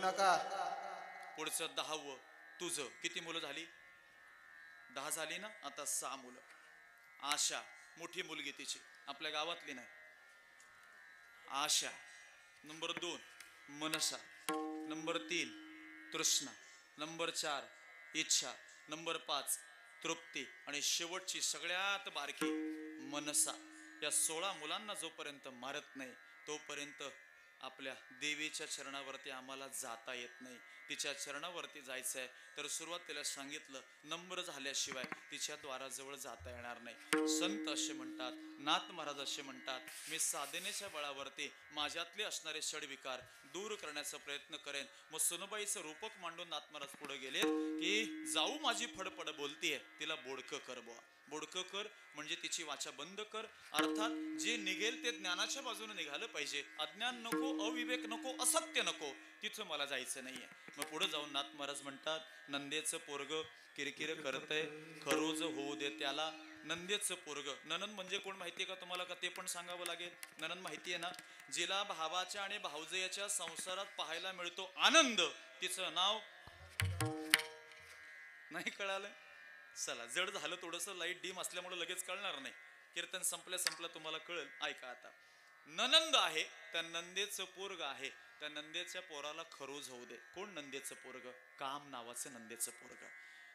पुढचं 10वं तुझं. किती मुलं झाली? 10 झाली ना. आता 6 मुलं. आशा मोठी मुलगी तिची, आपल्या गावातली नाही. आशा. नंबर 2 मनसा. नंबर 3 तृष्णा. नंबर 4 इच्छा. नंबर 5 तृप्ती. आणि शेवटची सगळ्यात बारकी मनसा. या 16 मुलांना जोपर्यंत मारत नाही तोपर्यंत आपल्या देवीच्या चरणावरती आम्हाला जाता येत नाही. तिच्या चरणावरती जायचंय तर सुरुवातीला सांगितलं नम्र झाल्याशिवाय तिच्या द्वाराजवळ जाता येणार नाही. संत असे म्हणतात, नाथ महाराज असे म्हणतात, मी साधनेच्या बळावरती माझ्यातले असणारे षडविकार दूर करण्याचा प्रयत्न करेन. मग सुनबाईचं रूपक मांडून नाथ महाराज पुढे गेले की जाऊ माझी फडफड बोलतीये, तिला बोडकं कर बुवा. बोडकं कर म्हणजे तिची वाचा बंद कर. अर्थात जे निघेल ते ज्ञानाच्या बाजूने निघालं पाहिजे. अज्ञान नको, अविवेक नको, असत्य नको, तिथं मला जायचं नाहीये. मग पुढे जाऊन नाथ महाराज म्हणतात, नंदेचं पोरग किरकिर करतय, खरोज होऊ दे त्याला. नंदेचं पोरग. ननंद म्हणजे कोण माहितीये का तुम्हाला? का ते पण सांगावं लागेल? ननंद माहितीये ना, जिला भावाच्या आणि भावजयाच्या संसारात पाहायला मिळतो आनंद, तिचं नाव नाही कळालं? चला, जड झालं थोडस, लाईट डीम असल्यामुळे लगेच कळणार नाही. कीर्तन संपलं तुम्हाला कळेल. ऐका आता. ननंद आहे, त्या नंदेचं पोरग आहे, त्या नंदेच्या पोराला खरोज होऊ दे. कोण नंदेचं पोरग? काम नावाचं नंदेचं पोरग.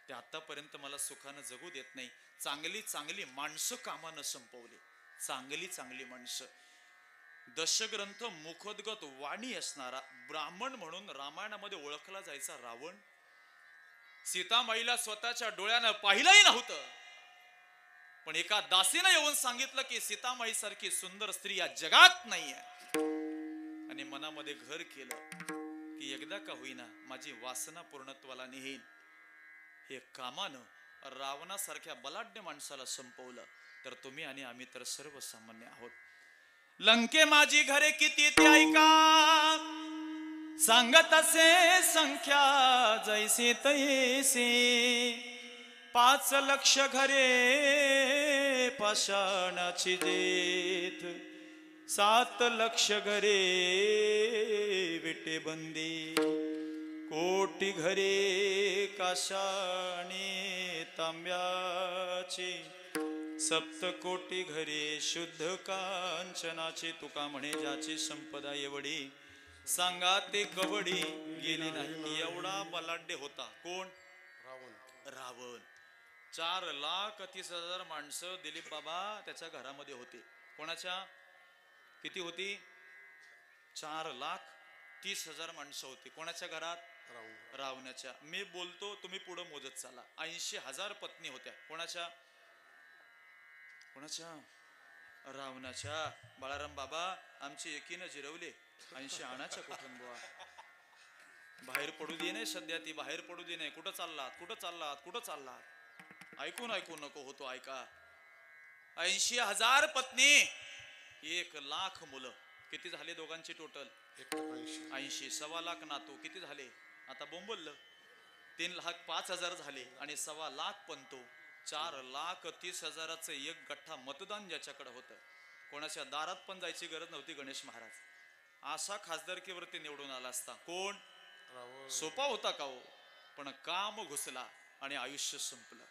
ते आतापर्यंत मला सुखानं जगू देत नाही. चांगली चांगली माणसं कामानं संपवली. चांगली चांगली माणसं. दशग्रंथ मुखोद्गत वाणी असणारा ब्राह्मण म्हणून रामायणामध्ये ओळखला जायचा रावण, सीतामाईला स्वतःच्या डोळ्यानं पाहिलंही नव्हतं, पण एका दासीनं येऊन सांगितलं की सीतामाई सारखी सुंदर स्त्री या जगात नाहीये. आणि मनामध्ये घर केलं की एकदा का होईना माझी वासना पूर्णत्वाला नेहीन. हे कामानं रावणासारख्या बलाढ्य माणसाला संपवलं. तर तुम्ही आणि आम्ही तर सर्वसामान्य आहोत. लंके माझी घरे किती ते ऐका, सांगत असे संख्या जैसे तैसे. 5 लक्ष घरे पाषाणाची जेथ, 7 लक्ष घरे विटेबंदी. कोटी घरे काशाने तांब्याची, 7 कोटी घरे शुद्ध कांचनाची. तुका म्हणे ज्याची संपदा एवढी, सांगा ते कवडी गेली नाही. एवढा बलाढ्य होता. कोण? रावण. 4,30,000 माणसं दिलीप बाबा त्याच्या घरामध्ये होती. कोणाच्या? किती होती? 4,30,000 माणसं होती. कोणाच्या घरात? रावणाच्या. मी बोलतो, तुम्ही पुढे मोजत चाला. 80,000 पत्नी होत्या. कोणाच्या? कोणाच्या? रावणाच्या. बाळाराम बाबा आमची एकीनं जिरवले. 80 आणाच्या कुठून बुवा? बाहेर पडू दे नाही सध्या, ती बाहेर पडू दे नाही. कुठं चाललात? कुठं चाललात? कुठं चाललात? ऐकून नको होतो. ऐका. 80,000 पत्नी, 1,00,000 मुलं. किती झाले दोघांचे टोटल? 80. 1,25,000 नातू. किती झाले? आता बोंबललं. 3,05,000 झाले आणि 1,25,000 पंतो. 4,30,000चं एक गठ्ठा मतदान ज्याच्याकडे होतं. कोणाच्या दारात पण जायची गरज नव्हती. गणेश महाराज असा खासदारकीवरती निवडून आला असता. कोण? सोपा होता का हो? पण काम घुसला आणि आयुष्य संपलं.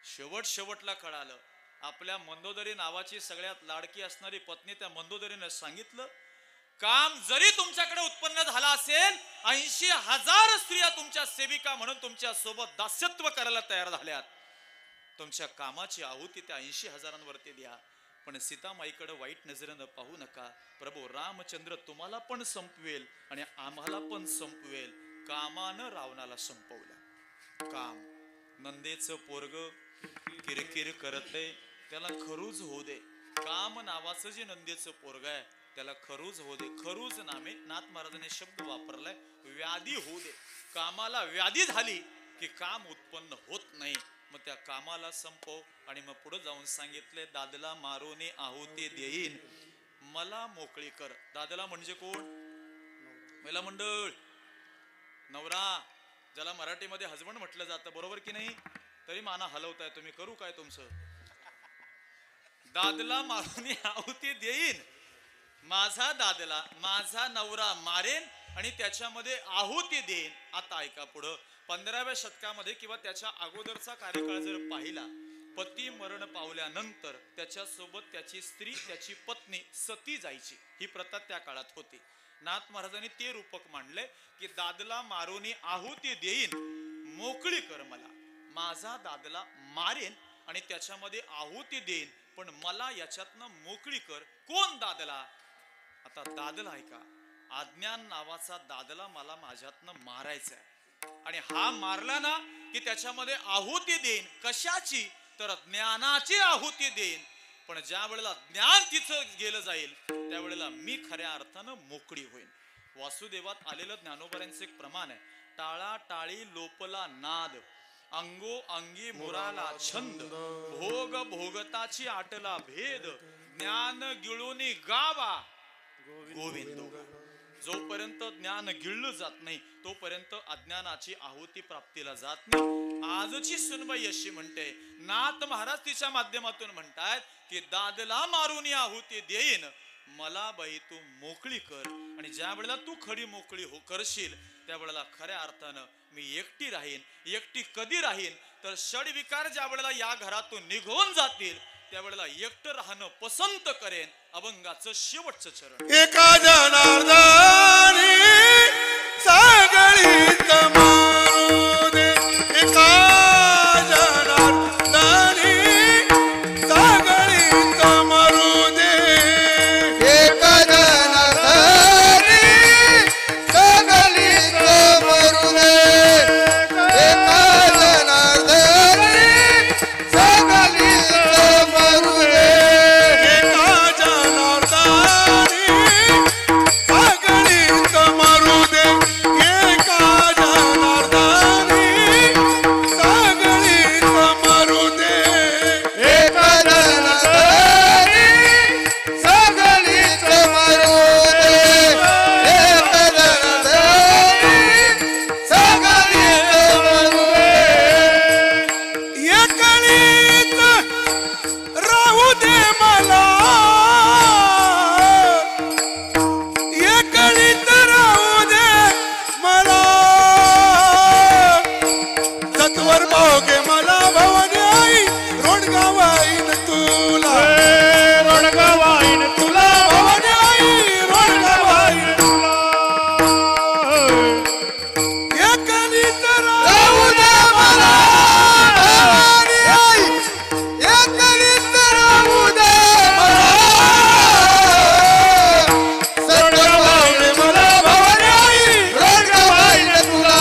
शेवटला कळालं. आपल्या मंदोदरी नावाची सगळ्यात लाडकी असणारी पत्नी त्या मंदोदरीने सांगितलं, काम जरी तुमच्याकडे उत्पन्न झाला असेल, 80,000 स्त्रिया तुमच्या सेविका म्हणून तुमच्या सोबत दास्यत्व करायला तयार झाल्यात. तुमच्या कामाची आहुती त्या 80,000वरती द्या, पण सीतामाईकडे वाईट नजरेनं पाहू नका. प्रभू रामचंद्र तुम्हाला पण संपवेल आणि आम्हाला पण संपवेल. कामानं रावणाला संपवलं. काम. नंदेचं पोरग किरकिर करतय, त्याला खरूज होऊ दे. काम नावाचं जे नंदीचं पोरग आहे त्याला खरूज होऊ दे. खरूज नामे नाथ महाराजांनी शब्द वापरलाय, व्याधी होऊ दे. कामाला व्याधी झाली की काम उत्पन्न होत नाही, मग त्या कामाला संपव. आणि मग पुढे जाऊन सांगितले, दादला मारोने आहुती देईन मला मोकळी कर. दादला म्हणजे कोण? महिला मंडळ, नवरा, ज्याला मराठीमध्ये हजबंड म्हटलं जातं, बरोबर की नाही? तरी माना हलवताय तुम्ही, करू काय तुमचं? दादला मारून आहुती देईन, माझा दादला माझा नवरा मारेन आणि त्याच्यामध्ये आहुती देईन. आता ऐका पुढं, 15व्या शतकामध्ये किंवा त्याच्या अगोदरचा कार्यकाळ जर पाहिला, पती मरण पावल्यानंतर त्याच्यासोबत त्याची स्त्री, त्याची पत्नी सती जायची, ही प्रथा त्या काळात होती. नाथ महाराजांनी ते रूपक मांडले की दादला मारोनी आहुती देईन, मोकळी कर मला. माझा दादला मारेन आणि त्याच्यामध्ये आहुती देईन, पण मला याच्यातनं मोकळी कर. कोण दादला? आता दादला ऐका, अज्ञान नावाचा दादला मला माझ्यातनं मारायचा आहे. आणि हा मारला ना की त्याच्यामध्ये आहुती देईन. कशाची? तर ज्ञानाची आहुती देईन. पण ज्या वेळेला ज्ञान तिथं गेलं जाईल त्यावेळेला मी खऱ्या अर्थानं मोकळी होईन. वासुदेवात आलेलं ज्ञानोबऱ्यांचं एक प्रमाण आहे, टाळा टाळी लोपला नाद, अंगो अंगी मुराला छंद, भोग भोगताची आटला भेद, ज्ञान गिळूनी गावा गोविंद. जोपर्यंत ज्ञान गिळलं जात नाही तोपर्यंत अज्ञानाची आहुती प्राप्तीला जात नाही. आजची सुनबाई अशी म्हणते, नाथ महाराज तिच्या माध्यमातून म्हणतायत की दादला मारून आहुती देईन, मला बाई तू मोकळी कर. आणि ज्या वेळेला तू खरी मोकळी करशील त्यावेळेला खऱ्या अर्थानं मी एकटी राहीन. एकटी कधी राहीन? तर षडविकार ज्या वेळेला या घरातून निघून जातील त्यावेळेला एकटं राहणं पसंत करेन. अभंगाचं शेवटचं चरण. एका जनार्दनी सगळीत मारू दे, एका जनार्दनी सगळीत मारू दे, एका जनार्दनी सगळीत मारू दे, एका जनार्दनी सगळीत मारू दे, एका जनार्दनी सगळीत मारू दे, एका जनार्दनी सगळीत मारू दे, एका जनार्दनी सगळीत मारू दे, एका जनार्दनी सगळीत मारू दे, एकलीत राहू दे मला, एकलीत राहू दे मला, सत्वर भावगे मला भवानी आई, रोडगावाईन तुला, रोडगावाईन तुला भवानी आई, रोडगावाईन तुला, एकलीत राहू दे मला, भवानी आई, एकलीत राहू दे मला, सत्वर भावगे मला भवानी आई, रोडगावाईन तुला,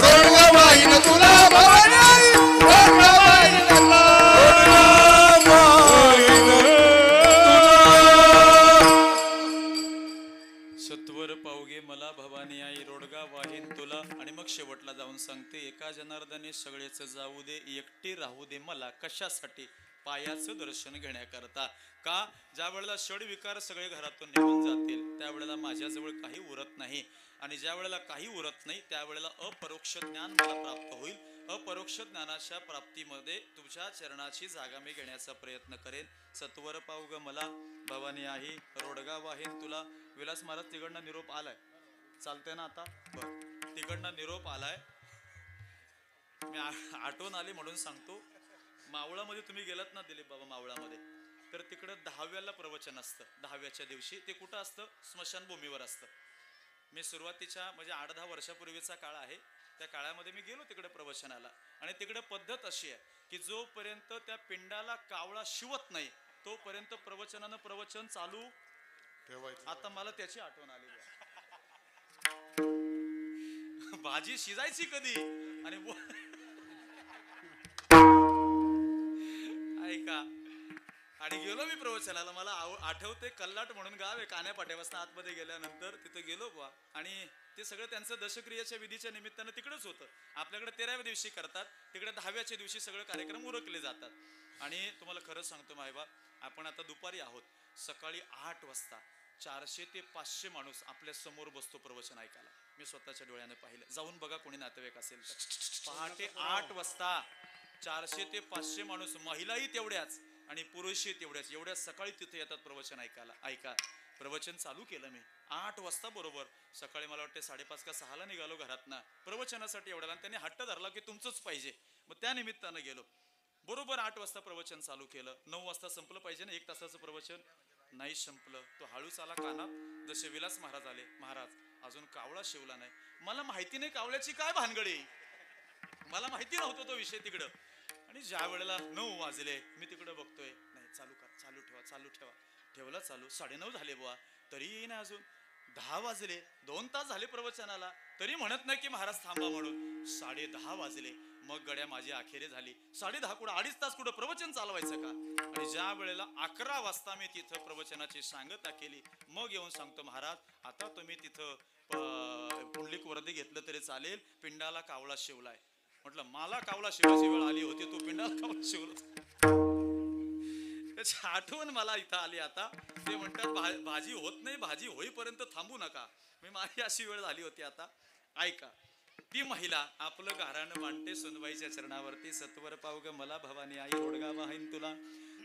रोडगावाईन तुला भवानी आई, रोडगावाईन तुला, रोडगावाईन सत्वर पावगे मला भवानी आई, रोडगा वाहीन तुला. आणि मग शेवटला जाऊन सांगते, एका जनार्दने सगळेच जाऊ दे, एकटी राहू दे मला. कशासाठी? पायाचं दर्शन घेण्याकरता. का? ज्या वेळेला षडविकार सगळे घरातून निघून जातील त्यावेळेला माझ्याजवळ काही उरत नाही. आणि ज्या वेळेला काही उरत नाही त्यावेळेला अपरोक्ष ज्ञान मला प्राप्त होईल. अपरोक्ष ज्ञानाच्या प्राप्तीमध्ये तुझ्या चरणाची जागा मी घेण्याचा प्रयत्न करेन. सत्वर पावग मला भवानी आई, रोडगा वाहीन तुला. विलास महाराज तिकडनं निरोप आलाय, चालतंय ना आता? बर, तिकडनं निरोप आलाय. मी आठवण आली म्हणून सांगतो, मावळामध्ये तुम्ही गेलात ना दिलीप बाबा मावळामध्ये, तर तिकडं 10व्याला प्रवचन असतं. 10व्याच्या दिवशी ते कुठं असतं? स्मशानभूमीवर असतं. मी सुरुवातीच्या म्हणजे 8-10 वर्षापूर्वीचा काळ आहे, त्या काळामध्ये मी गेलो तिकडे प्रवचनाला. आणि तिकडे पद्धत अशी आहे की जोपर्यंत त्या पिंडाला कावळा शिवत नाही तोपर्यंत प्रवचनानं प्रवचन चालू ठेवायचं. आता मला त्याची आठवण आली. भाजी शिजायची कधी? आणि ऐका आणि गेलो मी प्रवचनाला. मला आठवते कल्लाट म्हणून गाव आहे, कान्या पाट्यापासून आतमध्ये गेल्यानंतर तिथे गेलो बुवा. आणि ते सगळं त्यांचं दशक्रियेच्या विधीच्या निमित्तानं तिकडेच होतं. आपल्याकडे 13व्या दिवशी करतात, तिकडे 10व्याच्या दिवशी सगळे कार्यक्रम उरकले जातात. आणि तुम्हाला खरं सांगतो मायबाप, आपण आता दुपारी आहोत, सकाळी 8 वाजता 400 ते 500 माणूस आपल्या समोर बसतो प्रवचन ऐकायला. मी स्वतःच्या डोळ्याने पाहिलं. जाऊन बघा कोणी नातेवाईक असेल तर. पहाटे 8 वाजता 400 ते 500 माणूस, महिलाही तेवढ्याच आणि पुरुषही तेवढ्याच, एवढ्या सकाळी तिथे येतात प्रवचन ऐकायला. ऐका, प्रवचन चालू केलं मी 8 वाजता बरोबर. सकाळी मला वाटते 5:30 का 6ला निघालो घरातनं प्रवचनासाठी एवढ्याला. आणि त्यांनी हट्ट धरला की तुमचंच पाहिजे. मग त्या निमित्तानं गेलो. बरोबर 8 वाजता प्रवचन चालू केलं. 9 वाजता संपलं पाहिजे ना, 1 तासाचं प्रवचन. नाही संपलं. तो हळूच आला कानात, जसे विलास महाराज आले. महाराज अजून कावळा शिवला नाही. मला माहिती नाही कावळ्याची काय भानगडी, मला माहिती नव्हतं तो विषय तिकडं. आणि ज्या वेळेला 9 वाजले, मी तिकडं बघतोय, नाही चालू कर, चालू ठेवा, चालू ठेवा. ठेवला चालू. 9:30 झाले बुवा, तरी येईना अजून. 10 वाजले, 2 तास झाले प्रवचनाला, तरी म्हणत नाही की महाराज थांबा म्हणून. 10:30 वाजले. मग गड्या माझी अखेरी झाली. 10:30 कुठं, 2.5 तास कुठं प्रवचन चालवायचं का. आणि ज्या वेळेला 11 वाजता मी तिथं प्रवचनाची सांगता केली, मग येऊन सांगतो महाराज आता तुम्ही तिथं पुंडलिक वर्दी घेतलं तरी चालेल, पिंडाला कावळा शिवलाय. म्हटलं मला कावळा शिवायची वेळ आली होती, तू पिंडाला कावळा शिवला. त्याची आठवण मला इथं आली आता. ते म्हणतात भाजी होत नाही, भाजी होईपर्यंत थांबू नका. मी माझी अशी वेळ झाली होती आता. ऐका, ती महिला आपलं गारानं मांडते सुनबाईच्या चरणावरती. सत्वर पाव ग मला भवानी आई, रोडगा वाहीन तुला.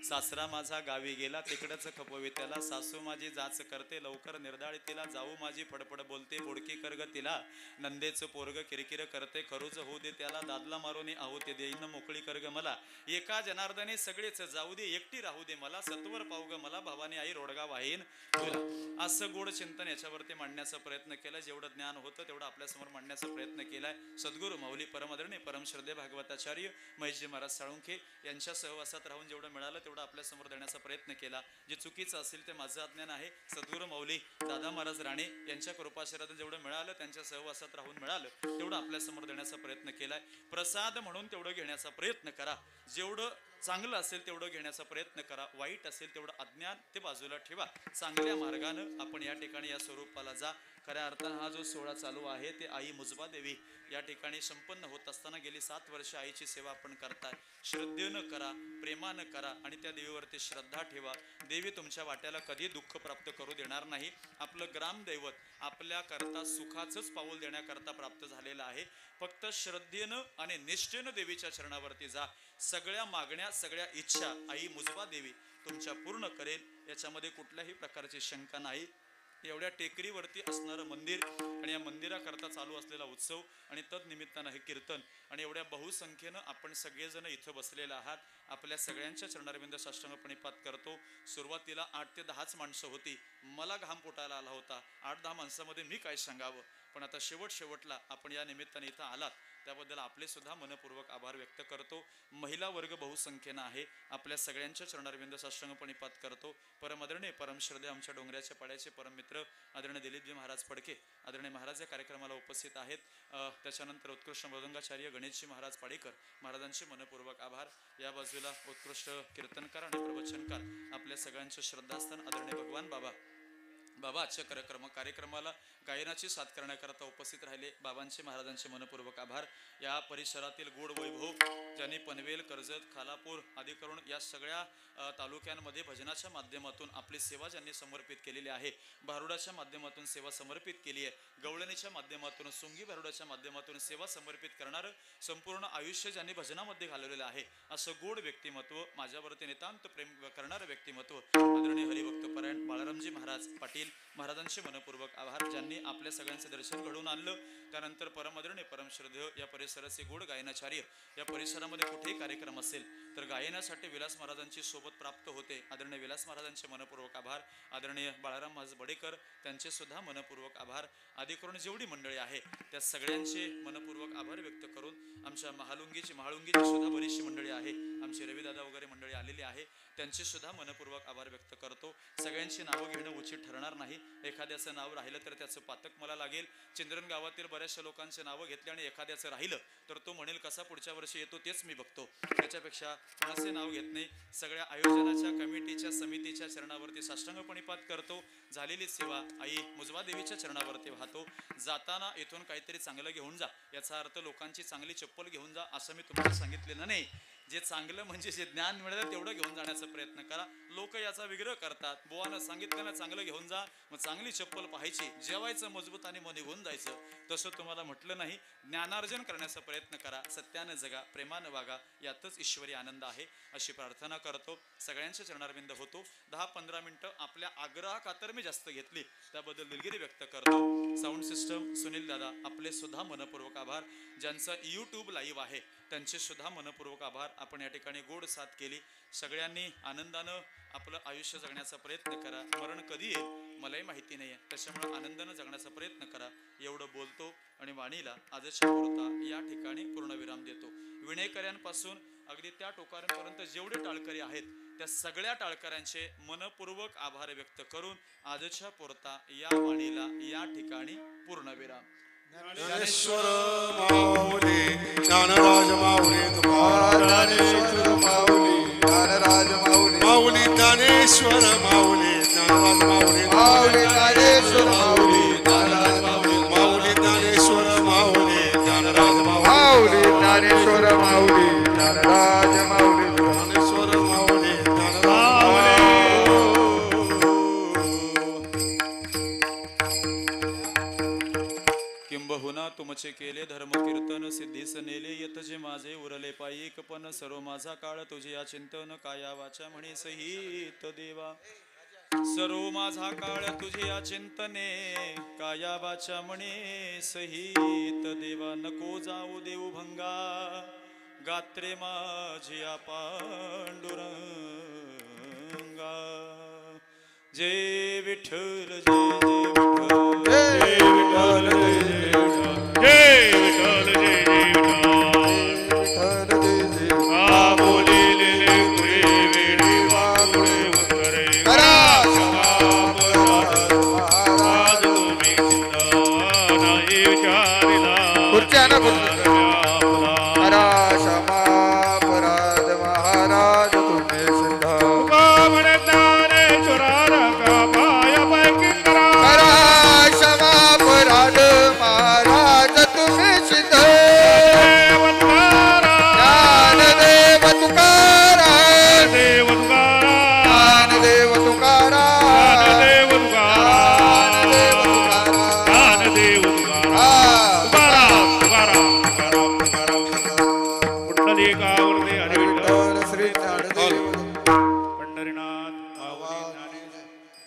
सासरा माझा गावी गेला, तिकडच खपवी त्याला. सासू माझी जाच करते, लवकर निर्दाळी तिला. जाऊ माझी फडफड बोलते, बोडकी करग तिला. नंदेचं पोरग किरकिर करते, खरूच होऊ दे त्याला. दादला मारून आहोत देईन मोकळी करग मला. एका जनार्दने सगळेच जाऊ दे, एकटी राहू दे मला. सत्वर पाव ग मला भवानी आई, रोडगा वाहीन तुला. असं गोड चिंतन याच्यावरती मांडण्याचा प्रयत्न केला. जेवढं ज्ञान होतं तेवढं आपल्यासमोर मांडण्याचा प्रयत्न केलाय. सद्गुरू माऊली परमआदरणीय परमश्रद्धेय भागवताचार्य महेशजी महाराज साळुंखे यांच्या सहवासात राहून जेवढं मिळालं तेवढं आपल्या समोर देण्याचा प्रयत्न केला. जे चुकीचं असेल ते माझं अज्ञान आहे. सद्गुरू माऊली दादा महाराज राणे यांच्या कृपाशीर्वादाने जेवढं मिळालं, त्यांच्या सहवासात राहून मिळालं तेवढं आपल्या समोर देण्याचा प्रयत्न केलाय. प्रसाद म्हणून तेवढं घेण्याचा प्रयत्न करा. जेवढं चांगलं असेल तेवढं घेण्याचा प्रयत्न करा. वाईट असेल तेवढं अज्ञान ते बाजूला ठेवा. चांगल्या मार्गानं आपण या ठिकाणी या स्वरूपाला जा. खऱ्या अर्थानं हा जो सोहळा चालू आहे ते आई मुजबा देवी या ठिकाणी संपन्न होत असताना गेली 7 वर्ष आईची सेवा आपण करताय. श्रद्धेनं करा, प्रेमानं करा आणि त्या देवीवरती श्रद्धा ठेवा. देवी तुमच्या वाट्याला कधी दुःख प्राप्त करू देणार नाही. आपलं ग्रामदैवत आपल्या करता सुखाचंच पाऊल देण्याकरता प्राप्त झालेलं आहे. फक्त श्रद्धेनं आणि निष्ठेनं देवीच्या चरणावरती जा. सगळ्या मागण्या, सगळ्या इच्छा आई मुजबा देवी तुमच्या पूर्ण करेल, याच्यामध्ये कुठल्याही प्रकारची शंका नाही. एवढ्या टेकडीवरती असणारं मंदिर आणि या मंदिराकरता चालू असलेला उत्सव आणि तदनिमित्तानं हे कीर्तन आणि एवढ्या बहुसंख्येनं आपण सगळेजण इथं बसलेले आहात. आपल्या सगळ्यांच्या चरणारविंद साष्टांग प्रणिपात करतो. सुरुवातीला 8 ते 10च माणसं होती. मला घाम फुटायला आला होता. 8-10 माणसामध्ये मी काय सांगावं. पण आता शेवटला आपण या निमित्ताने इथं आलात त्याबद्दल आपले सुद्धा मनपूर्वक आभार व्यक्त करतो. महिला वर्ग बहुसंख्येनं आहे. आपल्या सगळ्यांच्या चरणारविंद साष्टांग प्रणिपात करतो. परमआदरणीय परमश्रद्धेय आमच्या डोंगराच्या पाड्याचे परममित्र आदरणीय दिलीपजी महाराज फडके आदरणीय महाराज या कार्यक्रमाला उपस्थित आहेत. त्याच्यानंतर उत्कृष्ट मृदंगाचार्य गणेशजी महाराज पाडेकर महाराजांचे मनपूर्वक आभार. या बाजूला उत्कृष्ट कीर्तनकार आणि प्रवचनकार आपल्या सगळ्यांचे श्रद्धास्थान आदरणीय भगवान बाबा आजच्या कार्यक्रमाला गायनाची साथ करण्याकरता उपस्थित राहिले. बाबांचे महाराजांचे मनपूर्वक आभार. या परिसरातील गोड वैभव ज्यांनी पनवेल, कर्जत, खालापूर आदी करून या सगळ्या तालुक्यांमध्ये भजनाच्या माध्यमातून आपली सेवा ज्यांनी समर्पित केलेली आहे, भारुडाच्या माध्यमातून सेवा समर्पित केली आहे, गवळणीच्या माध्यमातून, सोंगी भारुडाच्या माध्यमातून सेवा समर्पित करणारं संपूर्ण आयुष्य ज्यांनी भजनामध्ये घालवलेलं आहे, असं गोड व्यक्तिमत्व, माझ्यावरती नितांत प्रेम करणारं व्यक्तिमत्व आदरणीय हरिभक्त परायण बाळारामजी महाराज पाटील महाराजांचे मनपूर्वक आभार. ज्यांनी आपल्या सगळ्यांचं दर्शन घडवून आणलं. त्यानंतर परमआदरणीय परमश्रद्धेय या परिसराचे गोड गायनाचार्य, या परिसरामध्ये कुठेही कार्यक्रम असेल तर गायनासाठी विलास महाराजांची सोबत प्राप्त होते. आदरणीय विलास महाराजांचे मनपूर्वक आभार. आदरणीय बाळाराम महाराज बडेकर त्यांचे सुद्धा मनपूर्वक आभार. आदी करून जेवढी मंडळी आहे त्या सगळ्यांचे मनपूर्वक आभार व्यक्त करून आमच्या महाळुंगीची सुद्धा बरीचशी मंडळी आहे आमचे रविदादा वगैरे मंडळी आलेली आहे, त्यांचे सुद्धा मनपूर्वक आभार व्यक्त करतो. सगळ्यांची नावं घेणं उचित ठरणार नाही. एखाद्याचं नाव राहिलं तर त्याचं पातक मला लागेल. चिंद्रन गावातील बऱ्याचशा लोकांचे नावं घेतली आणि एखाद्याचं राहिलं तर तो म्हणेल कसा पुढच्या वर्षी येतो तेच मी बघतो. त्याच्यापेक्षा कोणाचे नाव घेत नाही. सगळ्या आयोजनाच्या कमिटीच्या समितीच्या चरणावरती साष्टांगपणे पात करतो. झालेली सेवा आई मुजवा देवीच्या चरणावरती वाहतो. जाताना इथून काहीतरी चांगलं घेऊन जा, याचा अर्थ लोकांची चांगली चप्पल घेऊन जा असं मी तुम्हाला सांगितलेलं नाही. जे चांगलं म्हणजे जे ज्ञान मिळालं तेवढं घेऊन जाण्याचा प्रयत्न करा. लोक याचा विग्रह करतात. बुवानं सांगितलं ना चांगलं घेऊन जा, मग चांगली चप्पल पाहायची, जेवायचं मजबूत आणि मग निघून जायचं. तसं तुम्हाला म्हटलं नाही. ज्ञानार्जन करण्याचा प्रयत्न करा, सत्यानं जगा, प्रेमानं वागा, यातच ईश्वरी आनंद आहे अशी प्रार्थना करतो. सगळ्यांच्या चरणारविंद होतो. 10-15 मिनिटं आपल्या आग्रह खातर मी जास्त घेतली, त्याबद्दल दिलगिरी व्यक्त करतो. साऊंड सिस्टम सुनील दादा आपले सुद्धा मनपूर्वक आभार. ज्यांचं यूट्यूब लाईव्ह आहे त्यांचे सुद्धा मनपूर्वक आभार. आपण या ठिकाणी गोड साथ केली. सगळ्यांनी आनंदानं आपलं आयुष्य जगण्याचा प्रयत्न करा. मरण कधी येईल मलाही माहिती नाही आहे, त्याच्यामुळे आनंदानं जगण्याचा प्रयत्न करा एवढं बोलतो आणि वाणीला आजच्या पुरता या ठिकाणी पूर्णविराम देतो. विणेकऱ्यांपासून अगदी त्या टोकाऱ्यांपर्यंत जेवढे टाळकरी आहेत त्या सगळ्या टाळकऱ्यांचे मनपूर्वक आभार व्यक्त करून आजच्या पुरता या वाणीला या ठिकाणी पूर्णविराम. ज्ञानेश्वर माऊली ज्ञानराज माऊली तुकाराम ज्ञानेश्वर माऊली ज्ञानराज माऊली माऊली ज्ञानेश्वर माऊली ज्ञानराज माऊली माऊली ज्ञानेश्वर माऊली ज्ञानराज माऊली माऊली ज्ञानेश्वर माऊली ज्ञानराज माऊली ज्ञानेश्वर माऊली ज्ञानराज माऊली ज्ञानेश्वर माऊली ज्ञानराज किंबहुना तुमचे केले धर्म कीर्तन सिद्धीस नेले येत जे माझे उरले पायिक पण सर्व माझा काळ तुझे या चिंतन काया वाचा म्हणे सहित देवा. सर्व माझा काळ तुझे या चिंतने काया वाचा म्हणे सहित देवा. नको जाऊ देऊ भंगा गात्रे माझी पांडुरंगा. जय विठ्ठल जय विठ्ठल जय विठ्ठल जय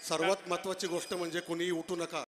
सर्वात महत्वाची गोष्ट म्हणजे कोणी उठू नका.